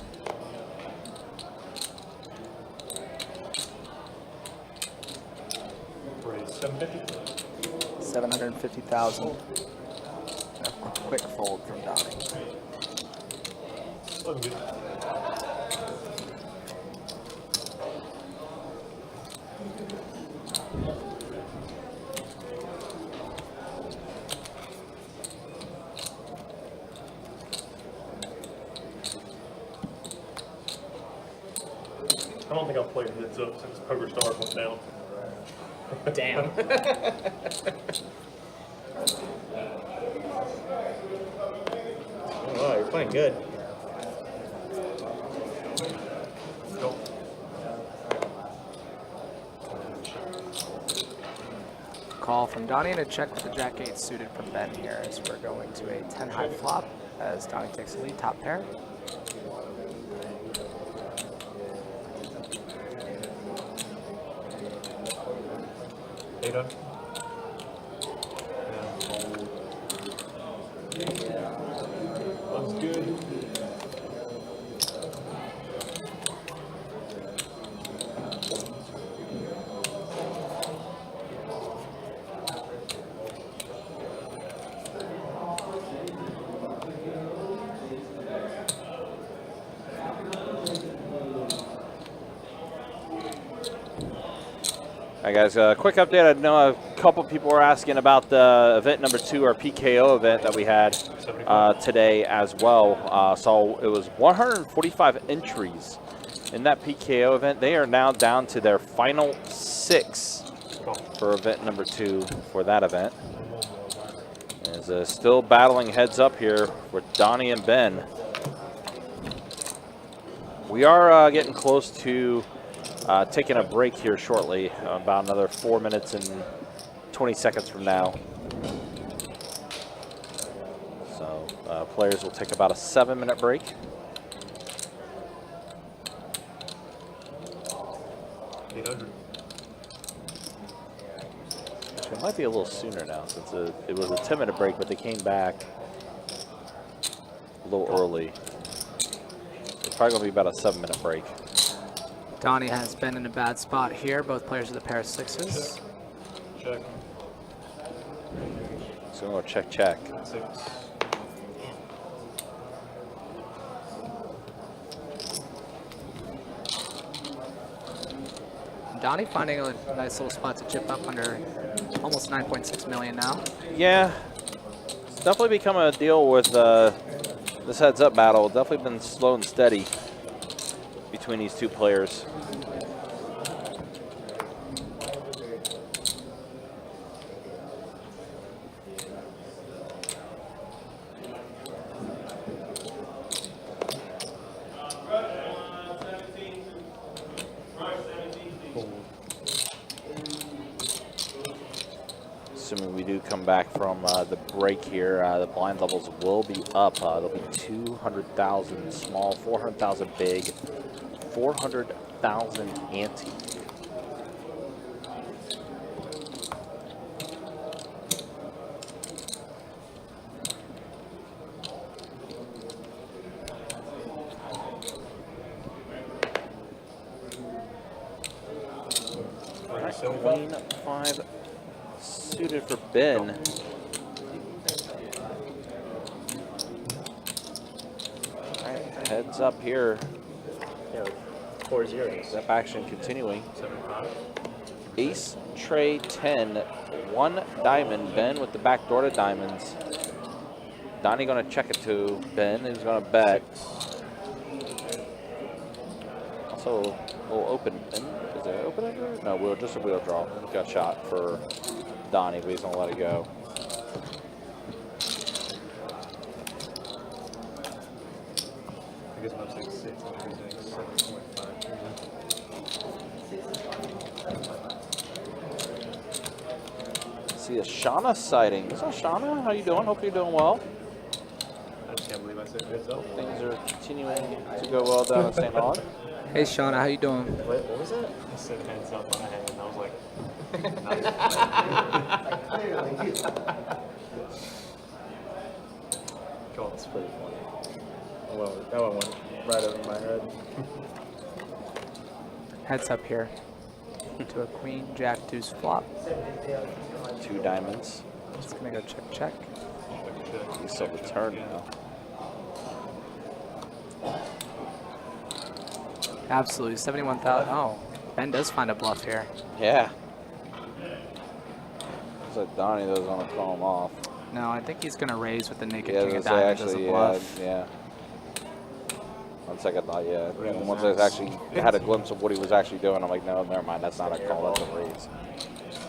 Raise 750. 750,000. A quick fold from Donnie. Looking good. I don't think I've played heads up since Poker Stars went down. Damn. Oh, you're playing good. Nope. Call from Donnie and a check with the Jack-8 suited from Ben here as we're going to a 10 high flop as Donnie takes the lead, top pair. Eight on. Looks good. All right, guys, quick update. I know a couple people were asking about the event number 2, our PKO event that we had today as well. So it was 145 entries in that PKO event. They are now down to their final 6 for event number 2 for that event. Is still battling heads up here with Donnie and Ben. We are getting close to taking a break here shortly, about another 4 minutes and 20 seconds from now. So players will take about a 7-minute break. Actually, it might be a little sooner now since it was a 10-minute break, but they came back a little early. It's probably going to be about a 7-minute break. Donnie has been in a bad spot here. Both players are the pair of 6s. Check. So we'll check, check. 6. Donnie finding a nice little spot to chip up under almost 9.6 million now. Yeah, it's definitely become a deal with this heads-up battle. Definitely been slow and steady between these two players. Assuming we do come back from the break here, the blind levels will be up. There'll be 200,000 small, 400,000 big, 400,000 ante. All right, Queen 5 suited for Ben. All right, heads up here. Yeah, 4-0. Step action continuing. Ace, tray, 10, 1 diamond. Ben with the back door to diamonds. Donnie gonna check it to Ben, who's gonna bet. Also, a little open. Is it open ender? No, just a wheel draw. Got shot for Donnie, but he's gonna let it go. I guess I'm saying 6. I'm saying 7.5. See a Shauna sighting. What's up, Shauna? How you doing? Hope you're doing well. I just can't believe I said heads up. Things are continuing to go well down in St. Aug. Hey, Shauna, how you doing? What was it? I said heads up on the head, and I was like, Oh, that's pretty funny. Well, that one went right over my head. Heads up here to a queen, jack, deuce, flop. 2 diamonds. Just gonna go check, check. He's still returned now. Absolutely, 71,000. Oh, Ben does find a bluff here. Yeah. Looks like Donnie doesn't want to call him off. No, I think he's gonna raise with the naked Yeah, king of say diamonds as a actually, bluff. yeah. On second thought, yeah. And once I actually had a glimpse of what he was actually doing, I'm like, no, never mind. That's not a call. That's a raise.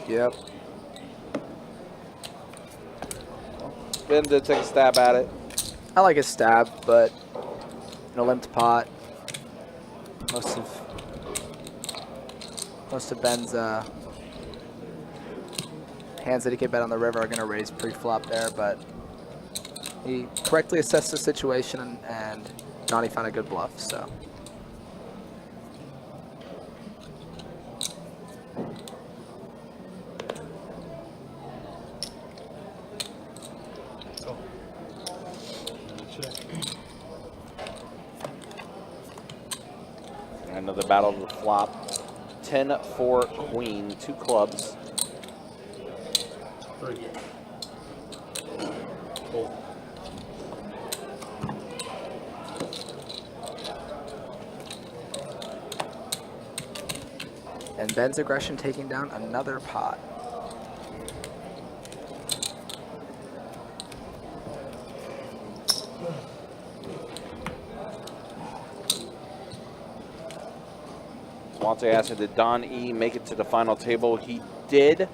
Yep. Ben did take a stab at it. I like his stab, but no limped pot. Most of Ben's hands that he can bet on the river are going to raise pre-flop there, but he correctly assessed the situation and Donnie found a good bluff, so. Another battle of the flop. 10-4 queen, 2 clubs. 3. And Ben's aggression taking down another pot. Swante asked, did Don E make it to the final table? He did.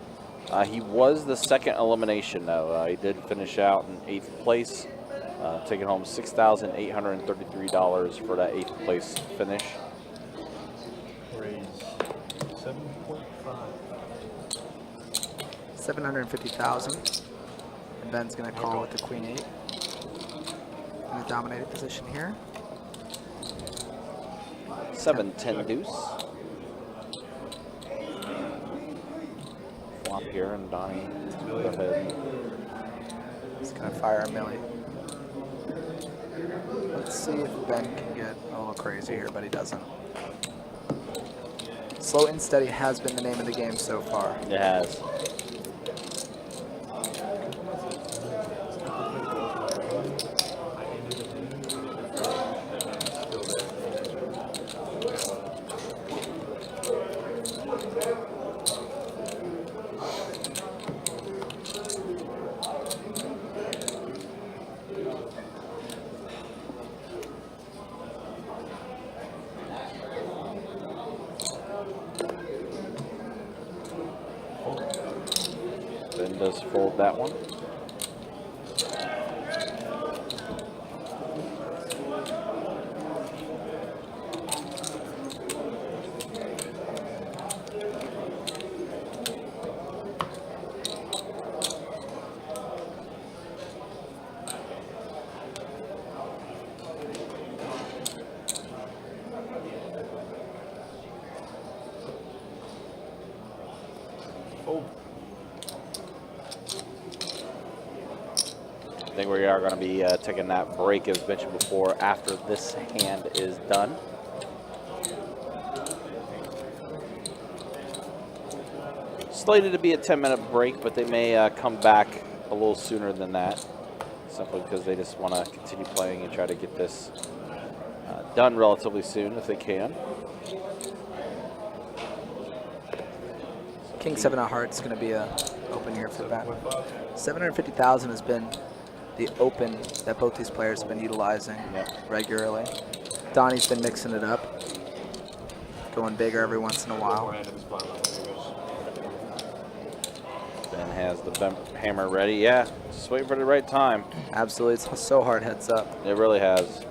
He was the second elimination, though. He did finish out in 8th place, taking home $6,833 for that 8th place finish. Raise 7.5. 750,000. And Ben's gonna call with the Queen 8 in the dominated position here. 7-10 deuce. Flop here, and Donnie, go ahead. He's gonna fire a milli. Let's see if Ben can get a little crazy here, but he doesn't. Slow and steady has been the name of the game so far. It has. Ben does fold that one. I think we are going to be taking that break, as mentioned before, after this hand is done. Slated to be a 10-minute break, but they may come back a little sooner than that, simply because they just want to continue playing and try to get this done relatively soon if they can. King 7 of Hearts going to be a open here for Ben. 750,000 has been the open that both these players have been utilizing regularly. Donnie's been mixing it up, going bigger every once in a while. Ben has the hammer ready. Yeah, just waiting for the right time. Absolutely, it's so hard heads up. It really has.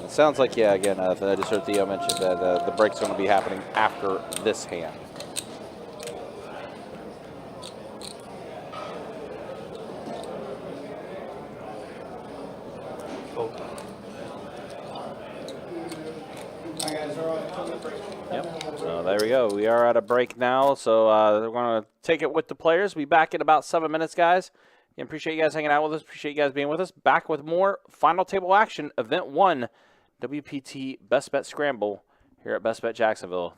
It sounds like, yeah, again, I just heard Theo mention that the break's going to be happening after this hand. Yep, so there we go. We are at a break now, so we're going to take it with the players. Be back in about 7 minutes, guys. And appreciate you guys hanging out with us. Appreciate you guys being with us. Back with more final table action. Event 1, WPT Best Bet Scramble here at Best Bet Jacksonville.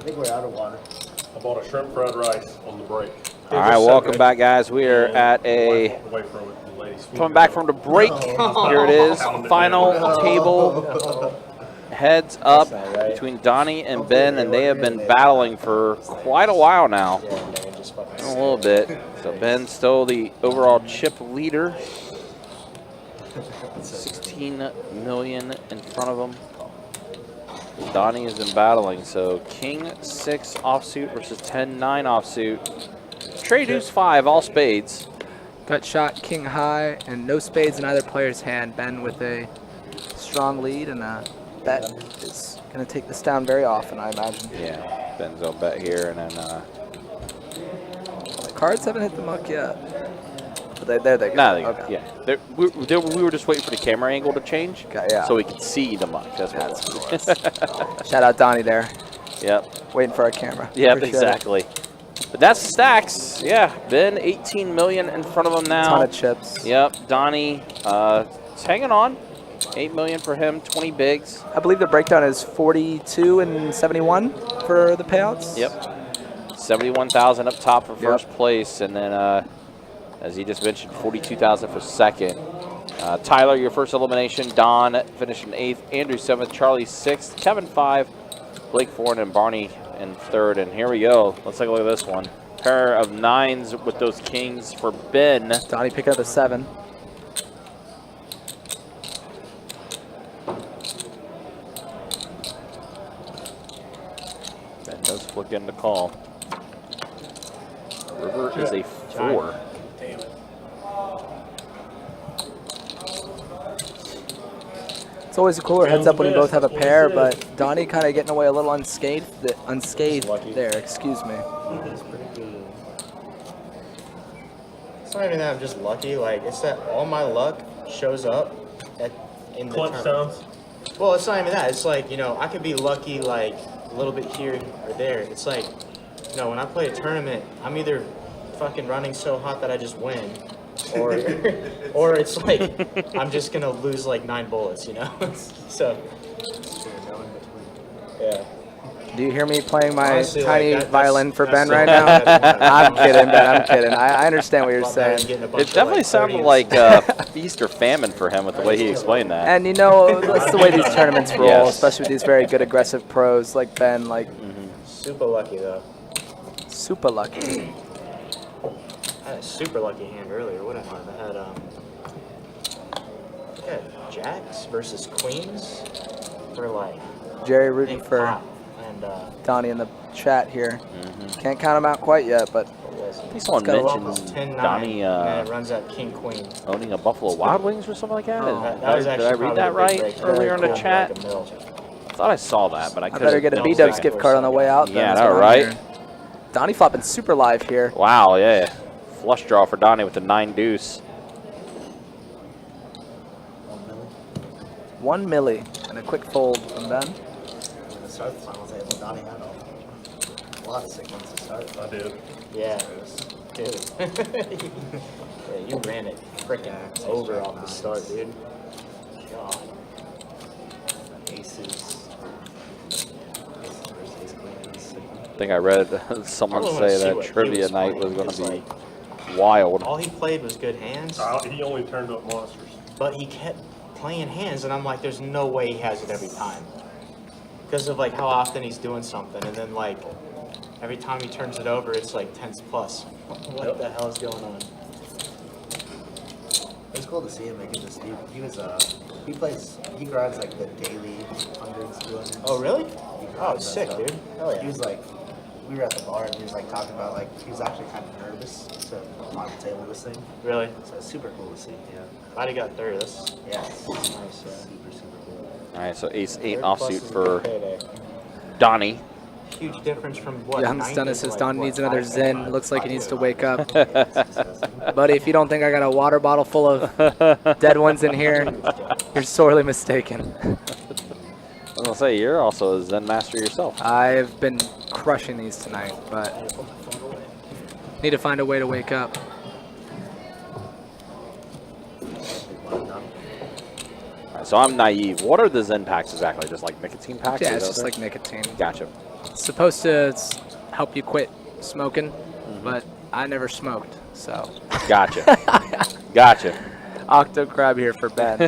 think we're out of water. I bought a shrimp fried rice on the break. All right, welcome back, guys. We are at a coming back from the break. Here it is, final table. Heads up between Donnie and Ben, and they have been battling for quite a while now. A little bit. So Ben's still the overall chip leader. 16 million in front of him. Donnie has been battling. So King 6 offsuit versus 10-9 offsuit. Trade deuce 5, all spades. Gut shot, king high, and no spades in either player's hand. Ben with a strong lead, and bet is going to take this down very often, I imagine. Yeah, Ben's on bet here, and then the cards haven't hit the muck yet. But there they go. nah, Okay. yeah. We were just waiting for the camera angle to change, Okay, yeah. so we could see the muck. That's what it was. Shout out Donnie there. Yep. Waiting for our camera. Yep, Appreciate exactly. But that's the stacks. Yeah, Ben 18 million in front of him now. Ton of chips. Yep, Donnie is hanging on. 8 million for him, 20 bigs. I believe the breakdown is 42 and 71 for the payouts. Yep. 71,000 up top for first place, and then as he just mentioned, 42,000 for second. Tyler, your first elimination. Don finishing 8th. Andrew 7th. Charlie 6th. Kevin 5. Blake fourth and Barney in third. And here we go. Let's take a look at this one. Pair of 9s with those kings for Ben. Donnie picking up a 7. Ben does flick in the call. River is a 4. Damn it. It's always a cooler heads up when you both have a pair, but Donnie kind of getting away a little unscathed there, excuse me. It's not even that I'm just lucky. Like, it's that all my luck shows up in the Clutch tournament. sounds. Well, it's not even that. It's like, you know, I could be lucky like a little bit here or there. It's like, you know, when I play a tournament, I'm either fucking running so hot that I just win, or or it's like I'm just gonna lose like 9 bullets, you know. So yeah. Do you hear me playing my Honestly, tiny like, violin for Ben that's right so now? bad. I'm kidding, Ben. I'm kidding. I understand what you're A lot better saying. than getting a bunch It of, definitely like, sounded 30s. like feast or famine for him with the way he explained that. And you know, that's the way these tournaments roll, Yes. especially with these very good aggressive pros like Ben, like Super lucky though. super lucky. I had a super lucky hand earlier. What am I had jacks versus queens for like Jerry I rooting think for pot, and Donnie in the chat here. Can't count him out quite yet, but I think someone Let's go. mentioned 10-9, Donnie and then it runs out king queen. owning a Buffalo Wild Wings or something like that. Oh, That was Did actually I read probably that the big right break. earlier in the Cool, chat? like a mill. I thought I saw that, but I I couldn't. better get a don't B-Dubs think gift it card was on the way out. then, Yeah, is I know, what I'm right? hearing. Donnie flopping super live here. Wow, yeah. Flush draw for Donnie with the 9 deuce. 1 milli and a quick fold from Ben. To start the final table, Donnie had a lot of sick ones to start. I did. Yeah, dude. Yeah, you ran it freaking over off the start, dude. God. Aces. Aces versus ace queens. I think I read someone I really wanna say see that what he trivia was night playing, was going to because, be wild. All he played was good hands, He only turned up monsters. but he kept playing hands, and I'm like, there's no way he has it every time. Because of like how often he's doing something, and then like every time he turns it over, it's like 10s plus. What the hell is going on? It was cool to see him making this. He grinds like the daily 100s, 200s. Oh, really? He Oh, grinds that sick, stuff. dude. Hell yeah. He was like, we were at the bar and he was like talking about like, he was actually kind of nervous to on the table this thing. Really? So it's super cool to see, yeah. Glad he got third. That's Yeah, it's nice. super, super cool. All right, so ace 8 Third plus offsuit is a for good payday. Donnie. Huge difference from what? Young 90 Stunner to, says like, Donnie what, needs another 5? Zen. Looks like he needs to wake up. Buddy, if you don't think I got a water bottle full of dead ones in here, you're sorely mistaken. I was going to say, you're also a Zen master yourself. I've been crushing these tonight, but need to find a way to wake up. All right, so I'm naive. What are the Zen packs exactly? Just like nicotine packs? Yeah, Is it's that just what like nicotine. Gotcha. It's supposed to help you quit smoking, but I never smoked, so. Gotcha. Gotcha. Octo crab here for Ben.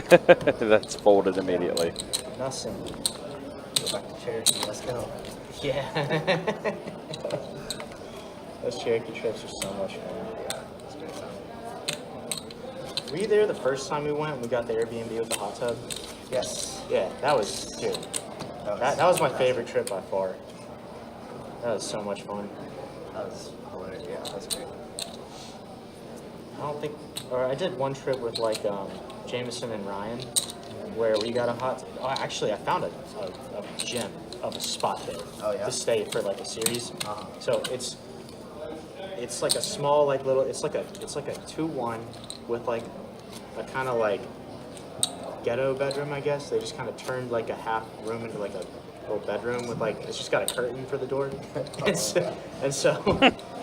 That's folded immediately. Nothing. Go back to Cherokee, let's go. Yeah. Those Cherokee trips are so much fun. Were you there the first time we went? We got the Airbnb with the hot tub? Yes. Yeah, that was, dude. That was my favorite trip by far. That was so much fun. That was hilarious. Yeah, that was great. I don't think, or I did one trip with like Jameson and Ryan, where we got a hot. Oh, actually, I found a gem of a spot there to stay for like a series. So it's like a small like little. It's like a 2-1 with like a kind of like ghetto bedroom, I guess. They just kind of turned like a half room into like a little bedroom with like it's just got a curtain for the door, and so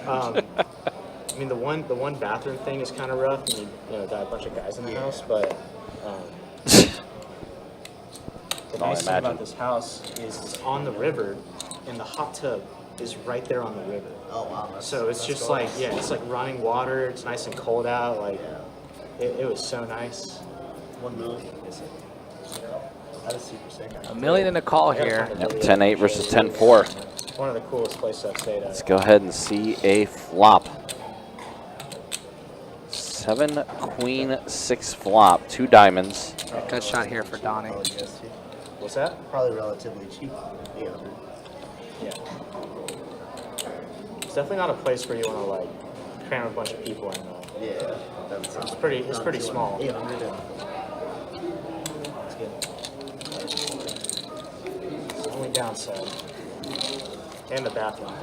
I mean the one bathroom thing is kind of rough, and you know got a bunch of guys in the house, but the nice thing about this house is it's on the river, and the hot tub is right there on the river. Oh wow. So it's just like it's like running water. It's nice and cold out. Like it was so nice. 1 million. That is super sick. $1 million in a call here. Yep, 10-8 versus 10-4. One of the coolest places I've stayed at. Let's go ahead and see a flop. 7 queen 6 flop, 2 diamonds. Good shot here for Donnie. What's that? Probably relatively cheap. 800. Yeah. It's definitely not a place where you want to like cram a bunch of people in though. Yeah. It's pretty small. 800. It's good. It's the only downside. And the bathroom.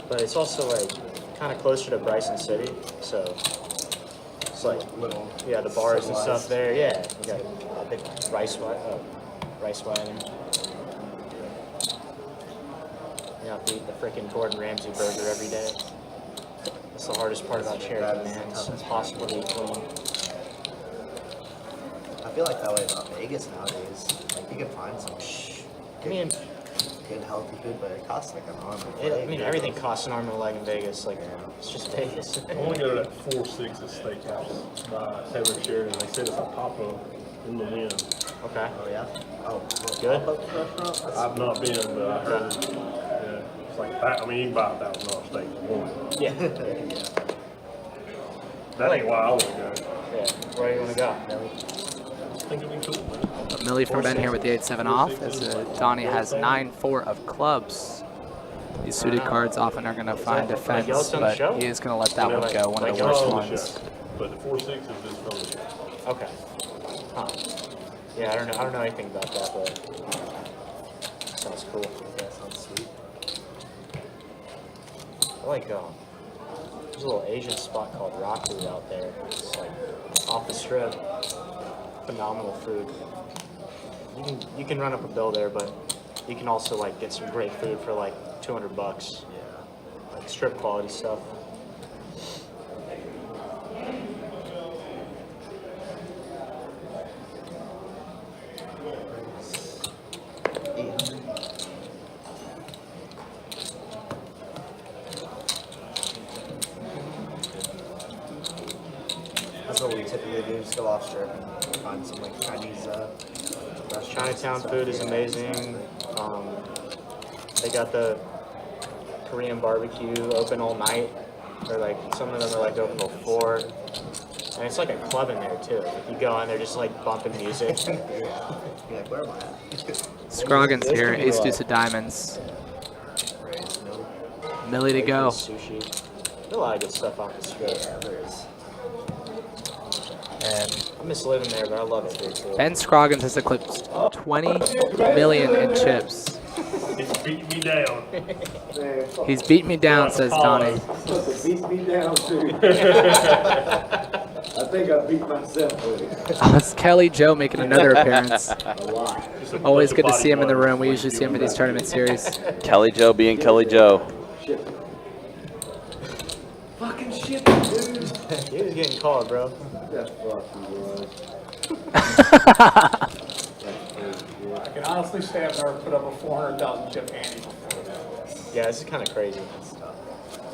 But it's also like kind of closer to Bryson City, so it's like yeah, the bars and stuff there. Yeah, you got a big rice wagon. You have to eat the freaking Gordon Ramsay burger every day. That's the hardest part about charity, man. It's impossible to eat clean. I feel like that way about Vegas nowadays. Like you can find some good healthy food, but it costs like an arm and a leg. I mean, everything costs an arm and a leg in Vegas. Like, it's just Vegas. I want to go to that 4-6 Steakhouse by Taylor Sheridan. They said it's a pop-up in the wind. Okay. Oh yeah. Oh, good. Restaurant. I've not been, but I heard. Yeah, it's like that. I mean, you can buy $1,000 steak for one. Yeah. That ain't why I want to go. Yeah. Where do you want to go? I think it'd be cool, man. $1 million from Ben here with the 8-7 off, as Donnie has 9-4 of clubs. These suited cards often are going to find defense, but he is going to let that one go, one of the worst ones. But the 4-6 is just from the show. Okay. Huh. Yeah, I don't know anything about that, but sounds cool. Yeah, sounds sweet. I like there's a little Asian spot called Raku out there. It's like off the strip. Phenomenal food. You can run up a bill there, but you can also like get some great food for like $200. Yeah. Like strip quality stuff. That's what we typically do, just go off strip and find some like Chinese restaurants. Chinatown food is amazing. They got the Korean barbecue open all night. Or like some of them are like open till 4. And it's like a club in there too. Like, you go in, they're just like bumping music. Yeah. You're like, where am I at? Scroggins here, ace deuce of diamonds. Millie to go. Sushi. There's a lot of good stuff on the strip. Yeah, there is. And I miss living there, but I love it here too. Ben Scroggins has eclipsed 20 million in chips. He's beating me down. He's beat me down, says Donnie. Beat me down too. I think I beat myself with it. Oh, it's Kelly Joe making another appearance. Always good to see him in the room. We usually see him in these tournament series. Kelly Joe being Kelly Joe. Fucking shit, dude. He was getting called, bro. That fucking was. I can honestly say I've never put up a 400,000 chip handy before. Yeah, this is kind of crazy.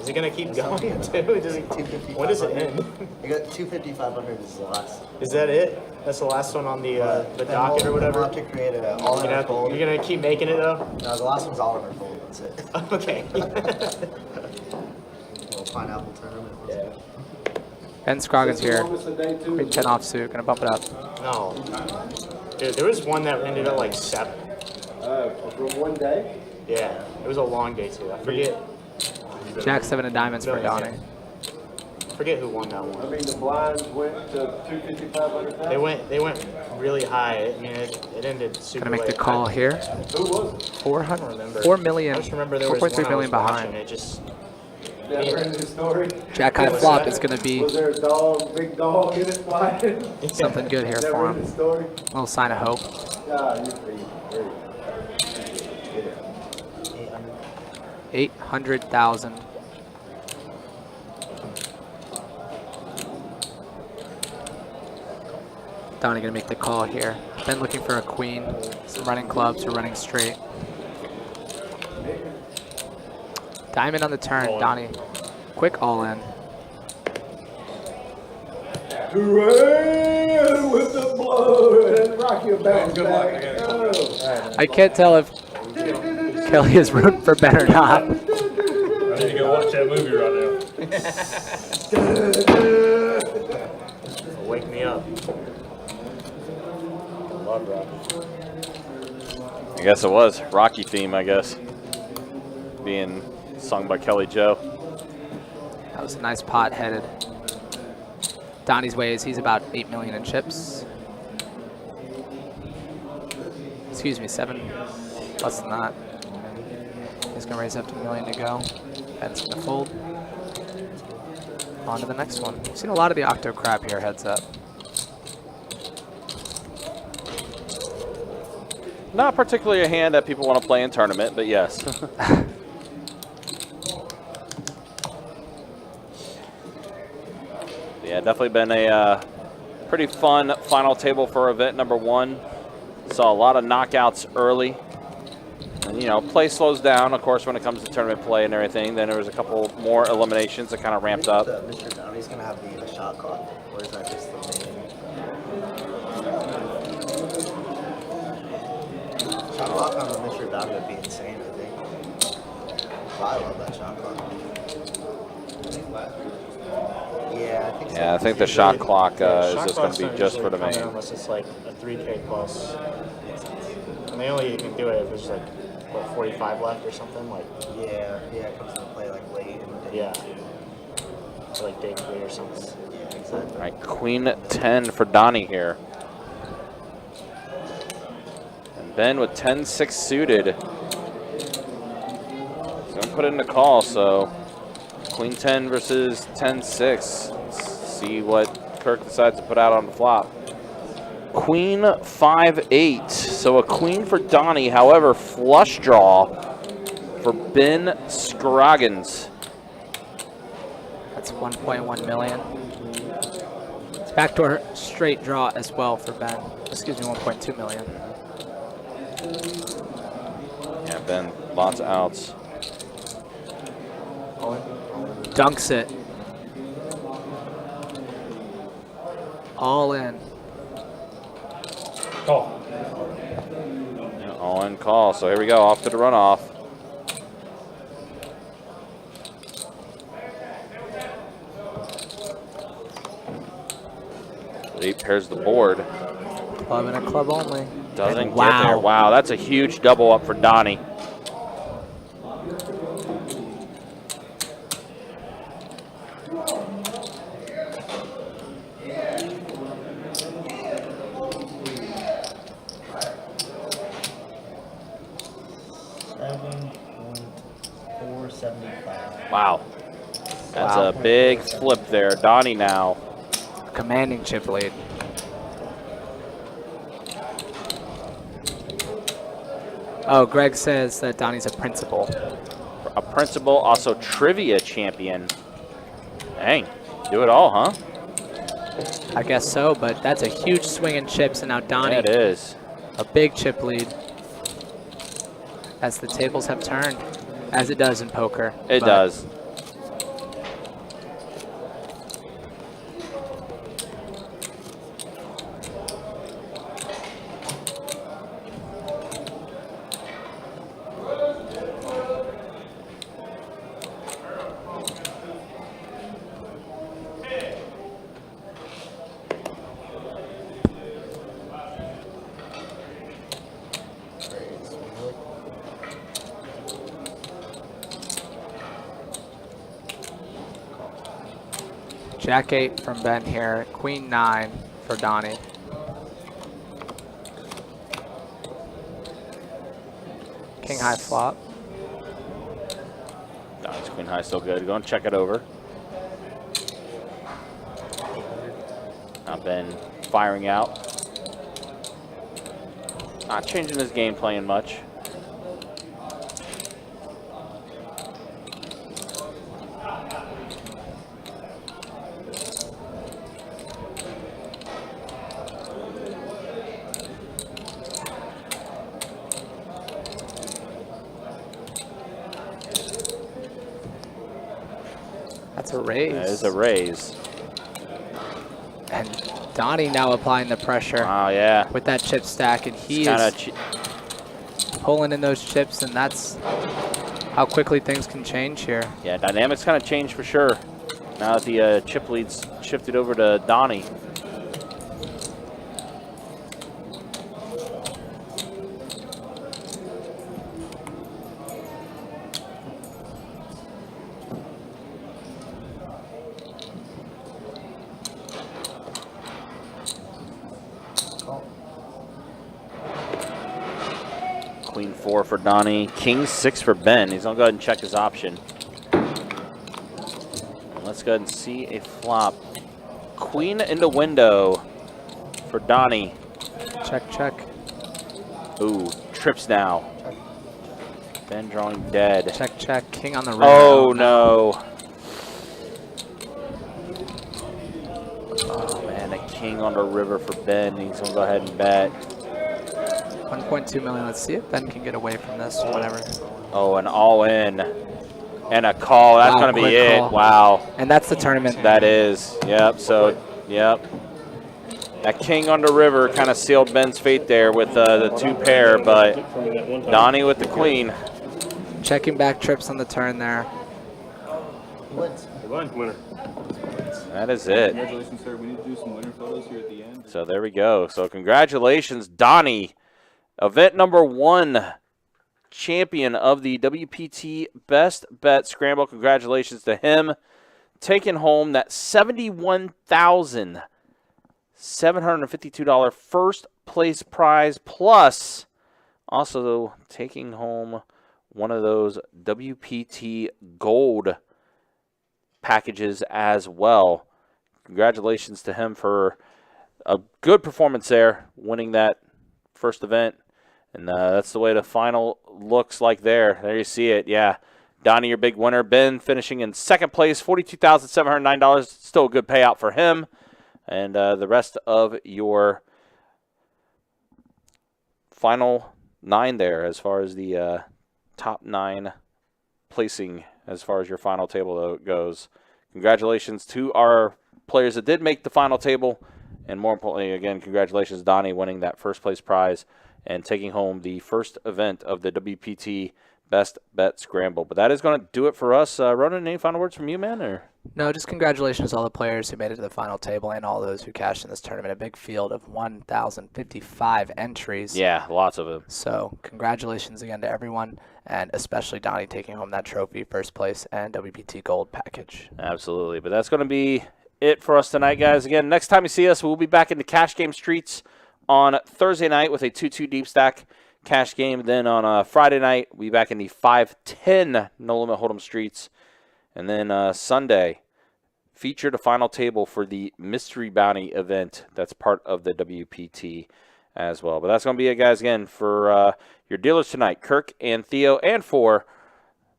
Is it gonna keep going too? When does it end? You got 250, 500 is the last. Is that it? That's the last one on the docket or whatever? We'll have to create it all in our fold. You're gonna keep making it though? No, the last one's all in our fold. That's it. Okay. Little pineapple tournament. Yeah. Ben Scroggins here. Queen 10 offsuit, gonna bump it up. No. Dude, there was one that ended at like 7. From one day? Yeah, it was a long day too. I forget. Jack 7 of diamonds for Donnie. I forget who won that one. I mean, the blinds went to 250, 500,000. They went really high. I mean, it ended super Gonna make the late. call here. Who was it? 4 million. I just remember there was 4.3 one I million was watching, behind. It just. That friend the story? Jack high flop is gonna be Was there a dog, big dog in it flying? something good here for him. The story? Little sign of hope. Yeah, you pretty. 800,000. Donnie gonna make the call here. Ben looking for a queen. Some running clubs or running straight. Diamond on the turn, Donnie. Quick all in. Dwayne with the blow and rock your back. Good luck. I can't tell if Kelly is rooting for Ben or not. I need to go watch that movie right now. Wake me up. I love Rocky. I guess it was Rocky theme, I guess. Being sung by Kelly Joe. That was a nice pot headed. Donnie's weighs, he's about 8 million in chips. Excuse me, 7, less than that. He's gonna raise up to $1 million to go. Ben's gonna fold. On to the next one. We've seen a lot of the Octo Crab here, heads up. Not particularly a hand that people want to play in tournament, but yes. Yeah, definitely been a pretty fun final table for event number 1. Saw a lot of knockouts early. And, you know, play slows down, of course, when it comes to tournament play and everything. Then there was a couple more eliminations that kind of ramped up. Mr. Donnie's going to have the shot clock, or is that just the main? Shot clock on the Mr. Donnie would be insane, I think. I love that shot clock. Yeah, I think so. Yeah, I think the shot clock is just going clock's to be not just for the usually coming main. Unless it's like a 3K plus. And they only can do it if there's like, what, 45 left or something? Like, Yeah, it comes into play like late in the day. yeah. So like day 3 or something. Yeah, exactly. All right, Queen 10 for Donnie here. And Ben with 10-6 suited. He's going to put it in the call, so Queen 10 versus 10-6. Let's see what Kirk decides to put out on the flop. Queen 5-8, so a queen for Donnie. However, flush draw for Ben Scroggins. That's 1.1 million. It's backdoor straight draw as well for Ben. Excuse me, 1.2 million. Yeah, Ben, lots of outs. Dunks it. All in. Call. Yeah, all in call. So here we go, off to the runoff. Eight pairs the board. Club and a club only. Doesn't And get there. Wow, that's a huge double up for Donnie. Wow. That's a big flip there. Donnie now. Commanding chip lead. Oh, Greg says that Donnie's a principal. A principal, also trivia champion. Dang, do it all, huh? I guess so, but that's a huge swing in chips, and now Donnie. Yeah, it is. A big chip lead. As the tables have turned, as it does in poker. It does. Jack 8 from Ben here. Queen 9 for Donnie. King high flop. Donnie's queen high still good. Go and check it over. Now Ben firing out. Not changing his game plan much. That's a raise. That is a raise. And Donnie now applying the pressure. Oh, yeah. With that chip stack, and he is pulling in those chips, and that's how quickly things can change here. Yeah, dynamics kind of changed for sure. Now that the chip lead's shifted over to Donnie. Queen 4 for Donnie. King 6 for Ben. He's going to go ahead and check his option. Let's go ahead and see a flop. Queen in the window for Donnie. Check, check. Ooh, trips now. Ben drawing dead. Check, check. King on the river. Oh, no. Oh, man, a king on the river for Ben. He's going to go ahead and bet. 1.2 million. Let's see if Ben can get away from this. Whatever. Oh, an all-in and a call. That's going to be it. Call. Wow. And that's the tournament. That is. Yep. So, yep. That king on the river kind of sealed Ben's fate there with the 2 pair, but Donnie with the queen. Checking back trips on the turn there. Winner. That is it. Congratulations, sir. We need to do some winner photos here at the end. So there we go. So congratulations, Donnie. Event number 1, champion of the WPT Best Bet Scramble. Congratulations to him. Taking home that $71,752 first place prize, plus also taking home one of those WPT Gold packages as well. Congratulations to him for a good performance there, winning that first event. And that's the way the final looks like there. There you see it. Yeah. Donnie, your big winner. Ben finishing in second place, $42,709. Still a good payout for him. And the rest of your final 9 there, as far as the top 9 placing as far as your final table goes. Congratulations to our players that did make the final table. And more importantly, again, congratulations, Donnie, winning that first place prize and taking home the first event of the WPT Best Bet Scramble. But that is going to do it for us. Ronan, any final words from you, man? Or No, just congratulations to all the players who made it to the final table and all those who cashed in this tournament. A big field of 1,055 entries. Yeah, lots of them. So congratulations again to everyone, and especially Donnie taking home that trophy, first place, and WPT Gold package. Absolutely. But that's going to be it for us tonight, guys. Again, next time you see us, we'll be back in the cash game streets on Thursday night with a 2-2 deep stack cash game. Then on Friday night, we'll be back in the 5-10 no limit hold'em streets. And then Sunday, featured a final table for the mystery bounty event that's part of the WPT as well. But that's going to be it, guys. Again, for your dealers tonight, Kirk and Theo, and for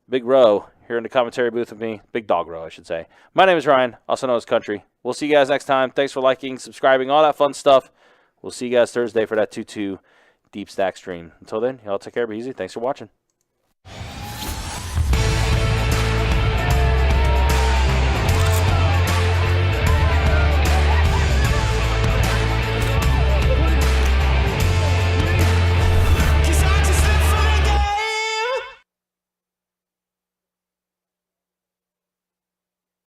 Big Row here in the commentary booth with me, Big Dog Row, I should say. My name is Ryan, also known as Country. We'll see you guys next time. Thanks for liking, subscribing, all that fun stuff. We'll see you guys Thursday for that 2-2 deep stack stream. Until then, y'all take care, be easy. Thanks for watching.